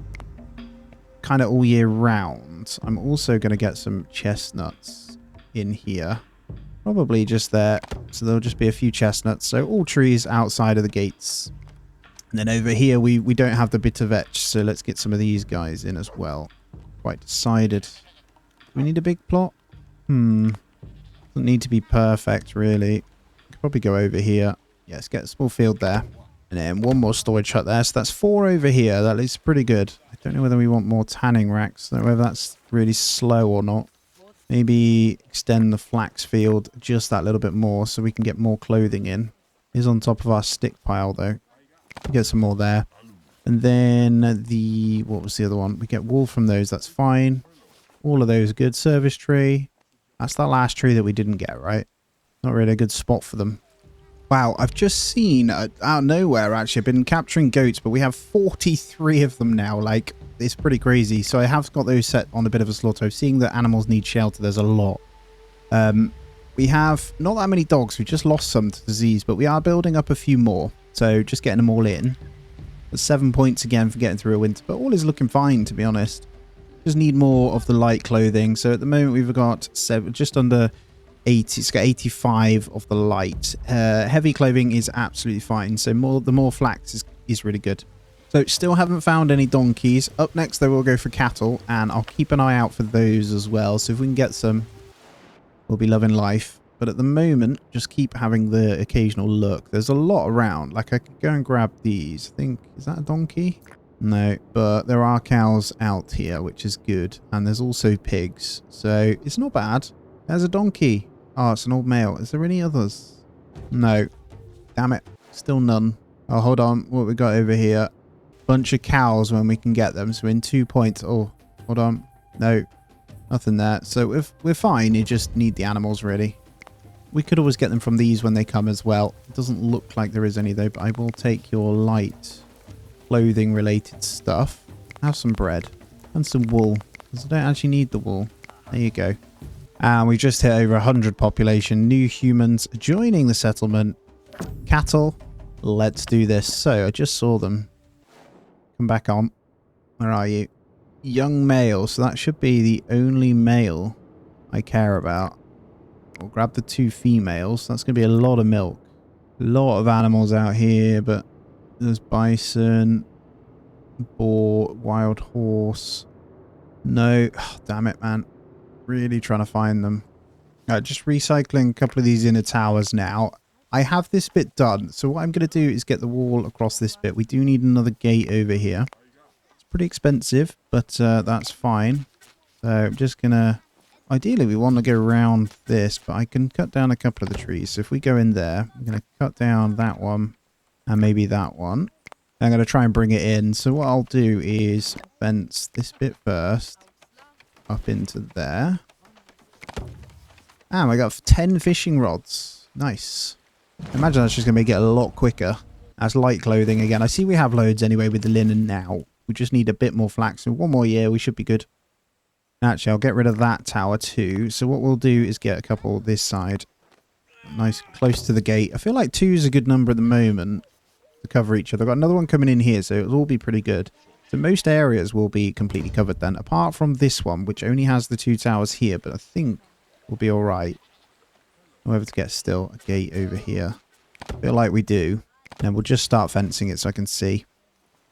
kind of all year round, I'm also going to get some chestnuts in here. Probably just there. So there'll just be a few chestnuts. So all trees outside of the gates. And then over here, we don't have the bit of etch. So let's get some of these guys in as well. Quite decided. Do we need a big plot? Doesn't need to be perfect, really. Could probably go over here. Yeah, let's get a small field there. And then one more storage hut there. So that's 4 over here. That is pretty good. I don't know whether we want more tanning racks. Whether that's really slow or not. Maybe extend the flax field just that little bit more so we can get more clothing in. Is on top of our stick pile, though. Get some more there. And then what was the other one? We get wool from those. That's fine. All of those good. Service tree. That's that last tree that we didn't get, right? Not really a good spot for them. Wow, I've just seen out of nowhere, actually. I've been capturing goats, but we have 43 of them now. Like, it's pretty crazy. So I have got those set on a bit of a slaughter. Seeing that animals need shelter, there's a lot. We have not that many dogs. We just lost some to disease, but we are building up a few more. So just getting them all in. That's 7 points again for getting through a winter, but all is looking fine, to be honest. Just need more of the light clothing. So at the moment we've got just under 80. It's got 85 of the light. Heavy clothing is absolutely fine. So the more flax is really good. So still haven't found any donkeys. Up next though, we'll go for cattle, and I'll keep an eye out for those as well. So if we can get some, we'll be loving life. But at the moment, just keep having the occasional look. There's a lot around. Like I could go and grab these. I think, is that a donkey? No, but there are cows out here, which is good. And there's also pigs. So it's not bad. There's a donkey. Oh, it's an old male. Is there any others? No. Damn it. Still none. Oh, hold on. What we got over here? Bunch of cows when we can get them. So in 2 points. Oh, hold on. No. Nothing there. So we're fine. You just need the animals, really. We could always get them from these when they come as well. It doesn't look like there is any, though. But I will take your light clothing related stuff. Have some bread. And some wool. Because I don't actually need the wool. There you go. And we just hit over 100 population. New humans joining the settlement. Cattle. Let's do this. So I just saw them. Come back on. Where are you? Young male. So that should be the only male I care about. We'll grab the 2 females. That's going to be a lot of milk. A lot of animals out here, but there's bison, boar, wild horse. No. Oh, damn it, man. Really trying to find them. Just recycling a couple of these inner towers now. I have this bit done. So what I'm going to do is get the wall across this bit. We do need another gate over here. It's pretty expensive, but that's fine. So I'm just going to... Ideally, we want to go around this, but I can cut down a couple of the trees. So if we go in there, I'm going to cut down that one and maybe that one. I'm going to try and bring it in. So what I'll do is fence this bit first up into there. And I got 10 fishing rods. Nice. I imagine that's just going to make it a lot quicker. As light clothing again. I see we have loads anyway with the linen now. We just need a bit more flax. In 1 more year, we should be good. Actually, I'll get rid of that tower too. So what we'll do is get a couple this side. Nice, close to the gate. I feel like 2 is a good number at the moment to cover each other. I've got another one coming in here, so it'll all be pretty good. So most areas will be completely covered then, apart from this one, which only has the 2 towers here, but I think we'll be alright. However, to get still a gate over here. I feel like we do. And we'll just start fencing it so I can see.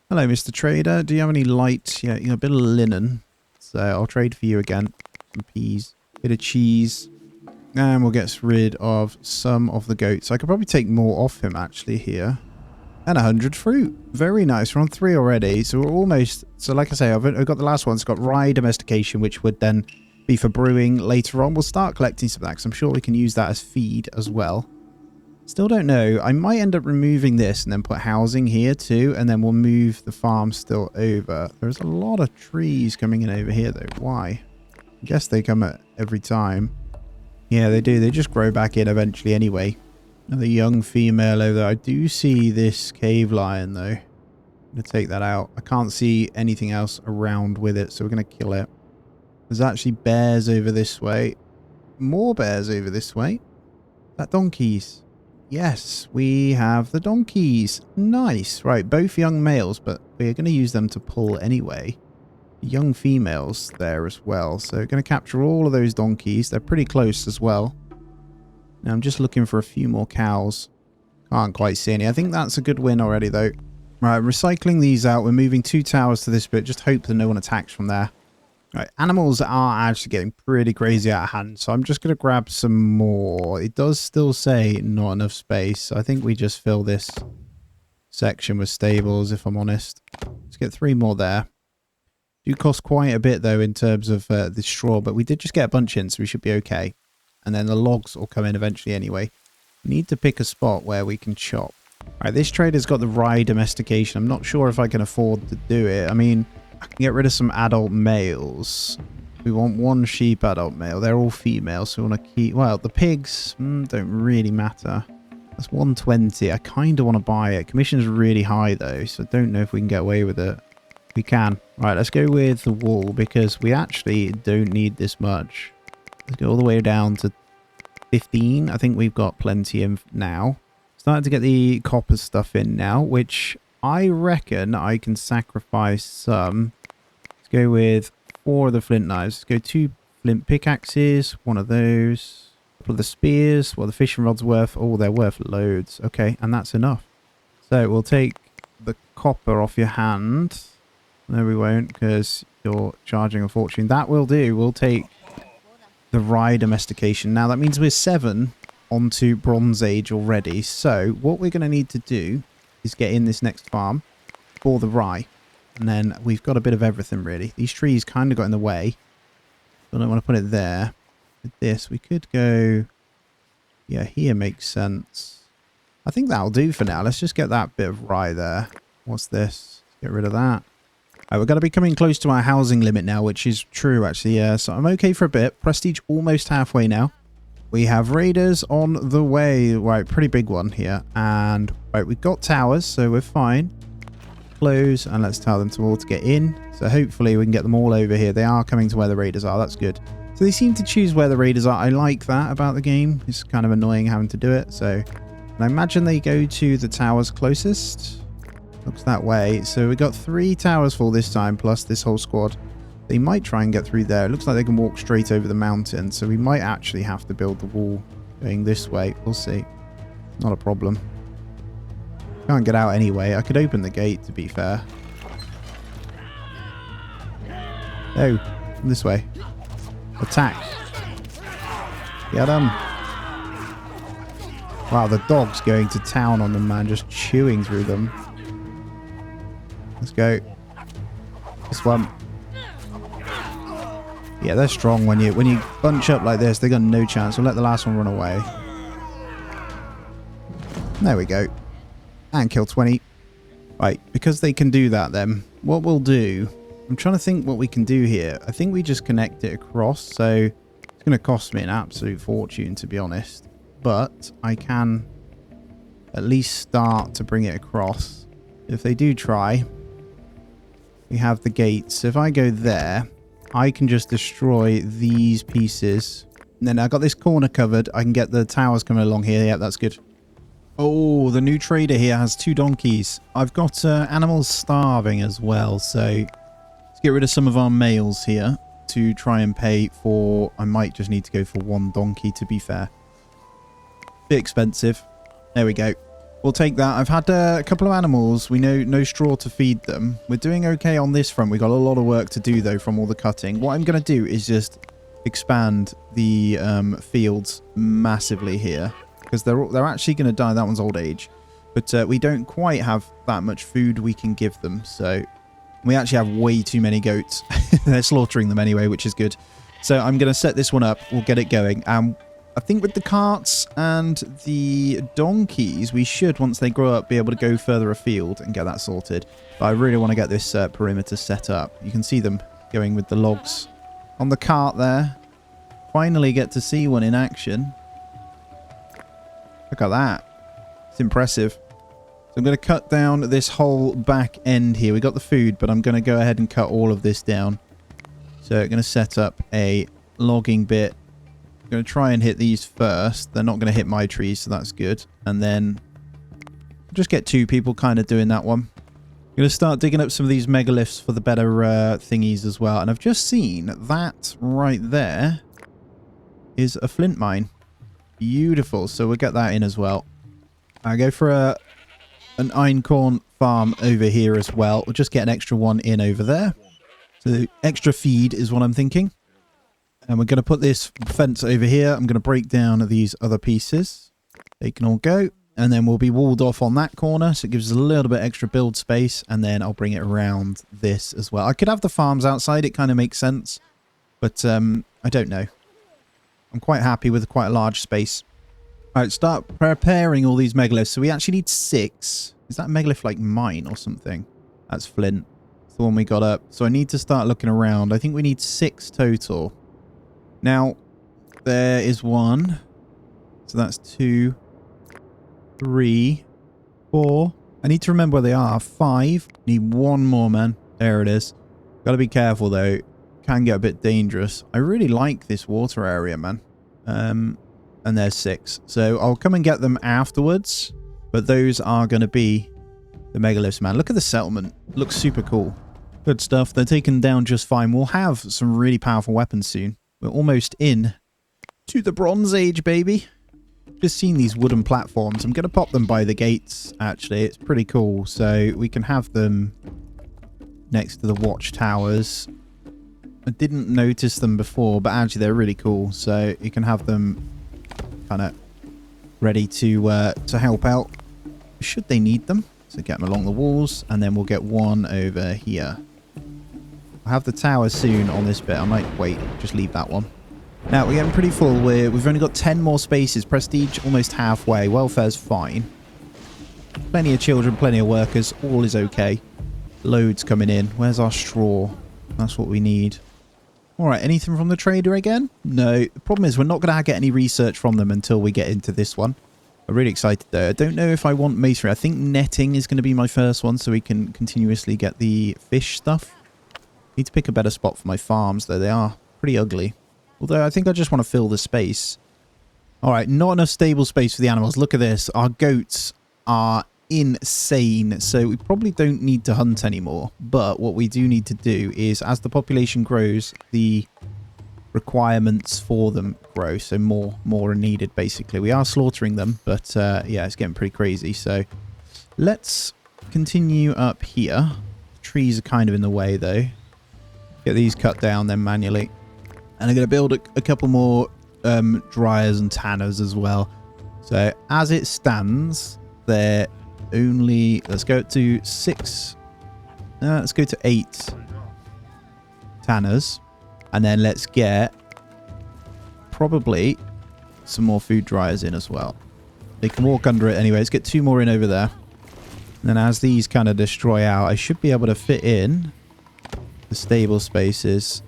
Hello, Mr. Trader. Do you have any light? Yeah, you know, a bit of linen. So I'll trade for you again. Some peas, bit of cheese, and we'll get rid of some of the goats. I could probably take more off him actually here. And 100 fruit. Very nice. We're on 3 already, so we're almost... So like I say, I've got the last one. It's got rye domestication, which would then be for brewing later on. We'll start collecting some of that, because I'm sure we can use that as feed as well. Still don't know. I might end up removing this and then put housing here too, and then we'll move the farm still over. There's a lot of trees coming in over here though. Why? I guess they come at every time. Yeah, they do. They just grow back in eventually anyway. Another young female over there. I do see this cave lion though. I'm going to take that out. I can't see anything else around with it, so we're going to kill it. There's actually bears over this way. more bears over this way. That donkeys. Yes, we have the donkeys. Nice. Right, both young males, but we're going to use them to pull anyway. Young females there as well. So going to capture all of those donkeys. They're pretty close as well. Now I'm just looking for a few more cows. Can't quite see any. I think that's a good win already though. Right, recycling these out. We're moving 2 towers to this bit. Just hope that no one attacks from there. Right, animals are actually getting pretty crazy out of hand, so I'm just going to grab some more. It does still say not enough space. I think we just fill this section with stables, if I'm honest. Let's get 3 more there. Do cost quite a bit, though, in terms of the straw, but we did just get a bunch in, so we should be okay. And then the logs will come in eventually anyway. We need to pick a spot where we can chop. Right, this trader's got the rye domestication. I'm not sure if I can afford to do it. I mean, I can get rid of some adult males. We want 1 sheep adult male. They're all female, so we want to keep... Well, the pigs don't really matter. That's 120. I kind of want to buy it. Commission's really high, though, so I don't know if we can get away with it. We can. Right, let's go with the wool, because we actually don't need this much. Let's go all the way down to 15. I think we've got plenty in now. Starting to get the copper stuff in now, which I reckon I can sacrifice some. Let's go with 4 of the flint knives. Let's go 2 flint pickaxes, 1 of those. A couple of the spears. Well, the fishing rod's worth... Oh, they're worth loads. Okay, and that's enough. So we'll take the copper off your hand. No, we won't, because you're charging a fortune. That will do. We'll take the rye domestication. Now, that means we're 7 onto Bronze Age already. So, what we're going to need to do is get in this next farm for the rye. And then we've got a bit of everything, really. These trees kind of got in the way. So I don't want to put it there. With this, we could go... Yeah, here makes sense. I think that'll do for now. Let's just get that bit of rye there. What's this? Get rid of that. We're going to be coming close to our housing limit now, which is true, actually. Yeah, so I'm okay for a bit. Prestige almost halfway now. We have raiders on the way. Right, pretty big one here. And, right, we've got towers, so we're fine. Close, and let's tell them to all to get in. So hopefully we can get them all over here. They are coming to where the raiders are. That's good. So they seem to choose where the raiders are. I like that about the game. It's kind of annoying having to do it. So, and I imagine they go to the towers closest. Looks that way. So we got 3 towers full this time, plus this whole squad. They might try and get through there. It looks like they can walk straight over the mountain. So we might actually have to build the wall going this way. We'll see. Not a problem. Can't get out anyway. I could open the gate, to be fair. Oh, this way. Attack. Get them. Wow, the dog's going to town on them, man. Just chewing through them. Let's go. This one. Yeah, they're strong when you bunch up like this. They got no chance. We'll let the last one run away. There we go. And kill 20. Right, because they can do that then, what we'll do... I'm trying to think what we can do here. I think we just connect it across, so it's going to cost me an absolute fortune, to be honest. But I can at least start to bring it across. If they do try... We have the gates. So if I go there, I can just destroy these pieces. And then I got this corner covered. I can get the towers coming along here. Yeah, that's good. Oh, the new trader here has 2 donkeys. I've got animals starving as well. So let's get rid of some of our males here to try and pay for... I might just need to go for 1 donkey, to be fair. Bit expensive. There we go. We'll take that. I've had a couple of animals. We know no straw to feed them. We're doing okay on this front. We've got a lot of work to do, though, from all the cutting. What I'm going to do is just expand the fields massively here. Because they're actually going to die. That one's old age. But we don't quite have that much food we can give them. So we actually have way too many goats. They're slaughtering them anyway, which is good. So I'm going to set this one up. We'll get it going. I think with the carts and the donkeys, we should, once they grow up, be able to go further afield and get that sorted. But I really want to get this perimeter set up. You can see them going with the logs on the cart there. Finally get to see one in action. Look at that. It's impressive. So I'm going to cut down this whole back end here. We got the food, but I'm going to go ahead and cut all of this down. So I'm going to set up a logging bit I'm going to try and hit these first. They're not going to hit my trees, so that's good. And then just get 2 people kind of doing that one. I'm going to start digging up some of these megaliths for the better thingies as well. And I've just seen that right there is a flint mine. Beautiful. So we'll get that in as well. I go for an einkorn farm over here as well. We'll just get an extra one in over there. So extra feed is what I'm thinking. And we're going to put this fence over here. I'm going to break down these other pieces. They can all go. And then we'll be walled off on that corner. So it gives us a little bit extra build space. And then I'll bring it around this as well. I could have the farms outside. It kind of makes sense. But I don't know. I'm quite happy with quite a large space. All right, start preparing all these megaliths. So we actually need 6. Is that a megalith like mine or something? That's flint. It's the one we got up. So I need to start looking around. I think we need 6 total. Now, there is 1. So that's 2, 3, 4. I need to remember where they are. 5. Need 1 more, man. There it is. Got to be careful, though. Can get a bit dangerous. I really like this water area, man. And there's 6. So I'll come and get them afterwards. But those are going to be the megaliths, man. Look at the settlement. Looks super cool. Good stuff. They're taken down just fine. We'll have some really powerful weapons soon. We're almost in to the Bronze Age, baby. Just seen these wooden platforms. I'm going to pop them by the gates, actually. It's pretty cool. So we can have them next to the watchtowers. I didn't notice them before, but actually they're really cool. So you can have them kind of ready to help out should they need them. So get them along the walls, and then we'll get one over here. I'll have the tower soon on this bit. I might wait, just leave that one. Now, we're getting pretty full. We've only got 10 more spaces. Prestige almost halfway. Welfare's fine. Plenty of children, plenty of workers. All is okay. Loads coming in. Where's our straw? That's what we need. Alright, anything from the trader again? No. The problem is we're not going to get any research from them until we get into this one. I'm really excited though. I don't know if I want masonry. I think netting is going to be my first one so we can continuously get the fish stuff. Need to pick a better spot for my farms though. They are pretty ugly. Although I think I just want to fill the space. Alright, not enough stable space for the animals. Look at this. Our goats are insane. So we probably don't need to hunt anymore. But what we do need to do is, as the population grows, the requirements for them grow. So more are needed, basically. We are slaughtering them, but yeah, it's getting pretty crazy. So let's continue up here. The trees are kind of in the way, though. Get these cut down then manually. And I'm going to build a couple more dryers and tanners as well. So as it stands, they're only... Let's go to 6. Let's go to 8 tanners. And then let's get probably some more food dryers in as well. They can walk under it anyway. Let's get 2 more in over there. And then as these kind of destroy out, I should be able to fit in the stable spaces.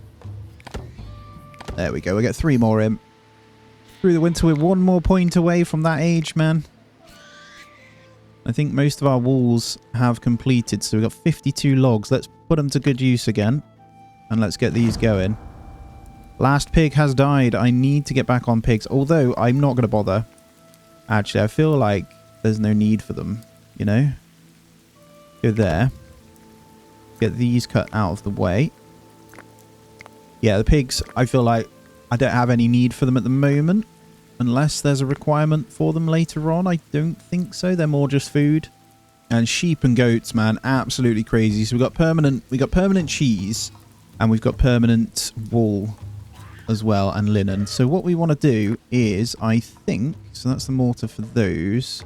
There we go. We'll get 3 more in. Through the winter, we're 1 more point away from that age, man. I think most of our walls have completed. So we've got 52 logs. Let's put them to good use again. And let's get these going. Last pig has died. I need to get back on pigs. Although, I'm not going to bother. Actually, I feel like there's no need for them. You know? Go there. Get these cut out of the way. Yeah, the pigs, I feel like I don't have any need for them at the moment. Unless there's a requirement for them later on. I don't think so. They're more just food. And sheep and goats, man, absolutely crazy. So we got permanent cheese. And we've got permanent wool as well, and linen. So what we want to do is, I think... So that's the mortar for those.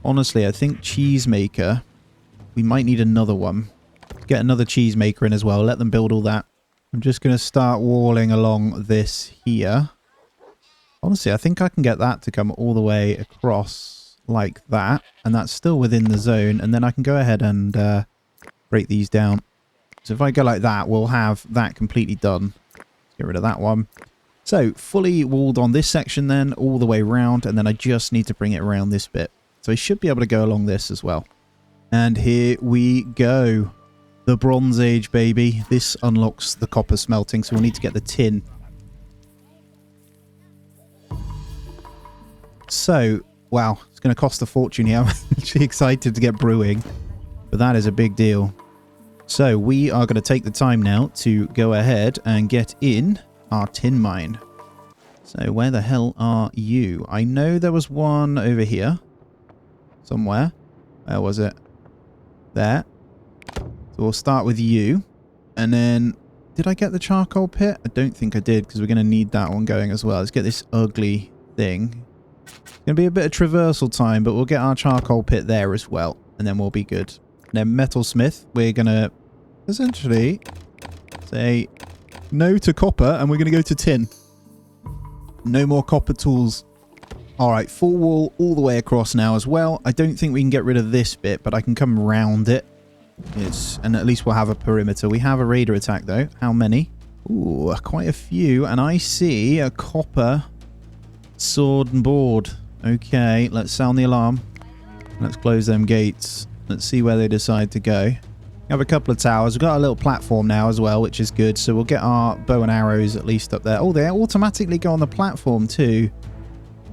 Honestly, I think cheesemaker. We might need another one. Get another cheesemaker in as well. Let them build all that. I'm just going to start walling along this here. Honestly, I think I can get that to come all the way across like that. And that's still within the zone. And then I can go ahead and break these down. So if I go like that, we'll have that completely done. Get rid of that one. So fully walled on this section then, all the way around. And then I just need to bring it around this bit. So I should be able to go along this as well. And here we go. The Bronze Age, baby. This unlocks the copper smelting, so we'll need to get the tin. So, wow, it's going to cost a fortune here. I'm actually excited to get brewing, but that is a big deal. So we are going to take the time now to go ahead and get in our tin mine. So where the hell are you? I know there was one over here somewhere. Where was it? There. So we'll start with you. And then, did I get the charcoal pit? I don't think I did, because we're going to need that one going as well. Let's get this ugly thing. It's going to be a bit of traversal time, but we'll get our charcoal pit there as well. And then we'll be good. And then metalsmith, we're going to essentially say no to copper, and we're going to go to tin. No more copper tools. Alright, full wall all the way across now as well. I don't think we can get rid of this bit, but I can come round it. And at least we'll have a perimeter. We have a raider attack though. How many? Ooh, quite a few. And I see a copper sword and board. Okay, let's sound the alarm. Let's close them gates. Let's see where they decide to go. We have a couple of towers. We've got a little platform now as well, which is good. So we'll get our bow and arrows at least up there. Oh, they automatically go on the platform too.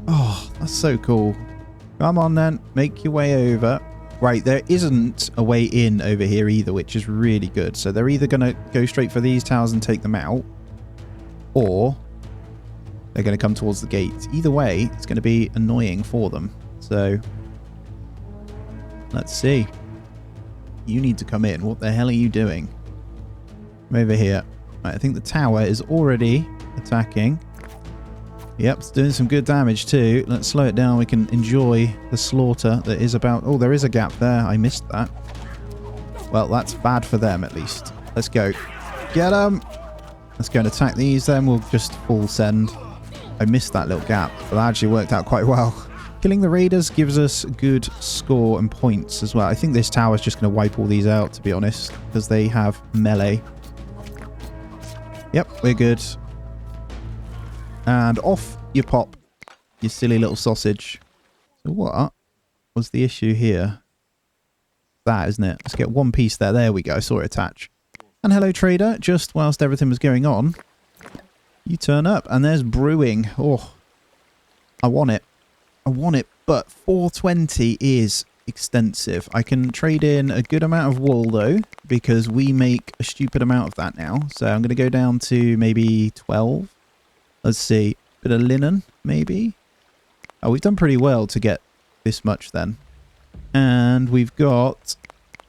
Oh, that's so cool. Come on then, make your way over. Right, there isn't a way in over here either, which is really good. So they're either going to go straight for these towers and take them out, or they're going to come towards the gates. Either way, it's going to be annoying for them. So let's see. You need to come in. What the hell are you doing? Come over here. Right, I think the tower is already attacking. Yep, it's doing some good damage too. Let's slow it down. We can enjoy the slaughter that is about... Oh, there is a gap there. I missed that. Well, that's bad for them at least. Let's go. Get them! Let's go and attack these then. We'll just full send. I missed that little gap, but that actually worked out quite well. Killing the raiders gives us good score and points as well. I think this tower is just going to wipe all these out, to be honest, because they have melee. Yep, we're good. And off you pop, you silly little sausage. So what was the issue here? That, isn't it? Let's get one piece there. There we go. I saw it attach. And hello, trader. Just whilst everything was going on, you turn up and there's brewing. Oh, I want it. I want it, but 420 is extensive. I can trade in a good amount of wool, though, because we make a stupid amount of that now. So I'm going to go down to maybe 12. Let's see. Bit of linen, maybe. Oh, we've done pretty well to get this much then. And we've got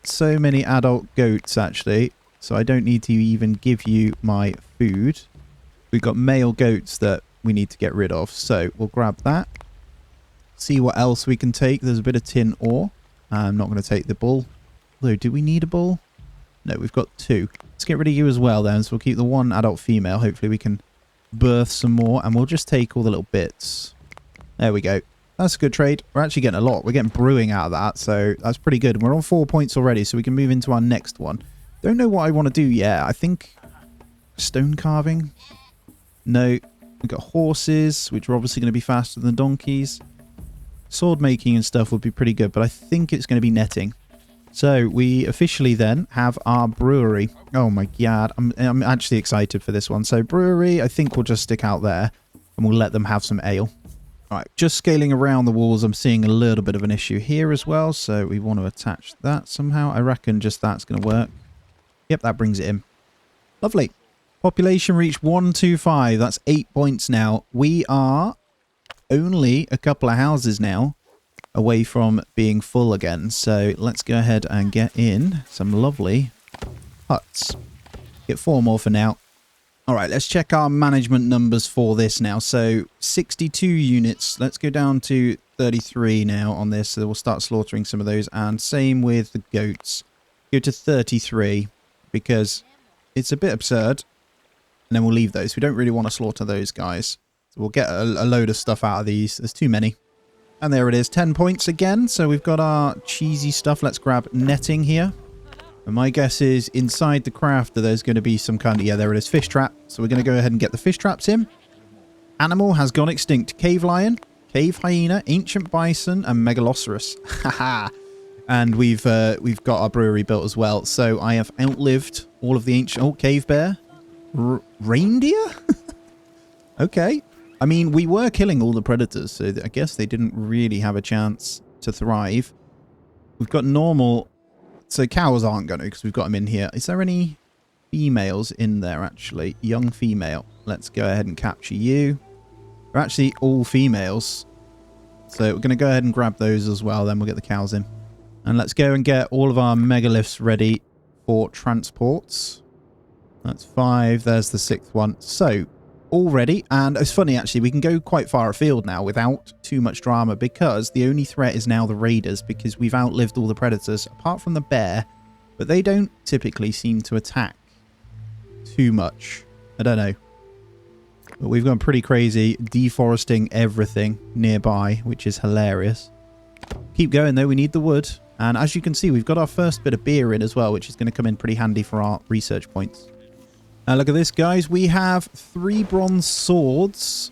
so many adult goats, actually. So I don't need to even give you my food. We've got male goats that we need to get rid of. So we'll grab that. See what else we can take. There's a bit of tin ore. I'm not going to take the bull. Although, do we need a bull? No, we've got 2. Let's get rid of you as well then. So we'll keep the 1 adult female. Hopefully we can birth some more. And we'll just take all the little bits. There we go. That's a good trade. We're actually getting a lot. We're getting brewing out of that. So that's pretty good. We're on 4 points already. So we can move into our next one. Don't know what I want to do yet. I think stone carving. No. We've got horses, which are obviously going to be faster than donkeys. Sword making and stuff would be pretty good, but I think it's going to be netting. So we officially then have our brewery. Oh my god, I'm actually excited for this one. So brewery, I think we'll just stick out there and we'll let them have some ale. All right, just scaling around the walls, I'm seeing a little bit of an issue here as well. So we want to attach that somehow. I reckon just that's going to work. Yep, that brings it in. Lovely. Population reached 125. That's 8 points now. We are only a couple of houses now away from being full again. So let's go ahead and get in some lovely huts. Get 4 more for now. All right, let's check our management numbers for this now. So 62 units. Let's go down to 33 now on this. So we'll start slaughtering some of those. And same with the goats. Go to 33 because it's a bit absurd. And then we'll leave those. We don't really want to slaughter those guys. So we'll get a load of stuff out of these. There's too many. And there it is. 10 points again. So we've got our cheesy stuff. Let's grab netting here. And my guess is inside the crafter there's going to be some kind of... Yeah, there it is. Fish trap. So we're going to go ahead and get the fish traps in. Animal has gone extinct. Cave lion, cave hyena, ancient bison, and megalosaurus. Haha. And we've got our brewery built as well. So I have outlived all of the ancient... Oh, cave bear. Reindeer? Okay. I mean, we were killing all the predators, so I guess they didn't really have a chance to thrive. We've got normal... So cows aren't going to, because we've got them in here. Is there any females in there, actually? Young female. Let's go ahead and capture you. They're actually all females. So we're going to go ahead and grab those as well, then we'll get the cows in. And let's go and get all of our megaliths ready for transports. That's 5. There's the 6th one. So, all ready. And it's funny, actually, we can go quite far afield now without too much drama because the only threat is now the raiders because we've outlived all the predators, apart from the bear. But they don't typically seem to attack too much. I don't know. But we've gone pretty crazy, deforesting everything nearby, which is hilarious. Keep going, though. We need the wood. And as you can see, we've got our first bit of beer in as well, which is going to come in pretty handy for our research points. Look at this, guys. We have 3 bronze swords.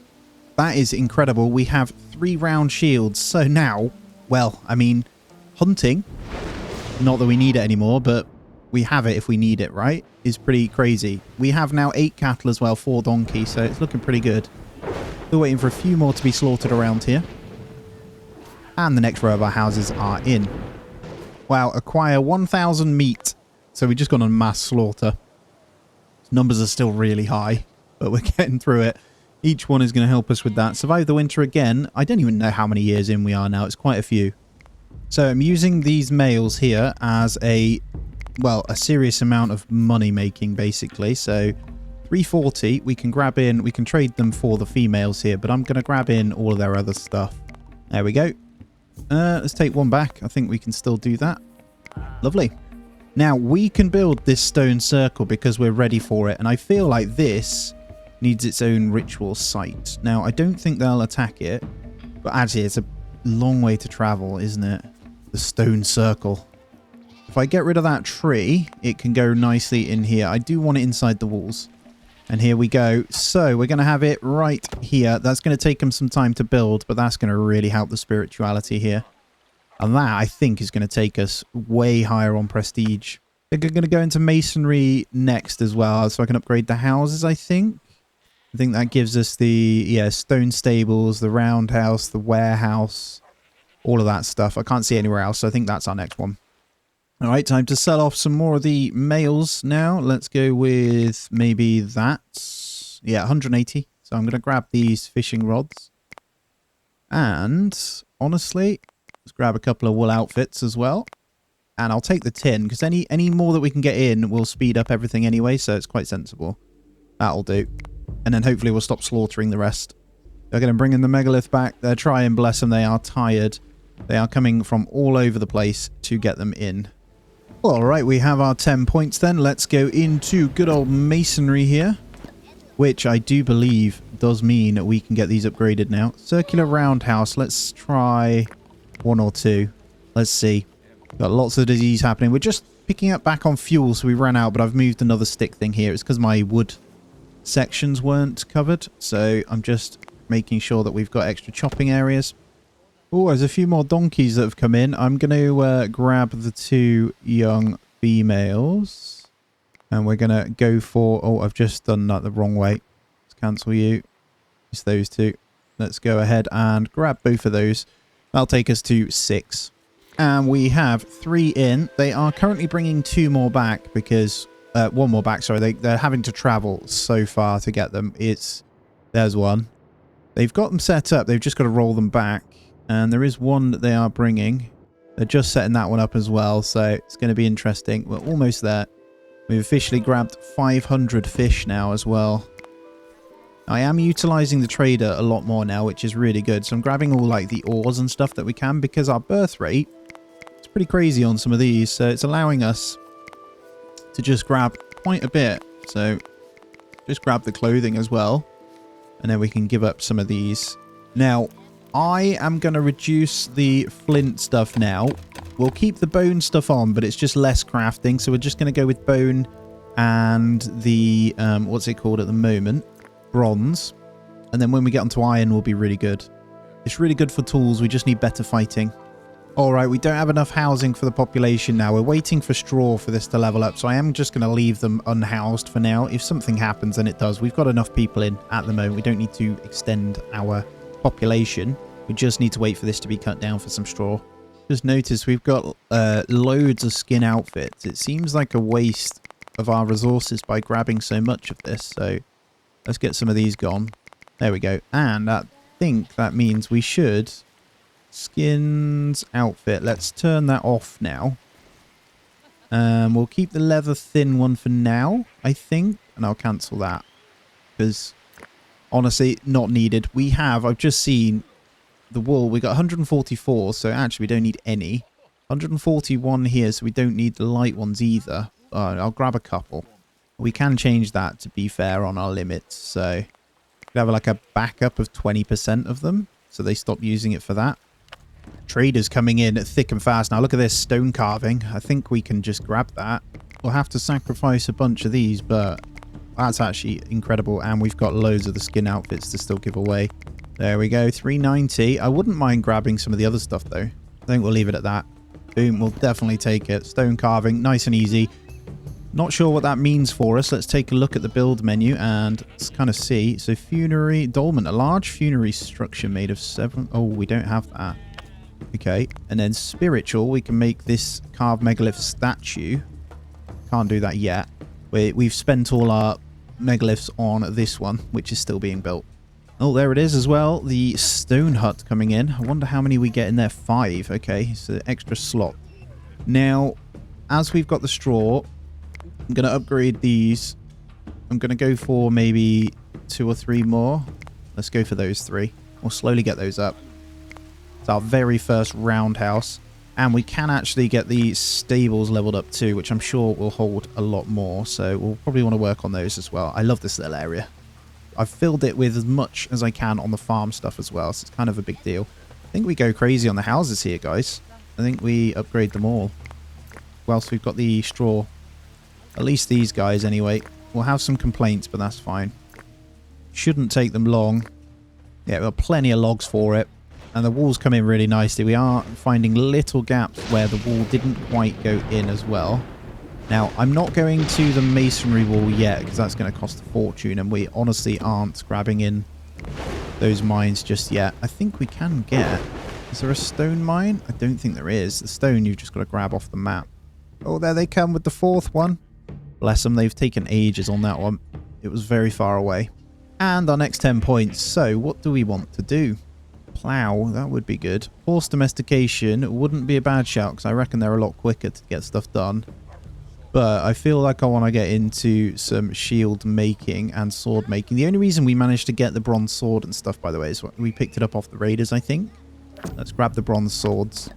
That is incredible. We have 3 round shields. So now, well, I mean, hunting, not that we need it anymore, but we have it if we need it, right? Is pretty crazy. We have now 8 cattle as well, 4 donkeys, so it's looking pretty good. Still waiting for a few more to be slaughtered around here. And the next row of our houses are in. Wow, acquire 1,000 meat. So we've just gone on mass slaughter. Numbers are still really high, but we're getting through it. Each one is going to help us with that. Survive the winter again. I don't even know how many years in we are now. It's quite a few. So I'm using these males here as a, well, a serious amount of money making, basically. So 340, we can grab in, we can trade them for the females here, but I'm going to grab in all of their other stuff. There we go. Let's take one back. I think we can still do that. Lovely. Now, we can build this stone circle because we're ready for it. And I feel like this needs its own ritual site. Now, I don't think they'll attack it. But actually, it's a long way to travel, isn't it? The stone circle. If I get rid of that tree, it can go nicely in here. I do want it inside the walls. And here we go. So we're going to have it right here. That's going to take them some time to build, but that's going to really help the spirituality here. And that, I think, is going to take us way higher on prestige. I think I'm going to go into masonry next as well, so I can upgrade the houses, I think. I think that gives us the, yeah, stone stables, the roundhouse, the warehouse, all of that stuff. I can't see anywhere else, so I think that's our next one. All right, time to sell off some more of the males now. Let's go with maybe that. Yeah, 180. So I'm going to grab these fishing rods. And honestly, let's grab a couple of wool outfits as well. And I'll take the tin, because any more that we can get in will speed up everything anyway, so it's quite sensible. That'll do. And then hopefully we'll stop slaughtering the rest. They're going to bring in the megalith back. They're trying, bless them, they are tired. They are coming from all over the place to get them in. Well, alright, we have our 10 points then. Let's go into good old masonry here. Which I do believe does mean we can get these upgraded now. Circular roundhouse. Let's try 1 or 2. Let's see. Got lots of disease happening. We're just picking up back on fuel, so we ran out, but I've moved another stick thing here. It's because my wood sections weren't covered, so I'm just making sure that we've got extra chopping areas. Oh, there's a few more donkeys that have come in. I'm going to grab the 2 young females. And we're going to go for... Oh, I've just done that the wrong way. Let's cancel you. It's those 2. Let's go ahead and grab both of those. That'll take us to 6. And we have 3 in. They are currently bringing 2 more back because... 1 more back, sorry. They're having to travel so far to get them. There's one. They've got them set up. They've just got to roll them back. And there is one that they are bringing. They're just setting that one up as well. So it's going to be interesting. We're almost there. We've officially grabbed 500 fish now as well. I am utilizing the trader a lot more now, which is really good. So I'm grabbing all like the ores and stuff that we can because our birth rate is pretty crazy on some of these. So it's allowing us to just grab quite a bit. So just grab the clothing as well. And then we can give up some of these. Now, I am going to reduce the flint stuff now. We'll keep the bone stuff on, but it's just less crafting. So we're just going to go with bone and the, what's it called at the moment? Bronze. And then when we get onto iron, we'll be really good. It's really good for tools. We just need better fighting. Alright, we don't have enough housing for the population now. We're waiting for straw for this to level up, so I am just going to leave them unhoused for now. If something happens, and it does, we've got enough people in at the moment. We don't need to extend our population. We just need to wait for this to be cut down for some straw. Just notice we've got loads of skin outfits. It seems like a waste of our resources by grabbing so much of this, so let's get some of these gone. There we go. And I think that means we should... Skins outfit. Let's turn that off now. We'll keep the leather thin one for now, I think. And I'll cancel that. Because, honestly, not needed. I've just seen the wool. We got 144, so actually we don't need any. 141 here, so we don't need the light ones either. I'll grab a couple. We can change that, to be fair, on our limits. So, we have like a backup of 20% of them. So they stop using it for that. Traders coming in thick and fast. Now look at this stone carving. I think we can just grab that. We'll have to sacrifice a bunch of these, but that's actually incredible. And we've got loads of the skin outfits to still give away. There we go, 390. I wouldn't mind grabbing some of the other stuff though. I think we'll leave it at that. Boom, we'll definitely take it. Stone carving, nice and easy. Not sure what that means for us. Let's take a look at the build menu and let's kind of see. So funerary, dolmen, a large funerary structure made of 7. Oh, we don't have that. Okay, and then spiritual, we can make this carved megalith statue. Can't do that yet. We've spent all our megaliths on this one, which is still being built. Oh, there it is as well. The stone hut coming in. I wonder how many we get in there. 5. Okay, so extra slot. Now, as we've got the straw, I'm going to upgrade these. I'm going to go for maybe 2 or 3 more. Let's go for those 3. We'll slowly get those up. It's our very first roundhouse. And we can actually get the stables leveled up too, which I'm sure will hold a lot more. So we'll probably want to work on those as well. I love this little area. I've filled it with as much as I can on the farm stuff as well. So it's kind of a big deal. I think we go crazy on the houses here, guys. I think we upgrade them all. Whilst we've got the straw. At least these guys anyway. We'll have some complaints, but that's fine. Shouldn't take them long. Yeah, we've got plenty of logs for it. And the walls come in really nicely. We are finding little gaps where the wall didn't quite go in as well. Now, I'm not going to the masonry wall yet because that's going to cost a fortune. And we honestly aren't grabbing in those mines just yet. I think we can get... Is there a stone mine? I don't think there is. The stone you've just got to grab off the map. Oh, there they come with the 4th one. Bless them. They've taken ages on that one. It was very far away. And our next 10 points. So, what do we want to do? Plow, that would be good. Horse domestication wouldn't be a bad shout because I reckon they're a lot quicker to get stuff done. But I feel like I want to get into some shield making and sword making. The only reason we managed to get the bronze sword and stuff, by the way, is we picked it up off the raiders, I think. Let's grab the bronze swords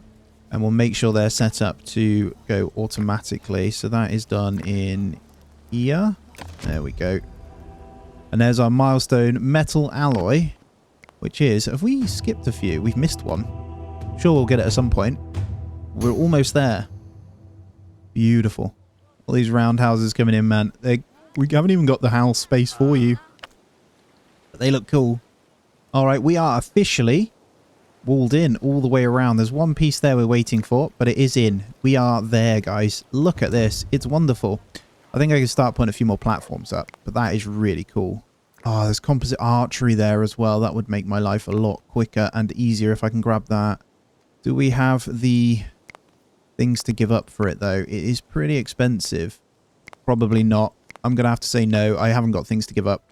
and we'll make sure they're set up to go automatically. So that is done in here. There we go. And there's our milestone metal alloy. Which is, have we skipped a few? We've missed one. Sure, we'll get it at some point. We're almost there. Beautiful. All these roundhouses coming in, man. We haven't even got the house space for you. But they look cool. Alright, we are officially walled in all the way around. There's one piece there we're waiting for, but it is in. We are there, guys. Look at this. It's wonderful. I think I can start putting a few more platforms up, but that is really cool. Oh, there's composite archery there as well. That would make my life a lot quicker and easier if I can grab that. Do we have the things to give up for it, though? It is pretty expensive. Probably not. I'm going to have to say no. I haven't got things to give up.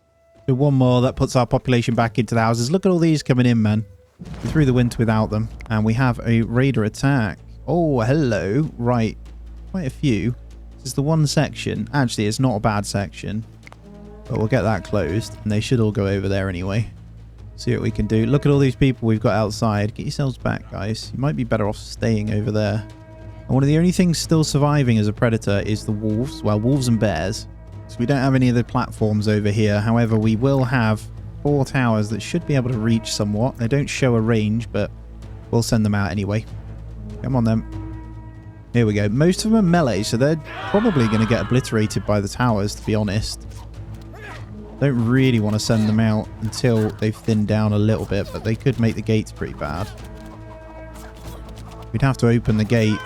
So one more. That puts our population back into the houses. Look at all these coming in, man. We're through the winter without them. And we have a raider attack. Oh, hello. Right. Quite a few. This is the one section. Actually, it's not a bad section. But we'll get that closed, and they should all go over there anyway. See what we can do. Look at all these people we've got outside. Get yourselves back, guys. You might be better off staying over there. And one of the only things still surviving as a predator is the wolves. Well, wolves and bears. So we don't have any of the platforms over here. However, we will have 4 towers that should be able to reach somewhat. They don't show a range, but we'll send them out anyway. Come on, then. Here we go. Most of them are melee, so they're probably going to get obliterated by the towers, to be honest. Don't really want to send them out until they've thinned down a little bit, but they could make the gates pretty bad. We'd have to open the gate.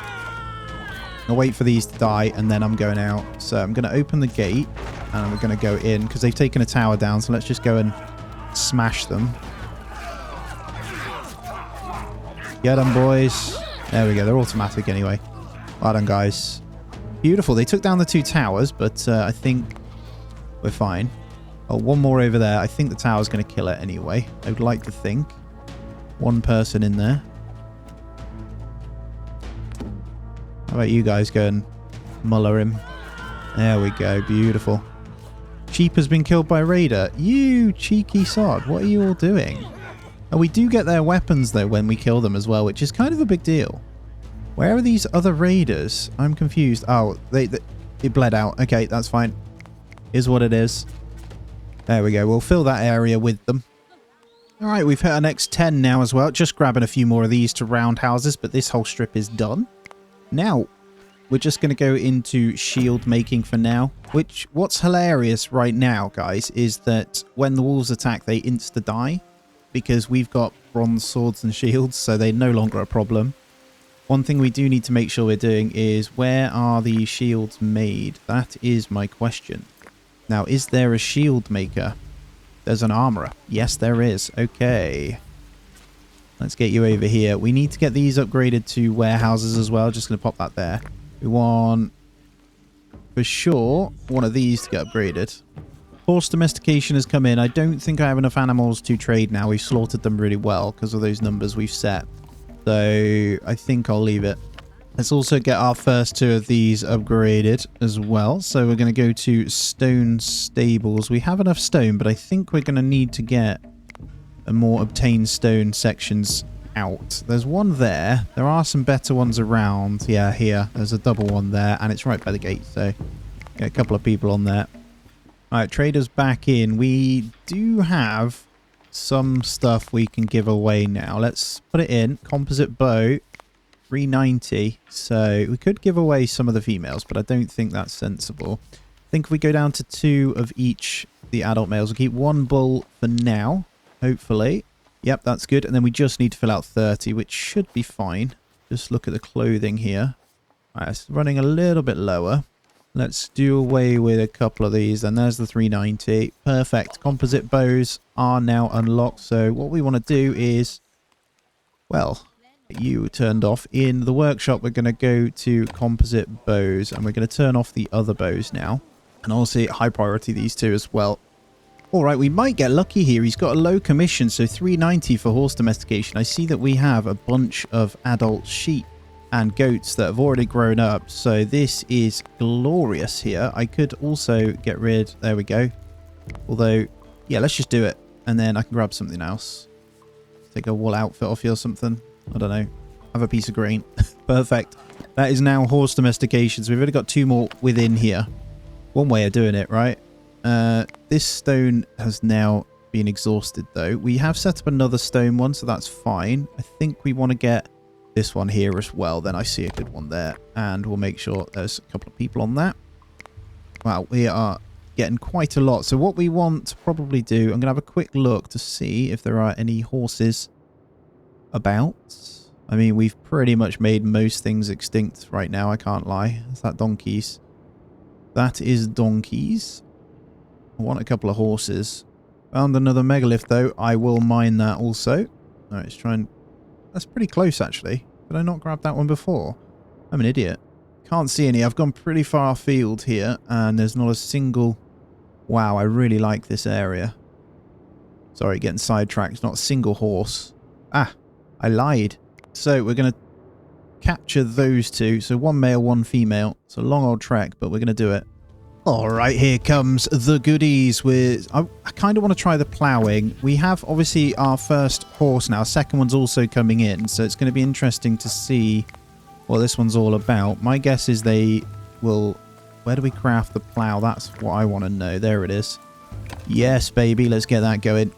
I'll wait for these to die, and then I'm going out. So I'm going to open the gate, and we're going to go in, because they've taken a tower down, so let's just go and smash them. Get them, boys. There we go. They're automatic anyway. Well done, guys. Beautiful. They took down the 2 towers, but I think we're fine. Oh, one more over there. I think the tower's going to kill it anyway. I would like to think. One person in there. How about you guys go and muller him? There we go. Beautiful. Sheep has been killed by a raider. You cheeky sod. What are you all doing? Oh, we do get their weapons, though, when we kill them as well, which is kind of a big deal. Where are these other raiders? I'm confused. Oh, it bled out. Okay, that's fine. Is what it is. There we go. We'll fill that area with them. All right, we've hit our next 10 now as well. Just grabbing a few more of these to round houses, but this whole strip is done. Now, we're just going to go into shield making for now. What's hilarious right now, guys, is that when the wolves attack, they insta-die. Because we've got bronze swords and shields, so they're no longer a problem. One thing we do need to make sure we're doing is, where are the shields made? That is my question. Now, is there a shield maker? There's an armorer. Yes, there is. Okay. Let's get you over here. We need to get these upgraded to warehouses as well. Just going to pop that there. We want, for sure, one of these to get upgraded. Horse domestication has come in. I don't think I have enough animals to trade now. We've slaughtered them really well because of those numbers we've set. So I think I'll leave it. Let's also get our first 2 of these upgraded as well. So we're going to go to stone stables. We have enough stone, but I think we're going to need to get a more obtained stone sections out. There's one there. There are some better ones around. Yeah, here. There's a double one there, and it's right by the gate. So get a couple of people on there. Alright, traders back in. We do have some stuff we can give away now. Let's put it in. Composite bow, 390. So we could give away some of the females, but I don't think that's sensible. I think if we go down to 2 of each, the adult males, we'll keep 1 bull for now, hopefully. Yep, that's good. And then we just need to fill out 30, which should be fine. Just look at the clothing here. Alright, it's running a little bit lower. Let's do away with a couple of these, and there's the 390. Perfect. Composite bows are now unlocked. So what we want to do is, well, you turned off. In the workshop, we're going to go to composite bows, and we're going to turn off the other bows now. And also high priority these 2 as well. All right, we might get lucky here. He's got a low commission, so 390 for horse domestication. I see that we have a bunch of adult sheep and goats that have already grown up, so this is glorious here. I could also get rid, there we go, although yeah, let's just do it, and then I can grab something else. Take a wool outfit off you or something, I don't know, have a piece of grain. Perfect. That is now horse domestication, so we've only got 2 more within here. One way of doing it, right? This stone has now been exhausted though. We have set up another stone one, so that's fine. I think we want to get this one here as well. Then I see a good one there, and we'll make sure there's a couple of people on that. Wow, we are getting quite a lot. So what we want to probably do, I'm going to have a quick look to see if there are any horses about. I mean, we've pretty much made most things extinct right now, I can't lie. Is that donkeys? That is donkeys. I want a couple of horses. Found another megalith though. I will mine that also. Alright, let's try and... That's pretty close actually. Did I not grab that one before? I'm an idiot. Can't see any. I've gone pretty far afield here, and there's not a single... Wow, I really like this area. Sorry, getting sidetracked. Not a single horse. Ah, I lied. So we're going to capture those 2. So 1 male, 1 female. It's a long old trek, but we're going to do it. Alright, here comes the goodies. I kind of want to try the ploughing. We have obviously our first horse now. Second one's also coming in, so it's going to be interesting to see what this one's all about. My guess is they will... Where do we craft the plough? That's what I want to know. There it is. Yes, baby. Let's get that going.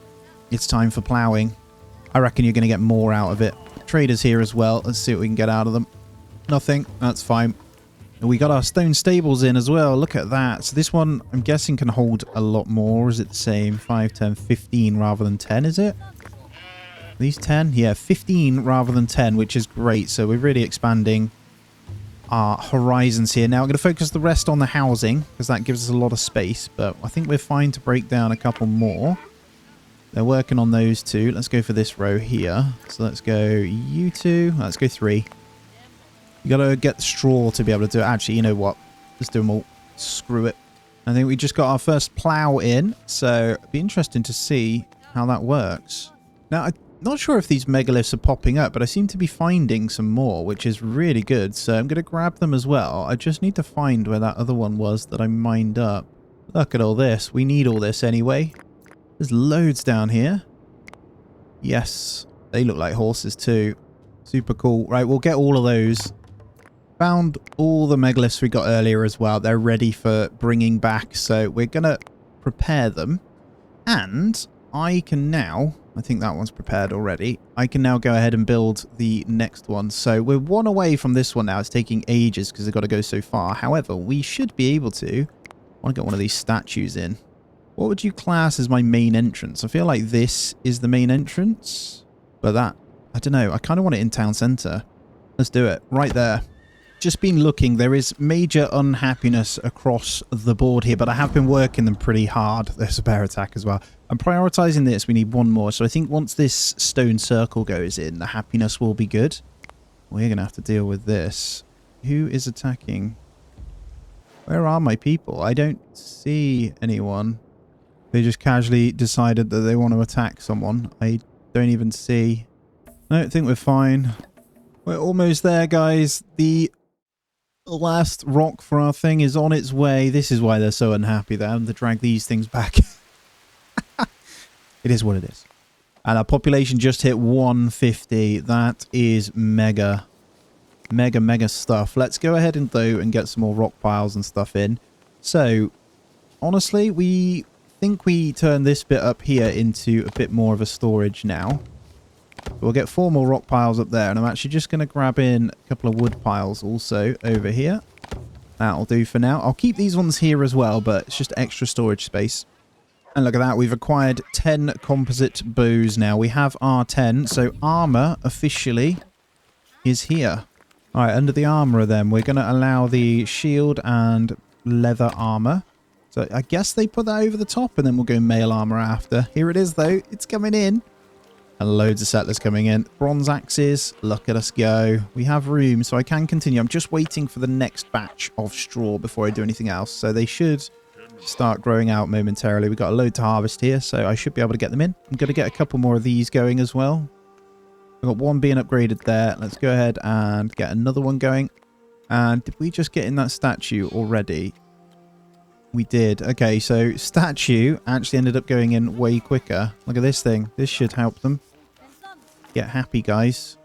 It's time for ploughing. I reckon you're going to get more out of it. Traders here as well. Let's see what we can get out of them. Nothing. That's fine. We got our stone stables in as well. Look at that. So this one, I'm guessing, can hold a lot more. Is it the same? 5, 10, 15 rather than 10, is it? These 10? Yeah, 15 rather than 10, which is great. So we're really expanding our horizons here. Now I'm going to focus the rest on the housing because that gives us a lot of space. But I think we're fine to break down a couple more. They're working on those two. Let's go for this row here. So let's go you two. Let's go 3. You got to get the straw to be able to do it. Actually, you know what? Let's do them all. Screw it. I think we just got our first plow in. So it'd be interesting to see how that works. Now, I'm not sure if these megaliths are popping up, but I seem to be finding some more, which is really good. So I'm going to grab them as well. I just need to find where that other one was that I mined up. Look at all this. We need all this anyway. There's loads down here. Yes. They look like horses too. Super cool. Right, we'll get all of those. Found all the megaliths we got earlier as well. They're ready for bringing back. So we're going to prepare them. And I can now... I think that one's prepared already. I can now go ahead and build the next one. So we're one away from this one now. It's taking ages because they've got to go so far. However, we should be able to... I want to get one of these statues in. What would you class as my main entrance? I feel like this is the main entrance. But that... I don't know. I kind of want it in town centre. Let's do it. Right there. Just been looking. There is major unhappiness across the board here, but I have been working them pretty hard. There's a bear attack as well. I'm prioritizing this. We need one more. So I think once this stone circle goes in, the happiness will be good. We're going to have to deal with this. Who is attacking? Where are my people? I don't see anyone. They just casually decided that they want to attack someone. I don't even see. I don't think we're fine. We're almost there, guys. The last rock for our thing is on its way. This is why they're so unhappy. They're having to drag these things back. It is what it is. And our population just hit 150. That is mega. Mega stuff. Let's go ahead and though and get some more rock piles and stuff in. So, honestly, we think we turn this bit up here into a bit more of a storage now. We'll get 4 more rock piles up there, and I'm actually just going to grab in a couple of wood piles also over here. That'll do for now. I'll keep these ones here as well, but it's just extra storage space. And look at that, we've acquired 10 composite bows now. We have our 10, so armor officially is here. Alright, under the armor then, we're going to allow the shield and leather armor. So I guess they put that over the top, and then we'll go mail armor after. Here it is though, it's coming in. And loads of settlers coming in. Bronze axes. Look at us go. We have room, so I can continue. I'm just waiting for the next batch of straw before I do anything else. So they should start growing out momentarily. We've got a load to harvest here, so I should be able to get them in. I'm going to get a couple more of these going as well. I've got one being upgraded there. Let's go ahead and get another one going. And did we just get in that statue already? We did. Okay, so statue actually ended up going in way quicker. Look at this thing. This should help them. Get happy, guys.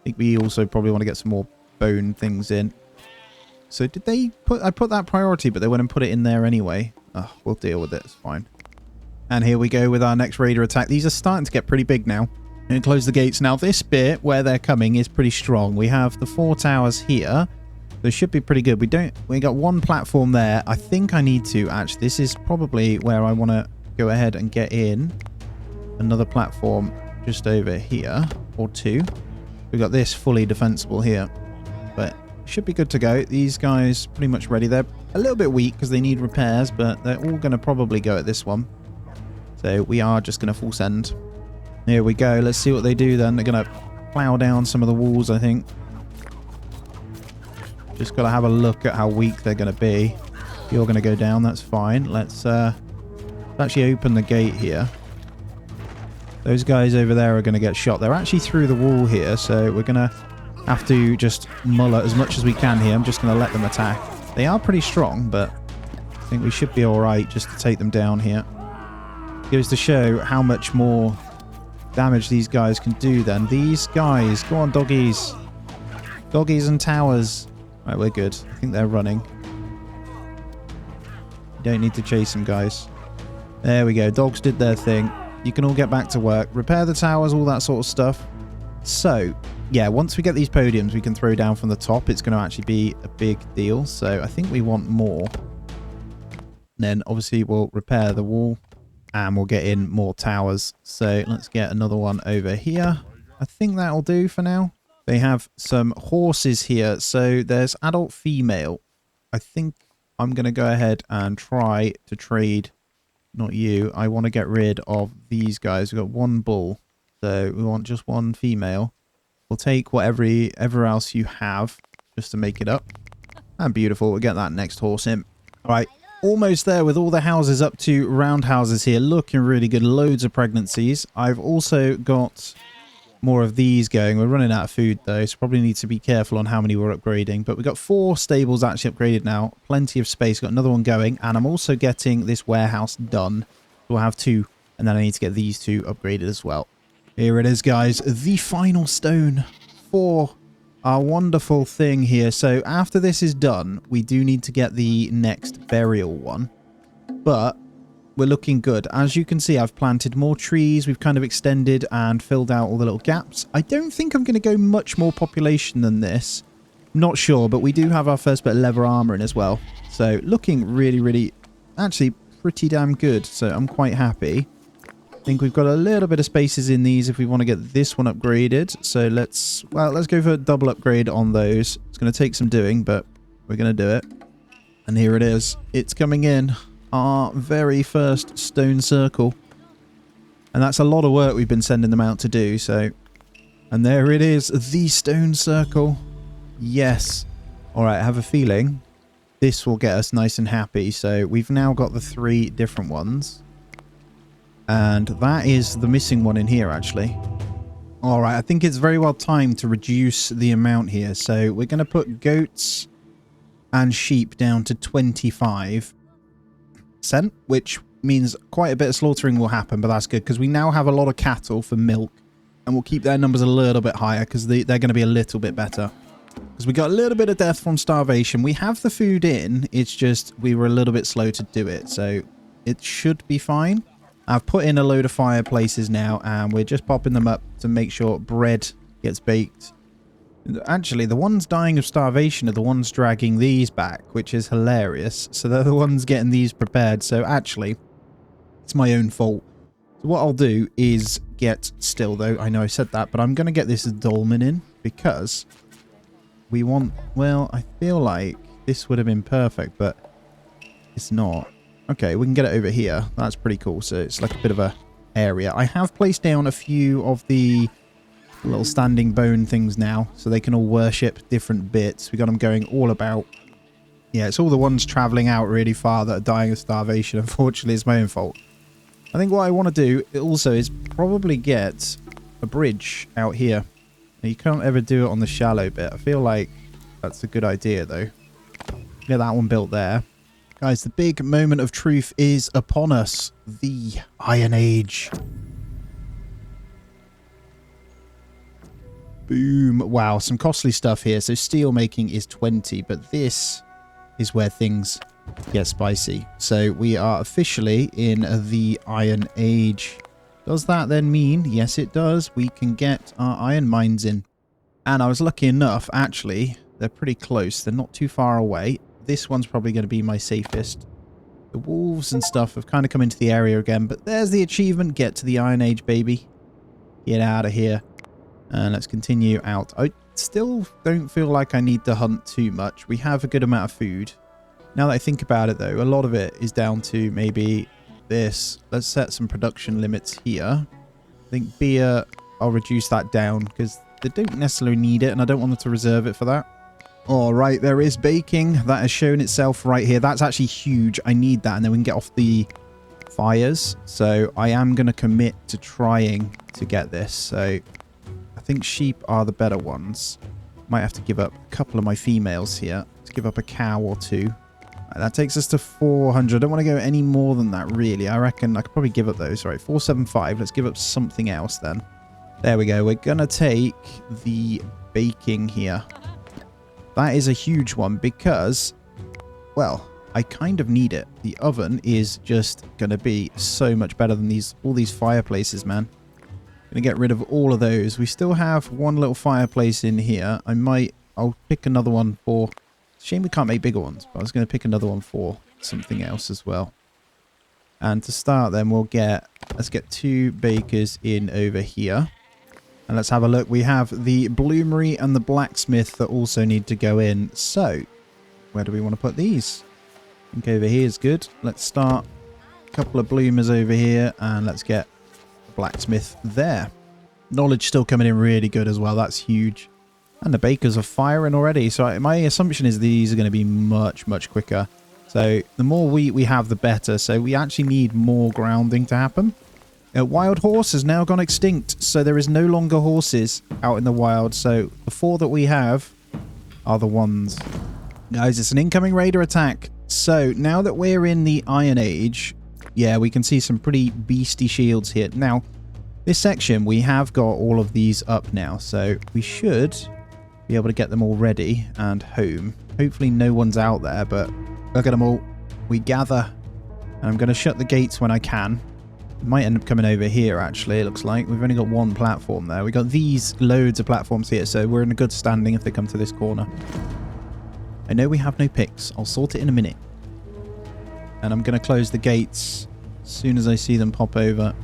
I think we also probably want to get some more bone things in. So did they put... I put that priority, but they went and put it in there anyway. Oh, we'll deal with it. It's fine. And here we go with our next raider attack. These are starting to get pretty big now. And close the gates. Now, this bit where they're coming is pretty strong. We have the 4 towers here. They should be pretty good. We got one platform there. I think I need to... Actually, this is probably where I want to go ahead and get in. Another platform just over here, or 2. We've got this fully defensible here, but should be good to go. These guys pretty much ready. They're a little bit weak because they need repairs, but they're all going to probably go at this one. So we are just going to full send. Here we go. Let's see what they do then. They're going to plow down some of the walls, I think. Just got to have a look at how weak they're going to be. You're going to go down. That's fine. Let's actually open the gate here. Those guys over there are going to get shot. They're actually through the wall here, so we're going to have to just muller as much as we can here. I'm just going to let them attack. They are pretty strong, but I think we should be alright just to take them down here. Goes to show how much more damage these guys can do then. These guys, go on doggies. Doggies and towers. Right, we're good. I think they're running. You don't need to chase them, guys. There we go. Dogs did their thing. You can all get back to work. Repair the towers, all that sort of stuff. So, yeah, once we get these podiums we can throw down from the top, it's going to actually be a big deal. So I think we want more. And then, obviously, we'll repair the wall. and we'll get in more towers. So let's get another one over here. I think that'll do for now. They have some horses here. So there's adult female. I think I'm going to go ahead and try to trade. Not you. I want to get rid of these guys. We've got one bull. So we want just one female. We'll take whatever else you have just to make it up. And beautiful. We'll get that next horse in. All right. Almost there with all the houses up to round houses here. Looking really good. Loads of pregnancies. I've also got more of these going. We're running out of food though, so probably need to be careful on how many we're upgrading. But we've got 4 stables actually upgraded now. Plenty of space. Got another one going. And I'm also getting this warehouse done. So we'll have 2. And then I need to get these 2 upgraded as well. Here it is, guys. The final stone for our wonderful thing here. So after this is done, we do need to get the next burial one. But we're looking good. As you can see, I've planted more trees. We've kind of extended and filled out all the little gaps. I don't think I'm going to go much more population than this. Not sure, but we do have our first bit of leather armor in as well. So looking really, really, actually pretty damn good. So I'm quite happy. I think we've got a little bit of spaces in these if we want to get this one upgraded. So let's go for a double upgrade on those. It's going to take some doing, but we're going to do it. And here it is. It's coming in. Our very first stone circle. And that's a lot of work we've been sending them out to do. So, and there it is, the stone circle. Yes. All right, I have a feeling this will get us nice and happy. So we've now got the 3 different ones. And that is the missing one in here, actually. All right, I think it's very well timed to reduce the amount here. So we're going to put goats and sheep down to 25%, which means quite a bit of slaughtering will happen, but that's good because we now have a lot of cattle for milk, and we'll keep their numbers a little bit higher because they're going to be a little bit better. Because we got a little bit of death from starvation. We have the food in, it's just we were a little bit slow to do it, so it should be fine. I've put in a load of fireplaces now, and we're just popping them up to make sure bread gets baked. Actually, the ones dying of starvation are the ones dragging these back, which is hilarious. So they're the ones getting these prepared. So actually, it's my own fault. So what I'll do is get still, though. I know I said that, but I'm going to get this dolmen in because we want... Well, I feel like this would have been perfect, but it's not. Okay, we can get it over here. That's pretty cool. So it's like a bit of a area. I have placed down a few of the little standing bone things now, so they can all worship different bits. We got them going all about. Yeah, it's all the ones traveling out really far that are dying of starvation. Unfortunately, it's my own fault. I think what I want to do also is probably get a bridge out here. Now, you can't ever do it on the shallow bit. I feel like that's a good idea, though. Get that one built there. Guys, the big moment of truth is upon us. The Iron Age. Boom. Wow, some costly stuff here. So steel making is 20, but this is where things get spicy. So we are officially in the Iron Age. Does that then mean, yes it does, we can get our iron mines in. And I was lucky enough, actually, they're pretty close. They're not too far away. This one's probably going to be my safest. The wolves and stuff have kind of come into the area again, but there's the achievement. Get to the Iron Age, baby. Get out of here. And let's continue out. I still don't feel like I need to hunt too much. We have a good amount of food. Now that I think about it, though, a lot of it is down to maybe this. Let's set some production limits here. I think beer, I'll reduce that down because they don't necessarily need it, and I don't want them to reserve it for that. All right, there is baking. That has shown itself right here. That's actually huge. I need that, and then we can get off the fires. So I am going to commit to trying to get this. So I think sheep are the better ones. Might have to give up a couple of my females here. To give up a cow or 2. That takes us to 400. I don't want to go any more than that, really. I reckon I could probably give up those. All right, 475. Let's give up something else then. There we go. We're going to take the baking here. That is a huge one because, well, I kind of need it. The oven is just going to be so much better than all these fireplaces, man. Going to get rid of all of those. We still have one little fireplace in here. I'll pick another one for... Shame we can't make bigger ones, but I was going to pick another one for something else as well. And to start then, let's get 2 bakers in over here. And let's have a look. We have the bloomery and the blacksmith that also need to go in. So, where do we want to put these? I think over here is good. Let's start a couple of bloomers over here and let's get the blacksmith there. Knowledge still coming in really good as well. That's huge. And the bakers are firing already. So my assumption is these are going to be much, much quicker. So the more wheat we have, the better. So we actually need more grounding to happen. Wild horse has now gone extinct. So there is no longer horses out in the wild. So the 4 that we have are the ones. Guys, it's an incoming raider attack. So now that we're in the Iron Age, yeah, we can see some pretty beastie shields here. Now, this section, we have got all of these up now. So we should be able to get them all ready and home. Hopefully no one's out there, but look at them all. We gather. And I'm going to shut the gates when I can. It might end up coming over here, actually, it looks like. We've only got 1 platform there. We've got these loads of platforms here, so we're in a good standing if they come to this corner. I know we have no picks. I'll sort it in a minute. And I'm going to close the gates as soon as I see them pop over.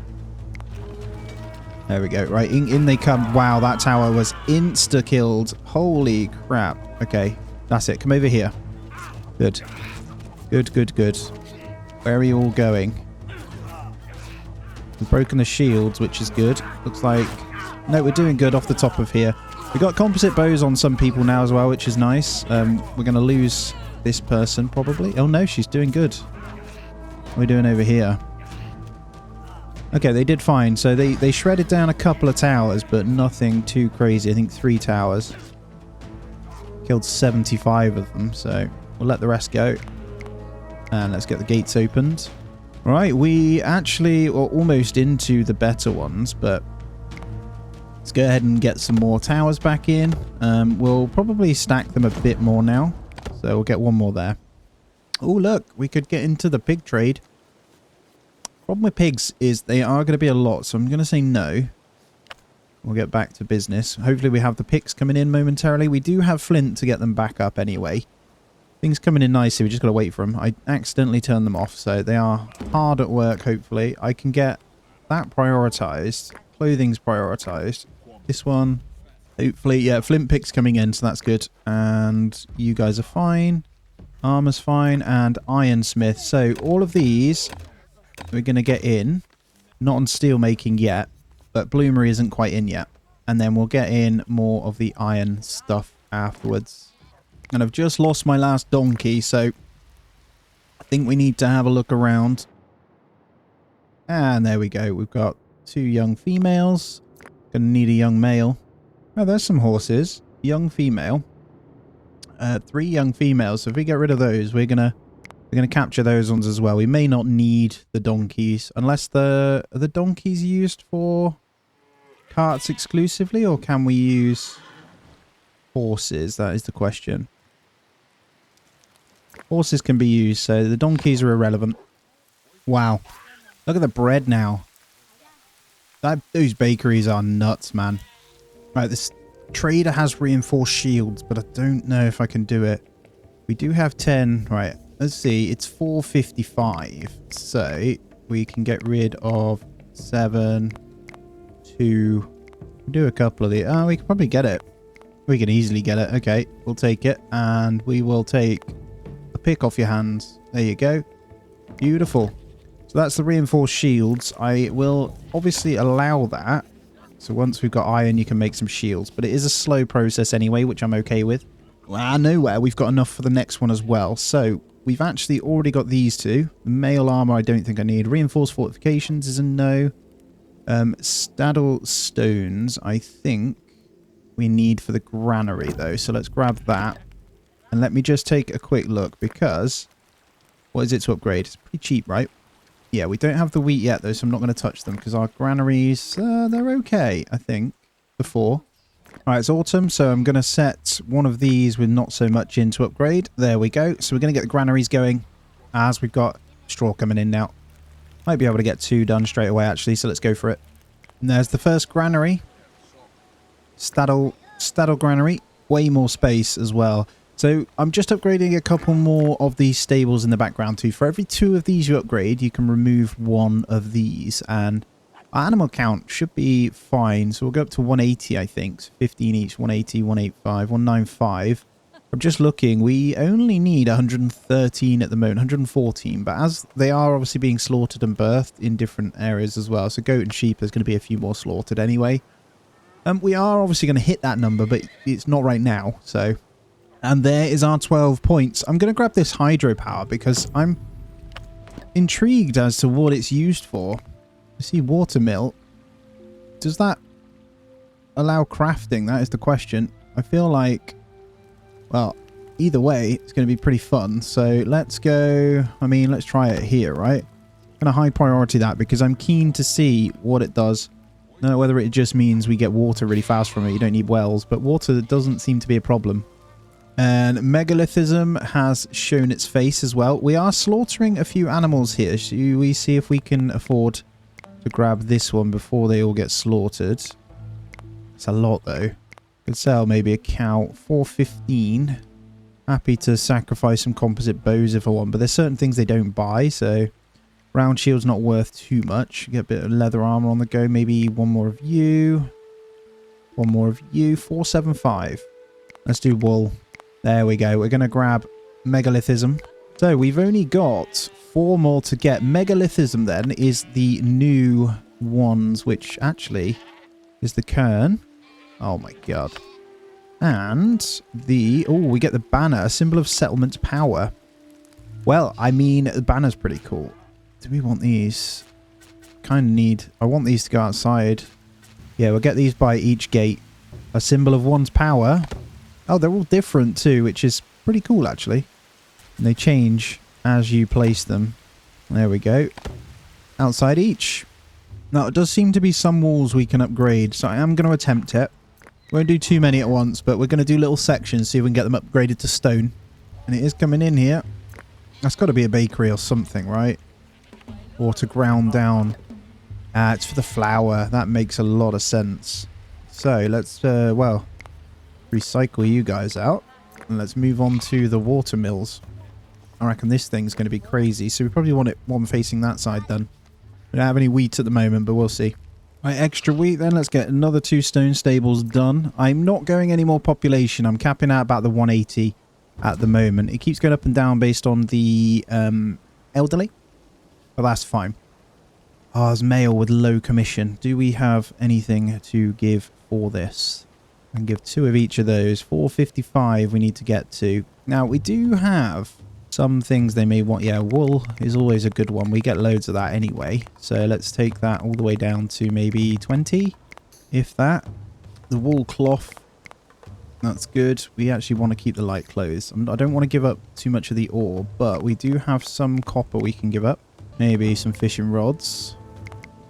There we go. Right, in they come. Wow, that tower was insta-killed. Holy crap. Okay, that's it. Come over here. Good. Good, good, good. Where are you all going? We've broken the shields, which is good. Looks like... No, we're doing good off the top of here. We've got composite bows on some people now as well, which is nice. We're going to lose this person, probably. Oh, no, she's doing good. What are we doing over here? Okay, they did fine. So they shredded down a couple of towers, but nothing too crazy. I think 3 towers. Killed 75 of them, so we'll let the rest go. And let's get the gates opened. Right, we actually are almost into the better ones, but let's go ahead and get some more towers back in. We'll probably stack them a bit more now. So we'll get 1 more there. Oh, look, we could get into the pig trade. Problem with pigs is they are going to be a lot, so I'm going to say no. We'll get back to business. Hopefully we have the picks coming in momentarily. We do have flint to get them back up anyway. Things coming in nicely, we just got to wait for them. I accidentally turned them off, so they are hard at work, hopefully. I can get that prioritized. Clothing's prioritized. This one, hopefully, yeah, flint picks coming in, so that's good. And you guys are fine. Armor's fine, and ironsmith. So all of these... we're going to get in. Not on steel making yet, but bloomery isn't quite in yet. And then we'll get in more of the iron stuff afterwards. And I've just lost my last donkey, so I think we need to have a look around. And there we go. We've got 2 young females. Gonna need a young male. Oh, there's some horses. Young female. 3 young females. So if we get rid of those, we're gonna capture those ones as well. We may not need the donkeys unless are the donkeys used for carts exclusively, or can we use horses? That is the question. Horses can be used, so the donkeys are irrelevant. Wow. Look at the bread now. Those bakeries are nuts, man. Right, this trader has reinforced shields, but I don't know if I can do it. We do have 10. Right, let's see. It's 455. So we can get rid of 7, 2. Do a couple of the... oh, we can probably get it. We can easily get it. Okay, we'll take it. And we will take a pick off your hands. There you go. Beautiful. So that's the reinforced shields. I will obviously allow that. So once we've got iron, you can make some shields. But it is a slow process anyway, which I'm okay with. Well, nowhere. We've got enough for the next one as well. So we've actually already got these 2. The mail armor, I don't think I need. Reinforced fortifications is a no. Staddle stones, I think we need for the granary, though. So let's grab that. And let me just take a quick look, because... what is it to upgrade? It's pretty cheap, right? Yeah, we don't have the wheat yet, though, so I'm not going to touch them, because our granaries, they're okay, I think. The 4. Alright, it's autumn, so I'm going to set one of these with not so much in to upgrade. There we go. So we're going to get the granaries going, as we've got straw coming in now. Might be able to get 2 done straight away, actually, so let's go for it. And there's the first granary. Staddle granary. Way more space as well. So I'm just upgrading a couple more of these stables in the background too. For every 2 of these you upgrade, you can remove 1 of these, and our animal count should be fine. So we'll go up to 180, I think. So 15 each, 180, 185, 195. I'm just looking, we only need 113 at the moment, 114. But as they are obviously being slaughtered and birthed in different areas as well. So goat and sheep, there's going to be a few more slaughtered anyway. We are obviously going to hit that number, but it's not right now, so... And there is our 12 points. I'm going to grab this hydropower because I'm intrigued as to what it's used for. I see water mill. Does that allow crafting? That is the question. I feel like, well, either way, it's going to be pretty fun. So let's go, I mean, let's try it here, right? I'm going to high priority that because I'm keen to see what it does. I don't know whether it just means we get water really fast from it. You don't need wells, but water doesn't seem to be a problem. And Megalithism has shown its face as well. We are slaughtering a few animals here. Should we see if we can afford to grab this one before they all get slaughtered? It's a lot though. Could sell maybe a cow. 415. Happy to sacrifice some composite bows if I want. But there's certain things they don't buy. So round shield's not worth too much. Get a bit of leather armor on the go. Maybe 1 more of you. 1 more of you. 475. Let's do wool. There we go. We're going to grab Megalithism. So we've only got 4 more to get. Megalithism then is the new ones, which actually is the cairn. Oh my god. And the... Oh, we get the banner. A symbol of settlement power. Well, I mean, the banner's pretty cool. Do we want these? Kind of need... I want these to go outside. Yeah, we'll get these by each gate. A symbol of one's power. Oh, they're all different too, which is pretty cool actually. And they change as you place them. There we go. Outside each. Now, it does seem to be some walls we can upgrade, so I am going to attempt it. Won't do too many at once, but we're going to do little sections, see if we can get them upgraded to stone. And it is coming in here. That's got to be a bakery or something, right? Or to ground down. It's for the flour. That makes a lot of sense. So, let's, well... recycle you guys out, and let's move on to the water mills. I reckon this thing's going to be crazy, so we probably want it one facing that side then. We don't have any wheat at the moment, but we'll see. Right, extra wheat then. Let's get another 2 stone stables done. I'm not going any more population. I'm capping out about the 180 at the moment. It keeps going up and down based on the elderly, but that's fine. Oh, there's mail with low commission. Do we have anything to give for this? And give 2 of each of those. 455 we need to get to. Now, we do have some things they may want. Yeah, wool is always a good one. We get loads of that anyway. So let's take that all the way down to maybe 20, if that. The wool cloth, that's good. We actually want to keep the light clothes. I don't want to give up too much of the ore, but we do have some copper we can give up. Maybe some fishing rods.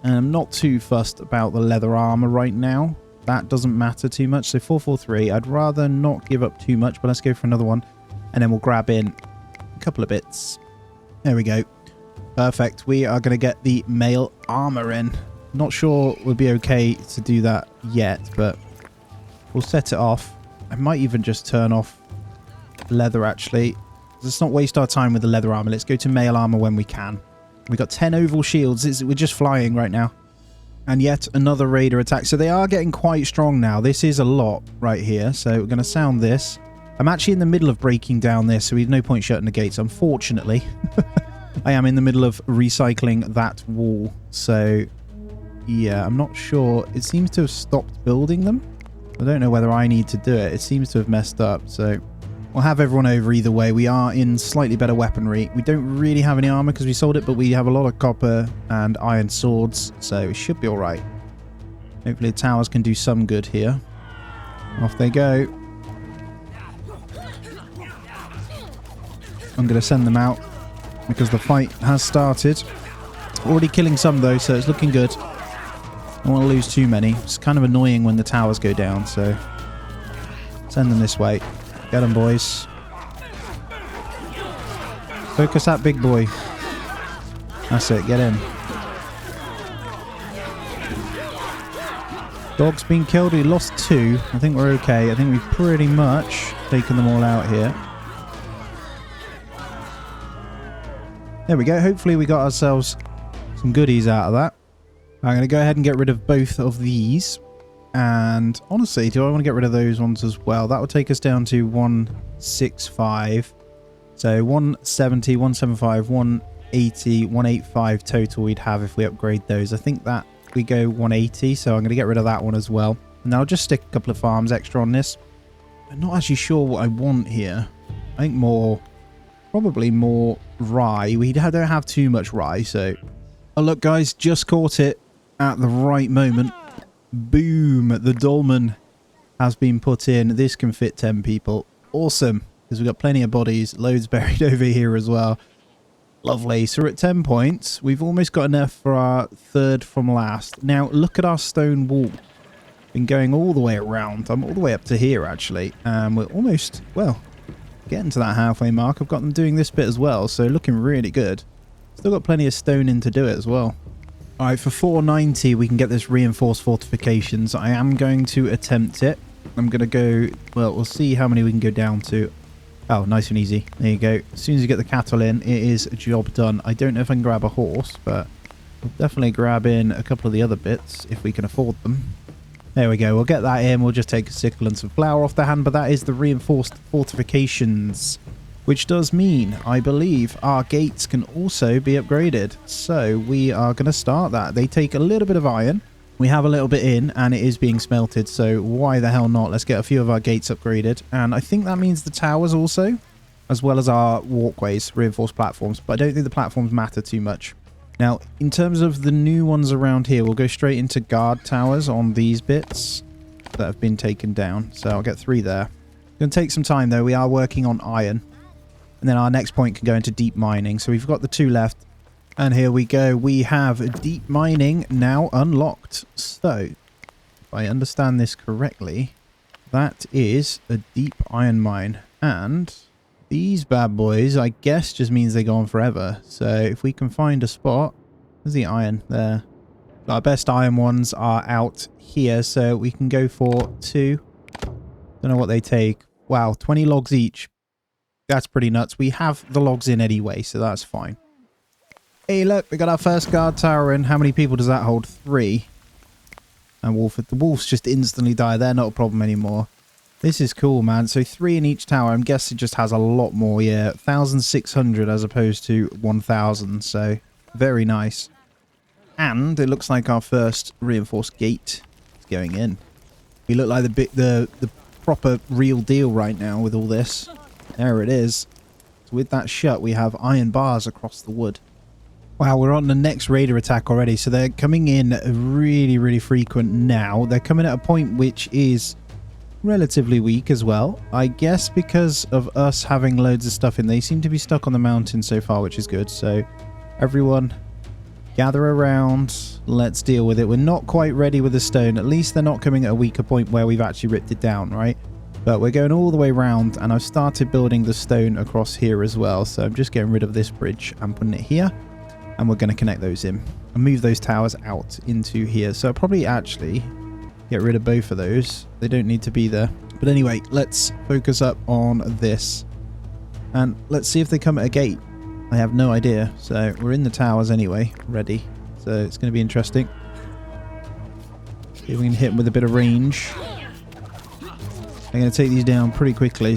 And I'm not too fussed about the leather armor right now. That doesn't matter too much. So 443. I'd rather not give up too much, but let's go for another one. And then we'll grab in a couple of bits. There we go. Perfect. We are going to get the mail armor in. Not sure we'll be okay to do that yet, but we'll set it off. I might even just turn off leather, actually. Let's not waste our time with the leather armor. Let's go to mail armor when we can. We've got 10 oval shields. We're just flying right now. And yet another raider attack. So they are getting quite strong now. This is a lot right here. So we're going to sound this. I'm actually in the middle of breaking down this, so we have no point shutting the gates, unfortunately. I am in the middle of recycling that wall. So, yeah, I'm not sure. It seems to have stopped building them. I don't know whether I need to do it. It seems to have messed up. So we'll have everyone over either way. We are in slightly better weaponry. We don't really have any armor because we sold it, but we have a lot of copper and iron swords, so it should be all right. Hopefully the towers can do some good here. Off they go. I'm going to send them out because the fight has started. Already killing some though, so it's looking good. I don't want to lose too many. It's kind of annoying when the towers go down, so send them this way. Get them, boys. Focus that big boy. That's it, get in. Dog's been killed. We lost 2. I think we're okay. I think we've pretty much taken them all out here. There we go. Hopefully we got ourselves some goodies out of that. I'm going to go ahead and get rid of both of these. And honestly, do I want to get rid of those ones as well? That would take us down to 165. So 170, 175, 180, 185 total we'd have if we upgrade those. I think that we go 180, so I'm going to get rid of that one as well. And I'll just stick a couple of farms extra on this. I'm not actually sure what I want here. I think more, probably more rye. We don't have too much rye, so... Oh, look, guys, just caught it at the right moment. Boom, the dolmen has been put in. This can fit 10 people. Awesome, because we've got plenty of bodies, loads buried over here as well. Lovely. So we're at 10 points. We've almost got enough for our third from last. Now, look at our stone wall. Been going all the way around. I'm all the way up to here, actually. And we're almost, well, getting to that halfway mark. I've got them doing this bit as well, so looking really good. Still got plenty of stone in to do it as well. All right, for 490, we can get this reinforced fortifications. I am going to attempt it. I'm going to go, well, we'll see how many we can go down to. Oh, nice and easy. There you go. As soon as you get the cattle in, it is a job done. I don't know if I can grab a horse, but we'll definitely grab in a couple of the other bits if we can afford them. There we go. We'll get that in. We'll just take a sickle and some flour off the hand, but that is the reinforced fortifications, which does mean, I believe, our gates can also be upgraded. So we are going to start that. They take a little bit of iron. We have a little bit in, and it is being smelted, so why the hell not? Let's get a few of our gates upgraded. And I think that means the towers also, as well as our walkways, reinforced platforms. But I don't think the platforms matter too much. Now, in terms of the new ones around here, we'll go straight into guard towers on these bits that have been taken down. So I'll get 3 there. It's going to take some time, though. We are working on iron. And then our next point can go into deep mining. So we've got the 2 left. And here we go. We have deep mining now unlocked. So, if I understand this correctly, that is a deep iron mine. And these bad boys, I guess, just means they go on forever. So, if we can find a spot... There's the iron there. Our best iron ones are out here, so we can go for 2. Don't know what they take. Wow, 20 logs each. That's pretty nuts. We have the logs in anyway, so that's fine. Hey, look, we got our first guard tower in. How many people does that hold? 3. And the wolves just instantly die. They're not a problem anymore. This is cool, man. So 3 in each tower. I'm guessing it just has a lot more. Yeah, 1,600 as opposed to 1,000. So very nice. And it looks like our first reinforced gate is going in. We look like the proper real deal right now with all this. There it is. So with that shut, we have iron bars across the wood. Wow, we're on the next raider attack already, so they're coming in really, really frequent now. They're coming at a point which is relatively weak as well. I guess because of us having loads of stuff in. They seem to be stuck on the mountain so far, which is good. So everyone gather around. Let's deal with it. We're not quite ready with the stone. At least they're not coming at a weaker point where we've actually ripped it down, right? But we're going all the way around, and I've started building the stone across here as well. So I'm just getting rid of this bridge and putting it here. And we're going to connect those in and move those towers out into here. So I'll probably actually get rid of both of those. They don't need to be there. But anyway, let's focus up on this. And let's see if they come at a gate. I have no idea. So we're in the towers anyway, ready. So it's going to be interesting. See if we can hit them with a bit of range. I'm going to take these down pretty quickly.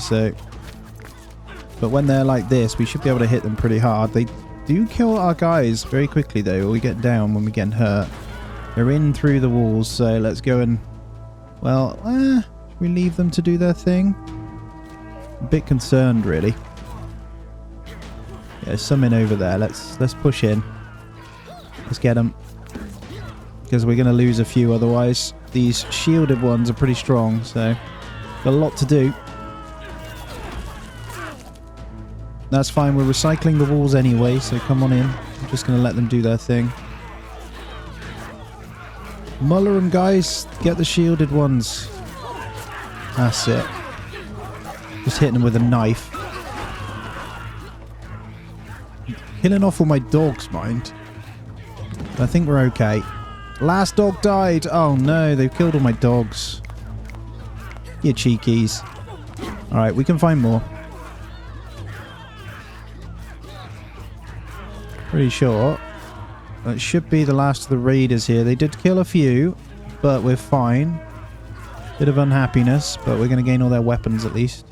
But when they're like this, we should be able to hit them pretty hard. They do kill our guys very quickly though, or we get down when we get hurt. They're in through the walls, so let's go and... Well, should we leave them to do their thing? A bit concerned, really. Yeah, some in over there. Let's push in. Let's get them. Because we're going to lose a few otherwise. These shielded ones are pretty strong, so... Got a lot to do. That's fine, we're recycling the walls anyway, so come on in. I'm just going to let them do their thing. Muller them, guys. Get the shielded ones. That's it. Just hitting them with a knife. Killing off all my dogs, mind. I think we're okay. Last dog died. Oh no, they've killed all my dogs. You cheekies. Alright, we can find more. Pretty sure that should be the last of the raiders here. They did kill a few, but we're fine. Bit of unhappiness, but we're going to gain all their weapons at least.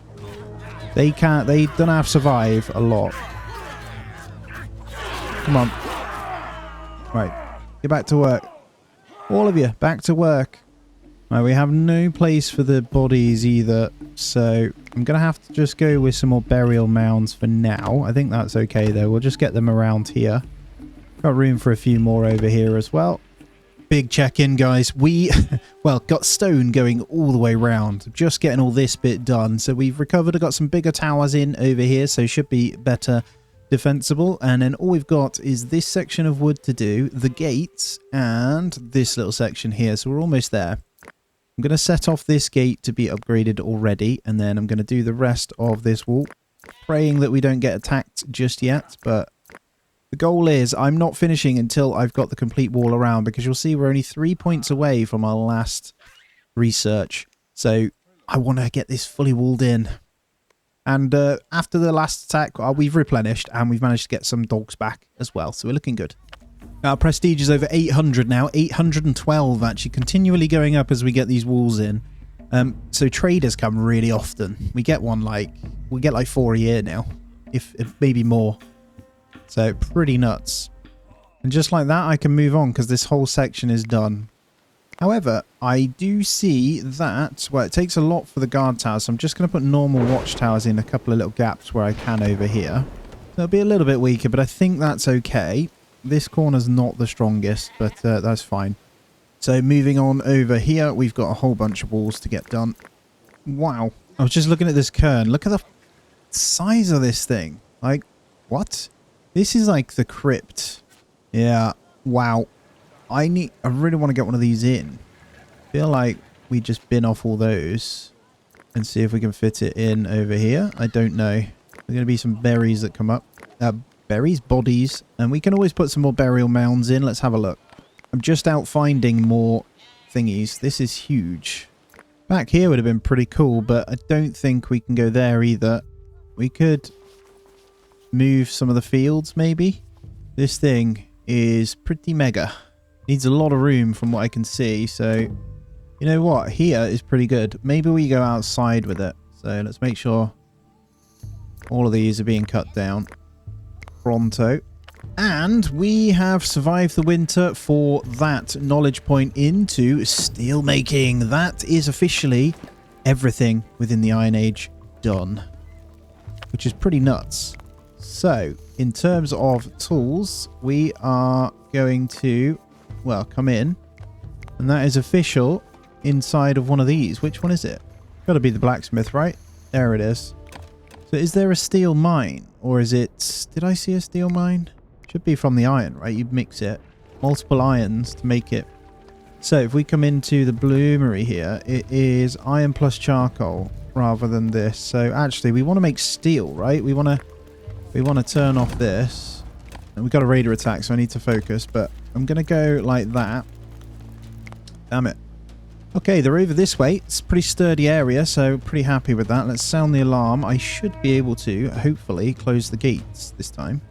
They don't have to survive a lot. Come on. Right, get back to work. All of you, back to work. Right, we have no place for the bodies either, so I'm going to have to just go with some more burial mounds for now. I think that's okay though. We'll just get them around here. Got room for a few more over here as well. Big check-in, guys. We, well, got stone going all the way around. Just getting all this bit done. So we've recovered. I've got some bigger towers in over here, so should be better defensible. And then all we've got is this section of wood to do, the gates, and this little section here. So we're almost there. I'm going to set off this gate to be upgraded already, and then I'm going to do the rest of this wall, praying that we don't get attacked just yet, but the goal is I'm not finishing until I've got the complete wall around, because you'll see we're only 3 points away from our last research. So I want to get this fully walled in. And after the last attack, we've replenished and we've managed to get some dogs back as well. So we're looking good. Our prestige is over 800 now. 812 actually, continually going up as we get these walls in. So traders come really often. We get like 4 a year now, if maybe more. So pretty nuts. And just like that, I can move on because this whole section is done. However, I do see that, well, it takes a lot for the guard towers. So I'm just going to put normal watchtowers in a couple of little gaps where I can over here. They'll be a little bit weaker, but I think that's okay. This corner's not the strongest, but that's fine. So moving on over here, we've got a whole bunch of walls to get done. Wow. I was just looking at this cairn. Look at the size of this thing. Like, what? This is like the crypt. Yeah. Wow. I really want to get one of these in. Feel like we just bin off all those and see if we can fit it in over here. I don't know. There's going to be some berries that come up. Berries? Bodies. And we can always put some more burial mounds in. Let's have a look. I'm just out finding more thingies. This is huge. Back here would have been pretty cool, but I don't think we can go there either. We could move some of the fields, maybe. This thing is pretty mega. Needs a lot of room from what I can see, so you know what? Here is pretty good. Maybe we go outside with it. So let's make sure all of these are being cut down pronto. And we have survived the winter for that knowledge point into steel making. That is officially everything within the Iron Age done, which is pretty nuts. So in terms of tools, we are going to, well, come in, and that is official inside of one of these. Which one is it? Got to be the blacksmith, right? There it is. So is there a steel mine, or is it, did I see a steel mine? Should be from the iron, right? You mix it, multiple irons to make it. So if we come into the bloomery here, it is iron plus charcoal rather than this. So actually we want to make steel, right? We want to turn off this. And we've got a raider attack, so I need to focus, but I'm going to go like that. Damn it. Okay, they're over this way. It's a pretty sturdy area, so pretty happy with that. Let's sound the alarm. I should be able to, hopefully, close the gates this time.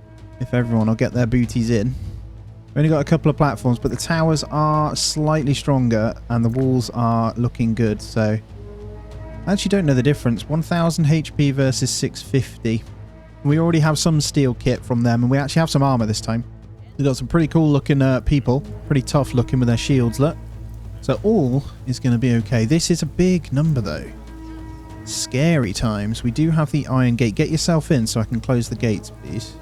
If everyone will get their booties in. We've only got a couple of platforms, but the towers are slightly stronger and the walls are looking good, so I actually don't know the difference. 1000 HP versus 650. We already have some steel kit from them, and we actually have some armor this time. We've got some pretty cool looking people. Pretty tough looking with their shields, look. So all is going to be okay. This is a big number, though. Scary times. We do have the iron gate. Get yourself in so I can close the gates, please.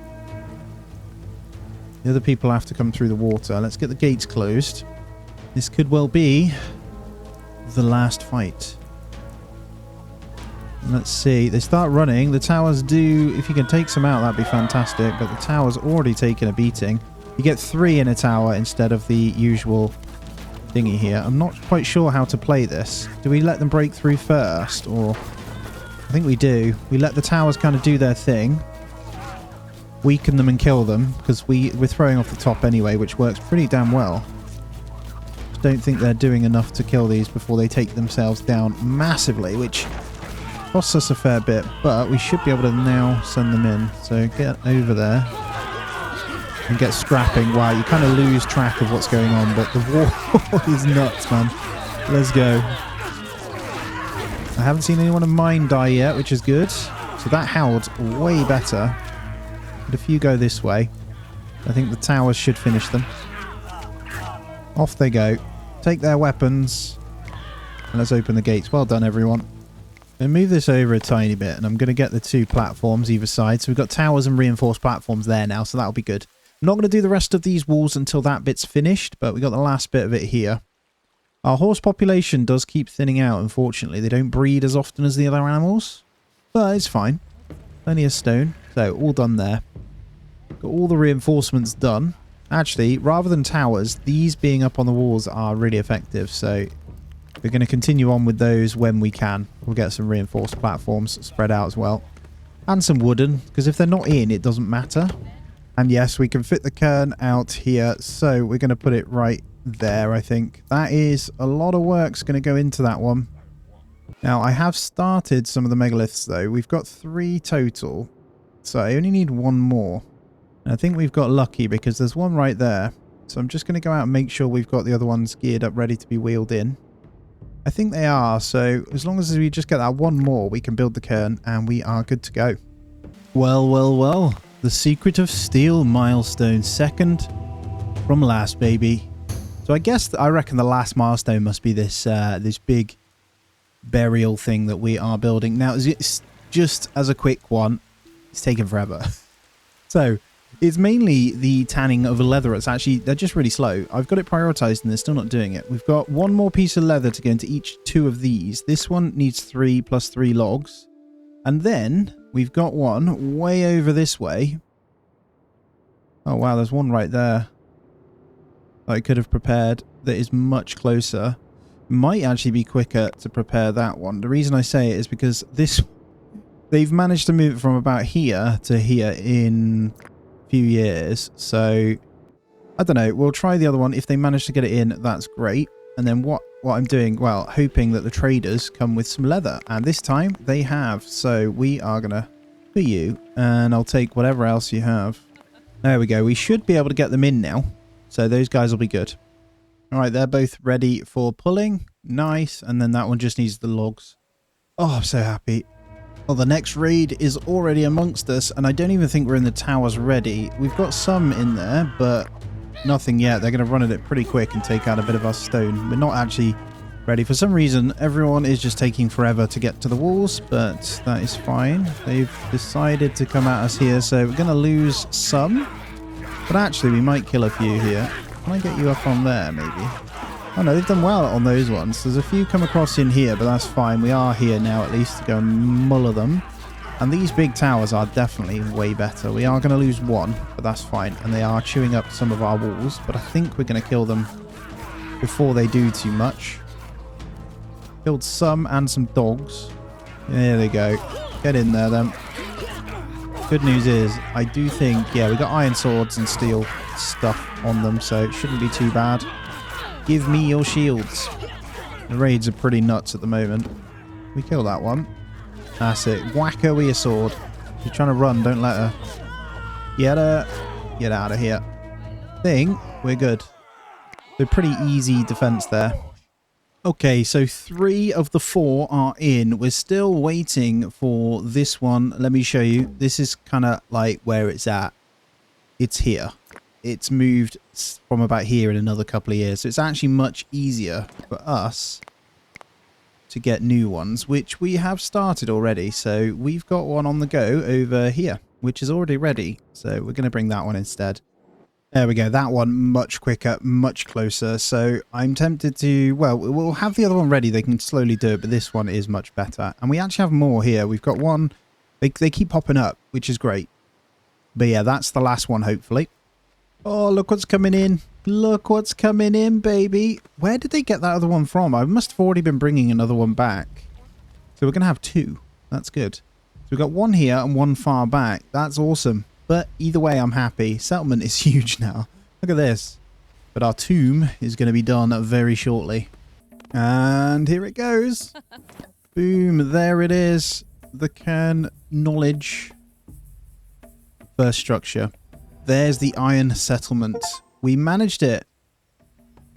The other people have to come through the water. Let's get the gates closed. This could well be the last fight. Let's see. They start running. The towers do... If you can take some out, that'd be fantastic. But the tower's already taken a beating. You get 3 in a tower instead of the usual thingy here. I'm not quite sure how to play this. Do we let them break through first? Or... I think we do. We let the towers kind of do their thing. Weaken them and kill them, because we're throwing off the top anyway, which works pretty damn well. Don't think they're doing enough to kill these before they take themselves down massively, which costs us a fair bit, but we should be able to now send them in. So get over there and get scrapping. Wow, you kind of lose track of what's going on, but the war is nuts, man. Let's go. I haven't seen anyone of mine die yet, which is good. So that held way better. But if you go this way, I think the towers should finish them. Off they go. Take their weapons. And let's open the gates. Well done, everyone. I'm going to move this over a tiny bit, and I'm going to get the 2 platforms either side. So we've got towers and reinforced platforms there now, so that'll be good. I'm not going to do the rest of these walls until that bit's finished, but we got the last bit of it here. Our horse population does keep thinning out, unfortunately. They don't breed as often as the other animals, but it's fine. Only a stone, so all done there. Got all the reinforcements done. Actually, rather than towers, these being up on the walls are really effective, so we're going to continue on with those when we can. We'll get some reinforced platforms spread out as well. And some wooden, because if they're not in, it doesn't matter. And yes, we can fit the cairn out here, so we're going to put it right there, I think. That is a lot of work's going to go into that one. Now, I have started some of the megaliths, though. We've got 3 total, so I only need 1 more. And I think we've got lucky because there's one right there. So I'm just going to go out and make sure we've got the other ones geared up, ready to be wheeled in. I think they are, so as long as we just get that 1 more, we can build the cairn and we are good to go. Well, well, well. The Secret of Steel milestone, 2nd from last, baby. So I reckon the last milestone must be this this big burial thing that we are building. Now, it's just as a quick one, it's taken forever. So it's mainly the tanning of leather. They're just really slow. I've got it prioritized and they're still not doing it. We've got 1 more piece of leather to go into each 2 of these. This one needs 3 plus 3 logs. And then we've got one way over this way. Oh wow, there's one right there that I could have prepared that is much closer. Might actually be quicker to prepare that one. The reason I say it is because they've managed to move it from about here to here in a few years. So I don't know, we'll try the other one. If they manage to get it in, that's great. And then what I'm doing, well, hoping that the traders come with some leather. And this time they have. So we are going to put you, and I'll take whatever else you have. There we go. We should be able to get them in now. So those guys will be good. All right, they're both ready for pulling. Nice. And then that one just needs the logs. Oh, I'm so happy. Well, the next raid is already amongst us, and I don't even think we're in the towers ready. We've got some in there, but nothing yet. They're going to run at it pretty quick and take out a bit of our stone. We're not actually ready. For some reason, everyone is just taking forever to get to the walls, but that is fine. They've decided to come at us here, so we're going to lose some. But actually, we might kill a few here. Can I get you up on there, maybe? Oh no, they've done well on those ones. There's a few come across in here, but that's fine. We are here now, at least, to go and muller them. And these big towers are definitely way better. We are going to lose one, but that's fine. And they are chewing up some of our walls, but I think we're going to kill them before they do too much. Killed some and some dogs. There they go. Get in there, then. Good news is, I do think, yeah, we got iron swords and steel stuff on them, so it shouldn't be too bad. Give me your shields. The raids are pretty nuts at the moment. We kill that one. That's it. Whack her with your sword. If you're trying to run, don't let her. Get her. Get out of here. Think we're good. So pretty easy defense there. Okay, so 3 of the 4 are in. We're still waiting for this one. Let me show you. This is kind of like where it's at. It's here. It's moved from about here in another couple of years. So it's actually much easier for us to get new ones, which we have started already. So we've got one on the go over here, which is already ready. So we're going to bring that one instead. There we go. That one much quicker, much closer. So I'm tempted to, well, we'll have the other one ready. They can slowly do it, but this one is much better. And we actually have more here. We've got one. They keep popping up, which is great. But yeah, that's the last one, hopefully. Oh, look what's coming in. Look what's coming in, baby. Where did they get that other one from? I must have already been bringing another one back. So we're going to have 2. That's good. So we've got one here and one far back. That's awesome. But either way, I'm happy. Settlement is huge now. Look at this. But our tomb is going to be done very shortly. And here it goes. Boom, there it is. The cairn knowledge. First structure. There's the iron settlement. We managed it.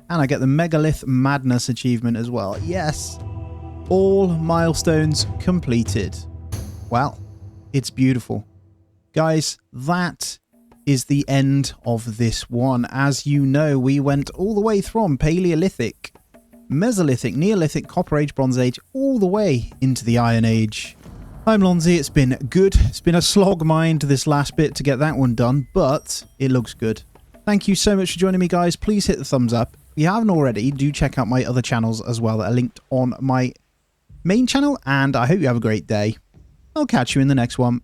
And I get the Megalith Madness achievement as well. Yes. All milestones completed. Well, it's beautiful. Guys, that is the end of this one. As you know, we went all the way from Paleolithic, Mesolithic, Neolithic, Copper Age, Bronze Age, all the way into the Iron Age. I'm Lonzy. It's been good. It's been a slog mind this last bit to get that one done, but it looks good. Thank you so much for joining me, guys. Please hit the thumbs up. If you haven't already, do check out my other channels as well that are linked on my main channel, and I hope you have a great day. I'll catch you in the next one.